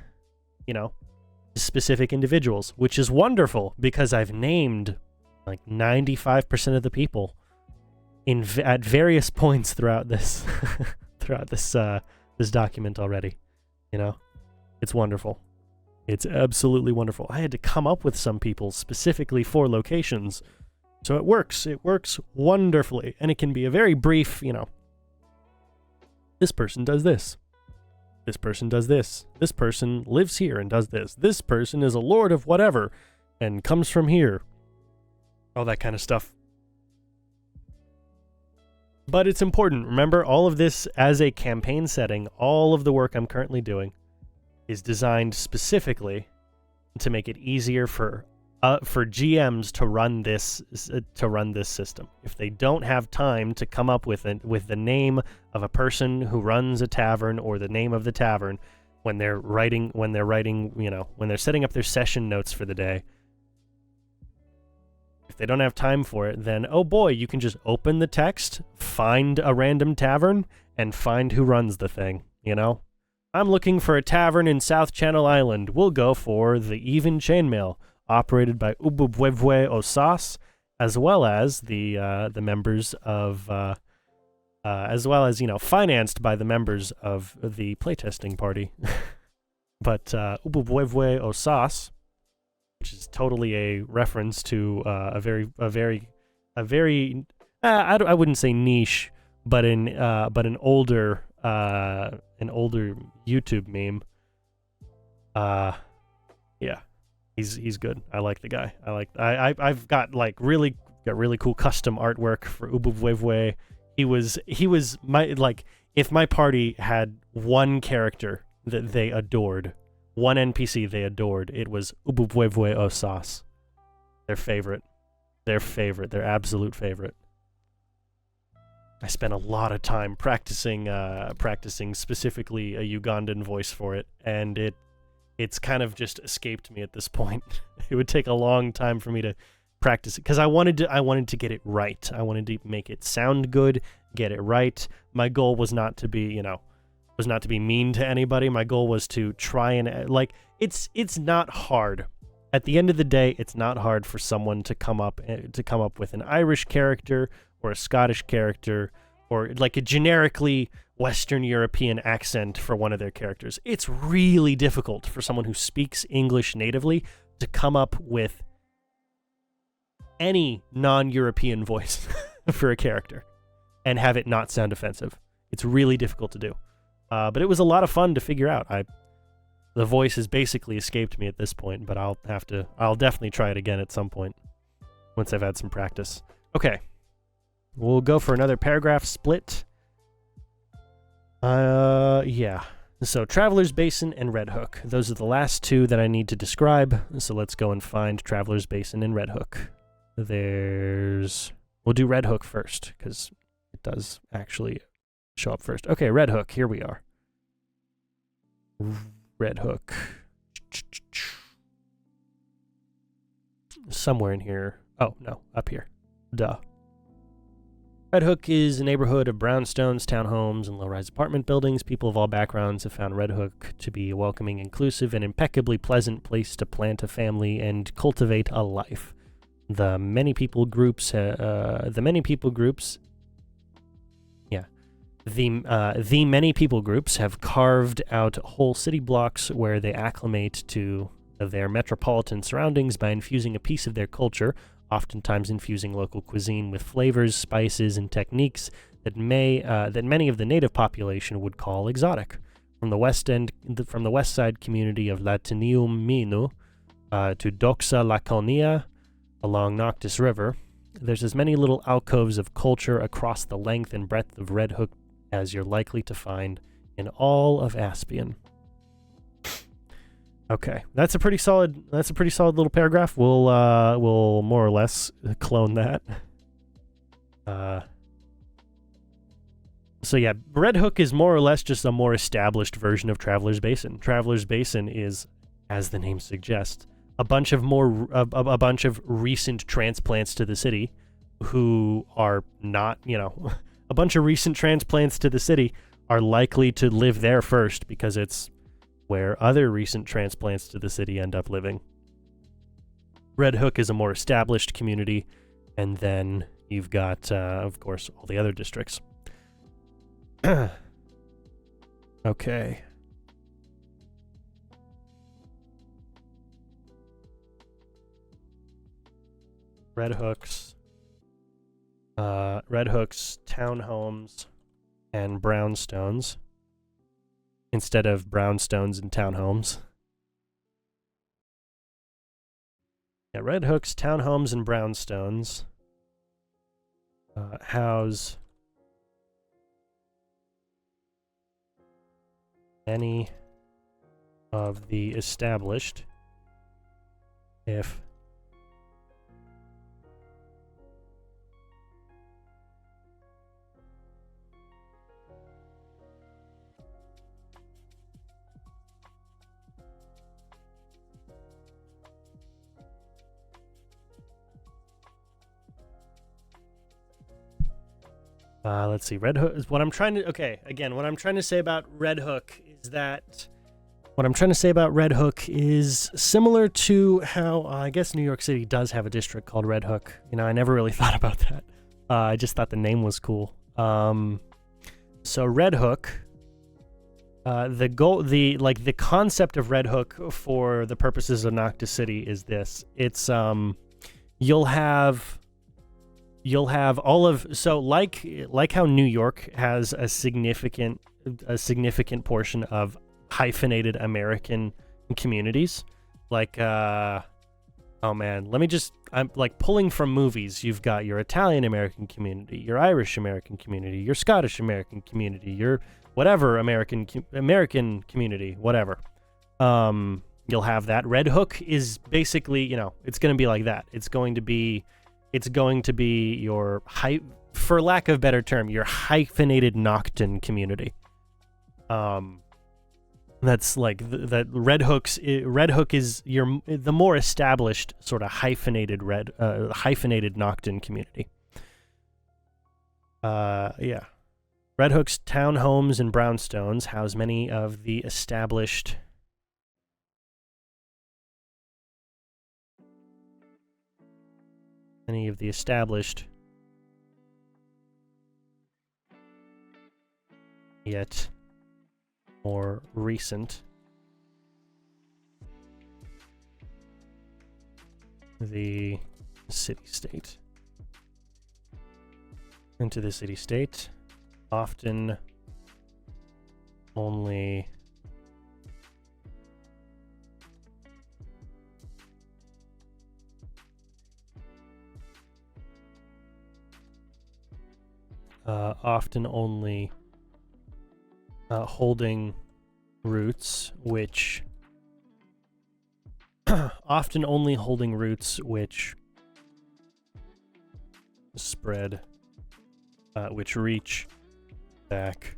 Speaker 1: specific individuals, which is wonderful because I've named like 95% of the people at various points throughout this this document already. It's wonderful. It's absolutely wonderful. I had to come up with some people specifically for locations, so it works. It works wonderfully, and it can be a very brief, this person does this. This person does this. This person lives here and does this. This person is a lord of whatever and comes from here. All that kind of stuff. But it's important. Remember, all of this as a campaign setting, all of the work I'm currently doing is designed specifically to make it easier for GMs to run this system. If they don't have time to come up with the name of a person who runs a tavern or the name of the tavern when they're setting up their session notes for the day, if they don't have time for it, then oh boy, you can just open the text, find a random tavern, and find who runs the thing. I'm looking for a tavern in South Channel Island. We'll go for the Even Chainmail, operated by Ububwevwe Osas, as well as the members of, as well as financed by the members of the playtesting party. But Ububwevwe Osas, which is totally a reference to a very I wouldn't say niche, but an older YouTube meme. Yeah. He's good. I like the guy. I've got really cool custom artwork for Ububwevwe. He was my, if my party had one character that they adored, one NPC they adored, it was Ububwevwe Osas. Their favorite. Their absolute favorite. I spent a lot of time practicing specifically a Ugandan voice for it, and it's kind of just escaped me at this point. It would take a long time for me to practice it because I wanted to get it right. I wanted to make it sound good, get it right. My goal was not to be, mean to anybody. My goal was to try and it's not hard. At the end of the day, it's not hard for someone to come up with an Irish character or a Scottish character or a generically Western European accent for one of their characters. It's really difficult for someone who speaks English natively to come up with any non-European voice for a character and have it not sound offensive. It's really difficult to do. But it was a lot of fun to figure out. The voice has basically escaped me at this point, but I'll definitely try it again at some point once I've had some practice. Okay. We'll go for another paragraph split. Yeah. So Traveler's Basin and Red Hook. Those are the last two that I need to describe. So let's go and find Traveler's Basin and Red Hook. We'll do Red Hook first, because it does actually show up first. Okay, Red Hook, here we are. Red Hook. Somewhere in here. Oh, no, up here. Duh. Red Hook is a neighborhood of brownstones, townhomes, and low-rise apartment buildings. People of all backgrounds have found Red Hook to be a welcoming, inclusive, and impeccably pleasant place to plant a family and cultivate a life. The many people groups have carved out whole city blocks where they acclimate to their metropolitan surroundings by infusing a piece of their culture, oftentimes infusing local cuisine with flavors, spices, and techniques that many of the native population would call exotic. From the west side community of Latinium Minu to Doxa Laconia along Noctis River, there's as many little alcoves of culture across the length and breadth of Red Hook as you're likely to find in all of Aspian. Okay, that's a pretty solid little paragraph. We'll more or less clone that. So yeah, Red Hook is more or less just a more established version of Traveler's Basin. Traveler's Basin is, as the name suggests, a bunch of recent transplants to the city who are not, a bunch of recent transplants to the city are likely to live there first because it's where other recent transplants to the city end up living. Red Hook is a more established community, and then you've got, of course, all the other districts. Okay. Red Hook's townhomes and brownstones instead of brownstones and townhomes. Yeah, Red Hook's townhomes and brownstones house many of the established, if let's see. Red Hook is what I'm trying to. Okay, again, what I'm trying to say about Red Hook is that similar to how I guess New York City does have a district called Red Hook. I never really thought about that. I just thought the name was cool. So Red Hook, the concept of Red Hook for the purposes of Noctis City is this. It's you'll have all of, so like how New York has a significant portion of hyphenated American communities, like oh man, I'm like pulling from movies. You've got your Italian American community, your Irish American community, your Scottish American community, your whatever American community, whatever. You'll have that. Red Hook is basically, it's going to be like that. It's going to be your for lack of a better term, your hyphenated Noctin community. That's like that. Red Hook is the more established sort of hyphenated Noctin community. Yeah. Red Hook's townhomes and brownstones house many of the established yet more recent the city-state. Into the city-state, often only often only holding roots which often only holding roots which spread which reach back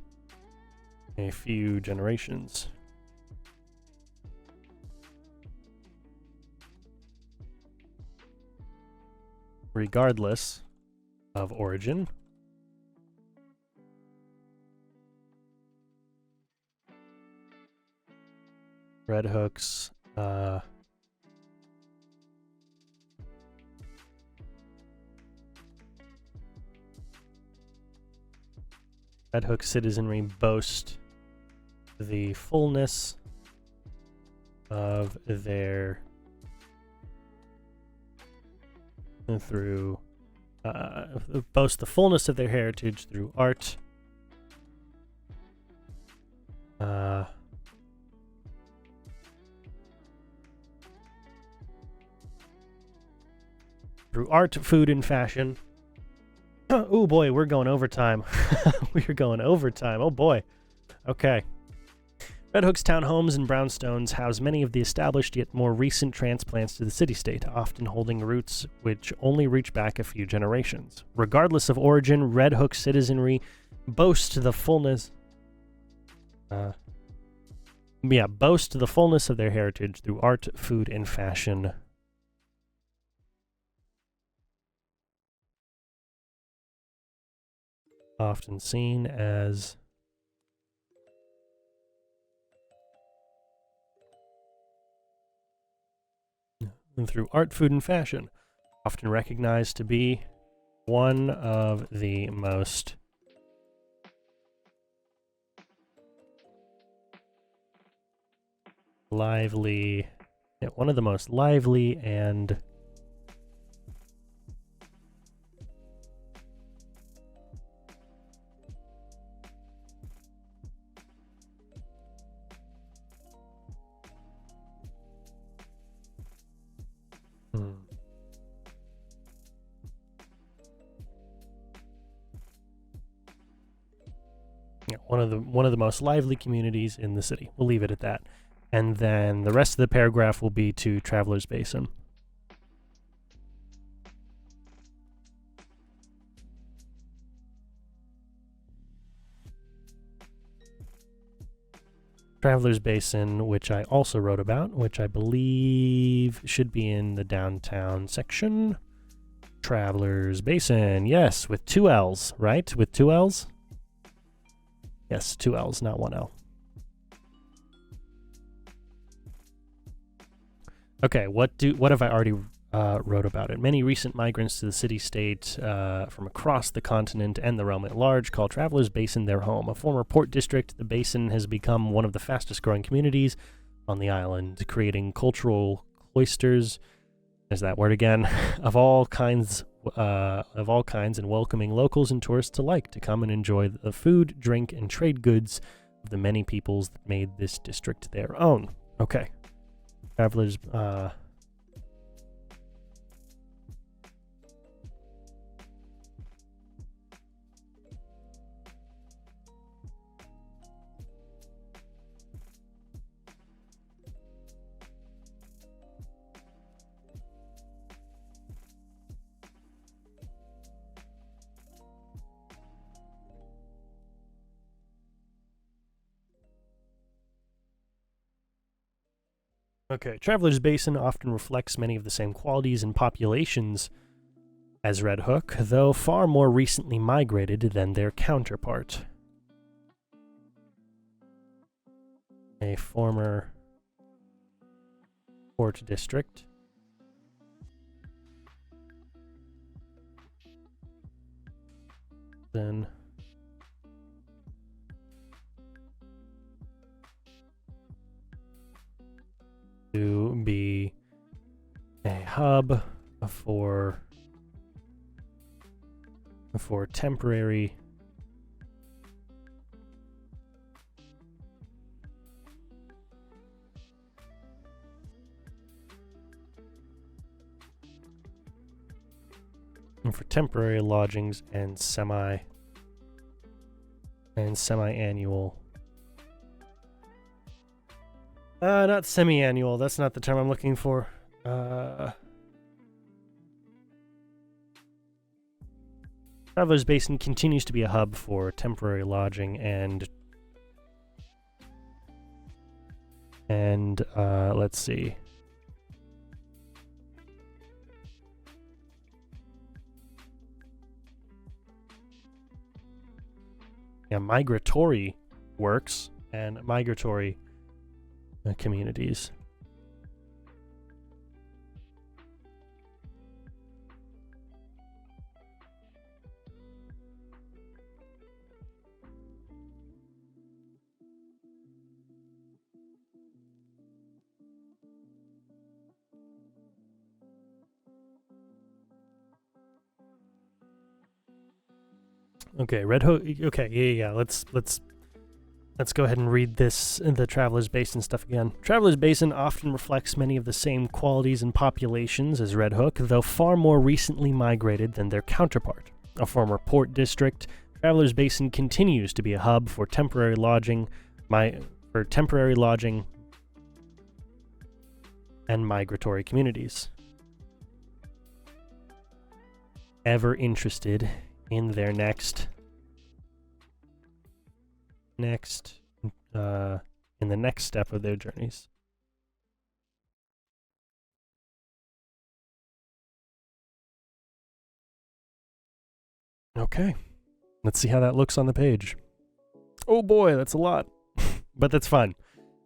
Speaker 1: a few generations. Regardless of origin. Red hooks, Red Hook citizenry boast the fullness of their boast the fullness of their heritage through art, food, and fashion. Oh boy, we're going overtime. We're going overtime. Oh boy. Okay. Red Hook's townhomes and brownstones house many of the established yet more recent transplants to the city-state, often holding roots which only reach back a few generations. Regardless of origin, Red Hook citizenry boast the fullness of their heritage through art, food, and fashion. Often seen as through art, food, and fashion, often recognized to be one of the most lively and one of the most lively communities in the city. We'll leave it at that. And then the rest of the paragraph will be to Traveler's Basin. Traveler's Basin, which I also wrote about, which I believe should be in the downtown section. Traveler's Basin, yes, with 2 L's, right? With 2 L's? Yes, 2 L's, not 1 L. Okay, what have I already wrote about it? Many recent migrants to the city-state from across the continent and the realm at large call Traveler's Basin their home. A former port district, the basin has become one of the fastest-growing communities on the island, creating cultural cloisters, there's that word again, of all kinds and welcoming locals and tourists alike to come and enjoy the food, drink, and trade goods of the many peoples that made this district their own. Okay. Travelers, Okay, Traveler's Basin often reflects many of the same qualities and populations as Red Hook, though far more recently migrated than their counterpart. A former port district. Then to be a hub for temporary for temporary lodgings and semi-annual. Not semi-annual. That's not the term I'm looking for. Travelers Basin continues to be a hub for temporary lodging and let's see. Yeah, migratory works and migratory communities. Okay, Red Hook. Okay, yeah. Let's go ahead and read this, the Travelers Basin stuff again. Travelers Basin often reflects many of the same qualities and populations as Red Hook, though far more recently migrated than their counterpart. A former port district, Travelers Basin continues to be a hub for temporary lodging, and migratory communities. Ever interested in their next in the next step of their journeys. Okay, let's see how that looks on the page. Oh boy, that's a lot, but that's fun.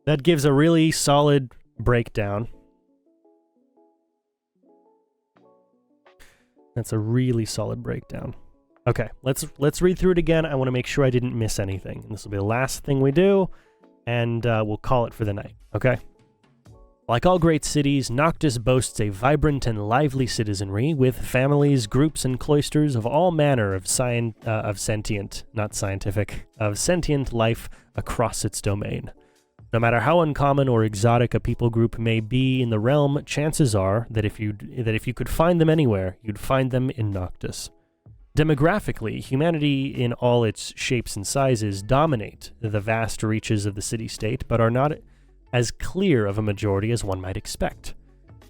Speaker 1: That gives a really solid breakdown. That's a really solid breakdown. Okay, let's read through it again. I want to make sure I didn't miss anything. And this will be the last thing we do, and we'll call it for the night, okay? Like all great cities, Noctis boasts a vibrant and lively citizenry with families, groups, and cloisters of all manner of sentient life across its domain. No matter how uncommon or exotic a people group may be in the realm, chances are that if you could find them anywhere, you'd find them in Noctis. Demographically, humanity in all its shapes and sizes dominate the vast reaches of the city-state, but are not as clear of a majority as one might expect.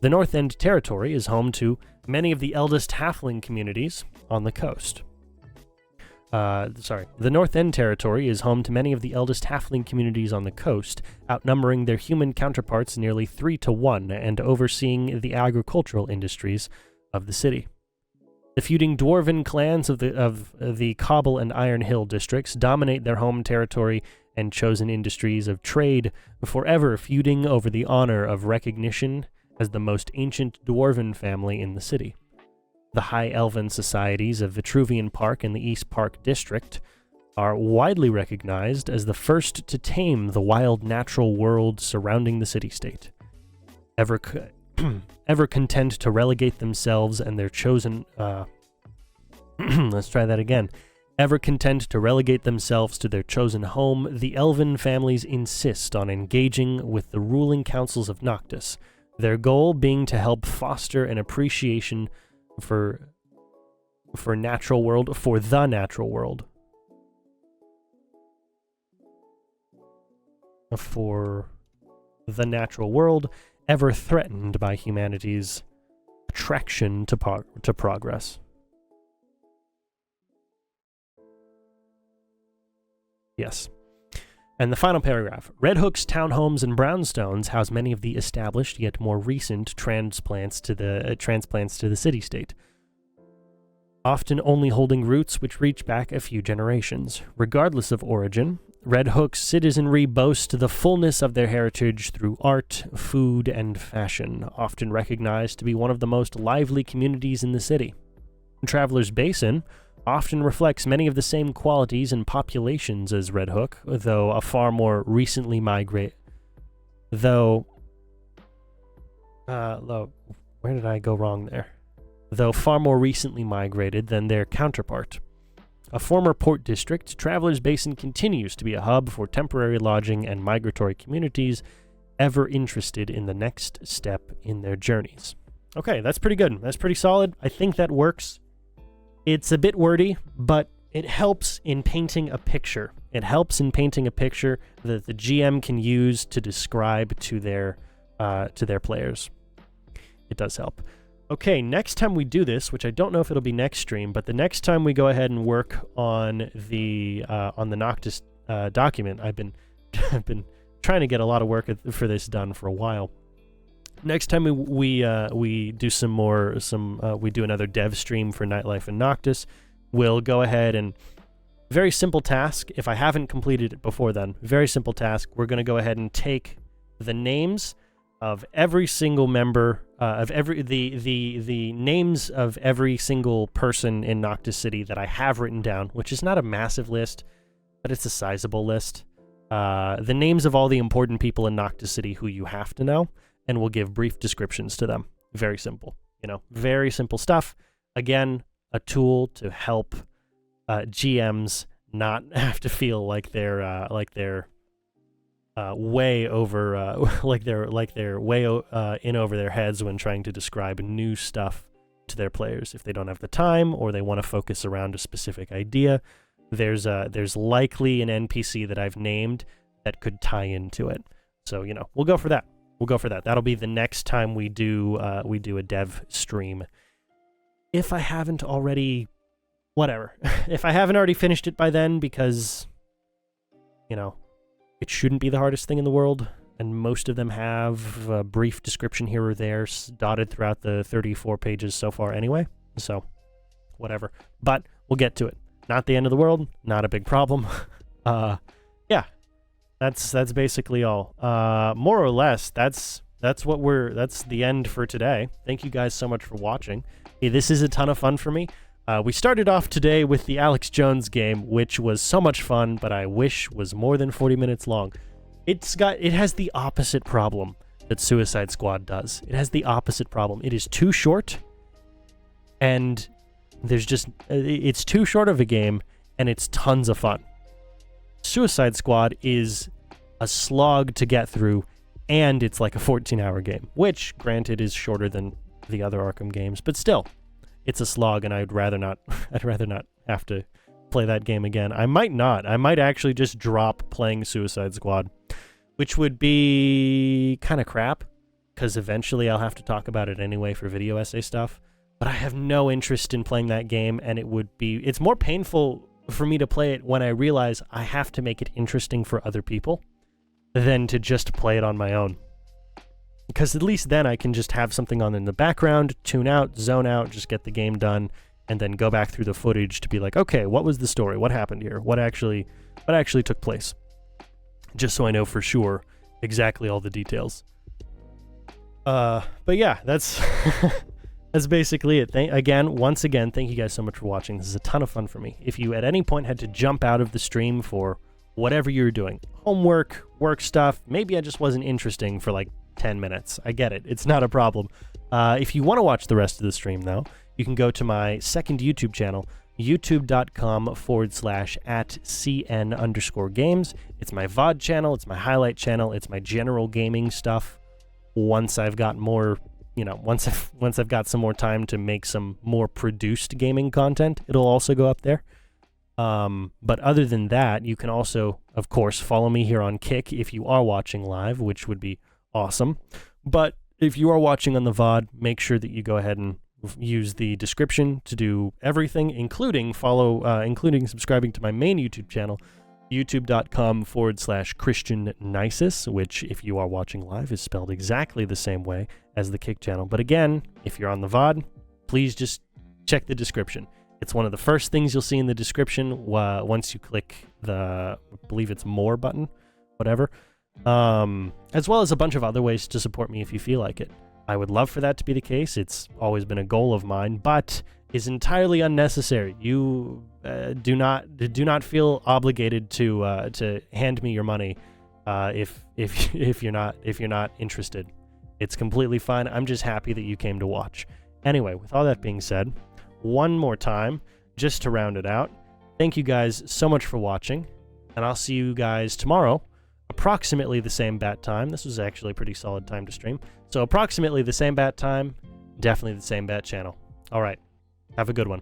Speaker 1: The North End territory is home to many of the eldest halfling communities on the coast. The North End territory is home to many of the eldest halfling communities on the coast, outnumbering their human counterparts nearly 3-1 and overseeing the agricultural industries of the city. The feuding dwarven clans of the Cobble and Iron Hill districts dominate their home territory and chosen industries of trade, forever feuding over the honor of recognition as the most ancient dwarven family in the city. The high elven societies of Vitruvian Park and the East Park district are widely recognized as the first to tame the wild natural world surrounding the city-state. Ever content to relegate themselves and their chosen... let's try that again. Ever content to relegate themselves to their chosen home, the elven families insist on engaging with the ruling councils of Noctis, their goal being to help foster an appreciation for the natural world, ever threatened by humanity's attraction to progress. Yes. And the final paragraph. Red Hook's townhomes and brownstones house many of the established yet more recent transplants to the city-state, often only holding roots which reach back a few generations. Regardless of origin, Red Hook's citizenry boast the fullness of their heritage through art, food, and fashion, often recognized to be one of the most lively communities in the city. Travelers Basin often reflects many of the same qualities and populations as Red Hook, though far more recently migrated than their counterpart. A former port district, Travelers Basin continues to be a hub for temporary lodging and migratory communities ever interested in the next step in their journeys. Okay, that's pretty good. That's pretty solid. I think that works It's a bit wordy, but it helps in painting a picture. It helps in painting a picture that the GM can use to describe to their players. It does help. Okay, next time we do this, which I don't know if it'll be next stream, but the next time we go ahead and work on the Noctis document, I've been trying to get a lot of work for this done for a while. Next time we do another dev stream for Nightlife and Noctis, we'll go ahead and, very simple task, if I haven't completed it before then, very simple task, we're going to go ahead and take the names of every single member, the names of every single person in Noctis City that I have written down, which is not a massive list, but it's a sizable list. The names of all the important people in Noctis City who you have to know, and we'll give brief descriptions to them. Very simple, very simple stuff. Again, a tool to help GMs not have to feel like they're way over, like they're way in over their heads when trying to describe new stuff to their players. If they don't have the time or they want to focus around a specific idea, there's likely an NPC that I've named that could tie into it. So we'll go for that. That'll be the next time we do a dev stream. If I haven't already, whatever. If I haven't already finished it by then, because it shouldn't be the hardest thing in the world, and most of them have a brief description here or there dotted throughout the 34 pages so far anyway, so whatever. But we'll get to it. Not the end of the world, not a big problem. Yeah, that's basically all. More or less, that's the end for today. Thank you guys so much for watching. Hey, this is a ton of fun for me. We started off today with the Alex Jones game, which was so much fun, but I wish was more than 40 minutes long. It has the opposite problem that Suicide Squad does. It has the opposite problem. It is too short, and it's too short of a game, and it's tons of fun. Suicide Squad is a slog to get through, and it's like a 14-hour game, which, granted, is shorter than the other Arkham games, but still, it's a slog, and I'd rather not have to play that game again. I might not. I might actually just drop playing Suicide Squad, which would be kind of crap, because eventually I'll have to talk about it anyway for video essay stuff. But I have no interest in playing that game, and it's more painful for me to play it when I realize I have to make it interesting for other people than to just play it on my own. Because at least then I can just have something on in the background, tune out, zone out, just get the game done, and then go back through the footage to be like, okay, what was the story? What happened here? What actually took place? Just so I know for sure exactly all the details. But yeah, that's that's basically it. Once again, thank you guys so much for watching. This is a ton of fun for me. If you at any point had to jump out of the stream for whatever you were doing, homework, work stuff, maybe I just wasn't interesting for like 10 minutes. I get it. It's not a problem. If you want to watch the rest of the stream, though, you can go to my second YouTube channel, youtube.com/@CN_games. It's my VOD channel. It's my highlight channel. It's my general gaming stuff. Once I've got more, once I've got some more time to make some more produced gaming content, it'll also go up there. But other than that, you can also, of course, follow me here on Kick if you are watching live, which would be awesome. But if you are watching on the VOD, make sure that you go ahead and use the description to do everything, including subscribing to my main YouTube channel, youtube.com/ChristianNisus, which, if you are watching live, is spelled exactly the same way as the Kick channel. But again, if you're on the VOD, please just check the description. It's one of the first things you'll see in the description once you click the, I believe it's More button, whatever. As well as a bunch of other ways to support me if you feel like it. I would love for that to be the case. It's always been a goal of mine, but is entirely unnecessary. You do not feel obligated to hand me your money if you're not interested. It's completely fine. I'm just happy that you came to watch. Anyway, with all that being said, one more time, just to round it out, thank you guys so much for watching, and I'll see you guys tomorrow, approximately the same bat time. This was actually a pretty solid time to stream. So approximately the same bat time, definitely the same bat channel. All right, have a good one.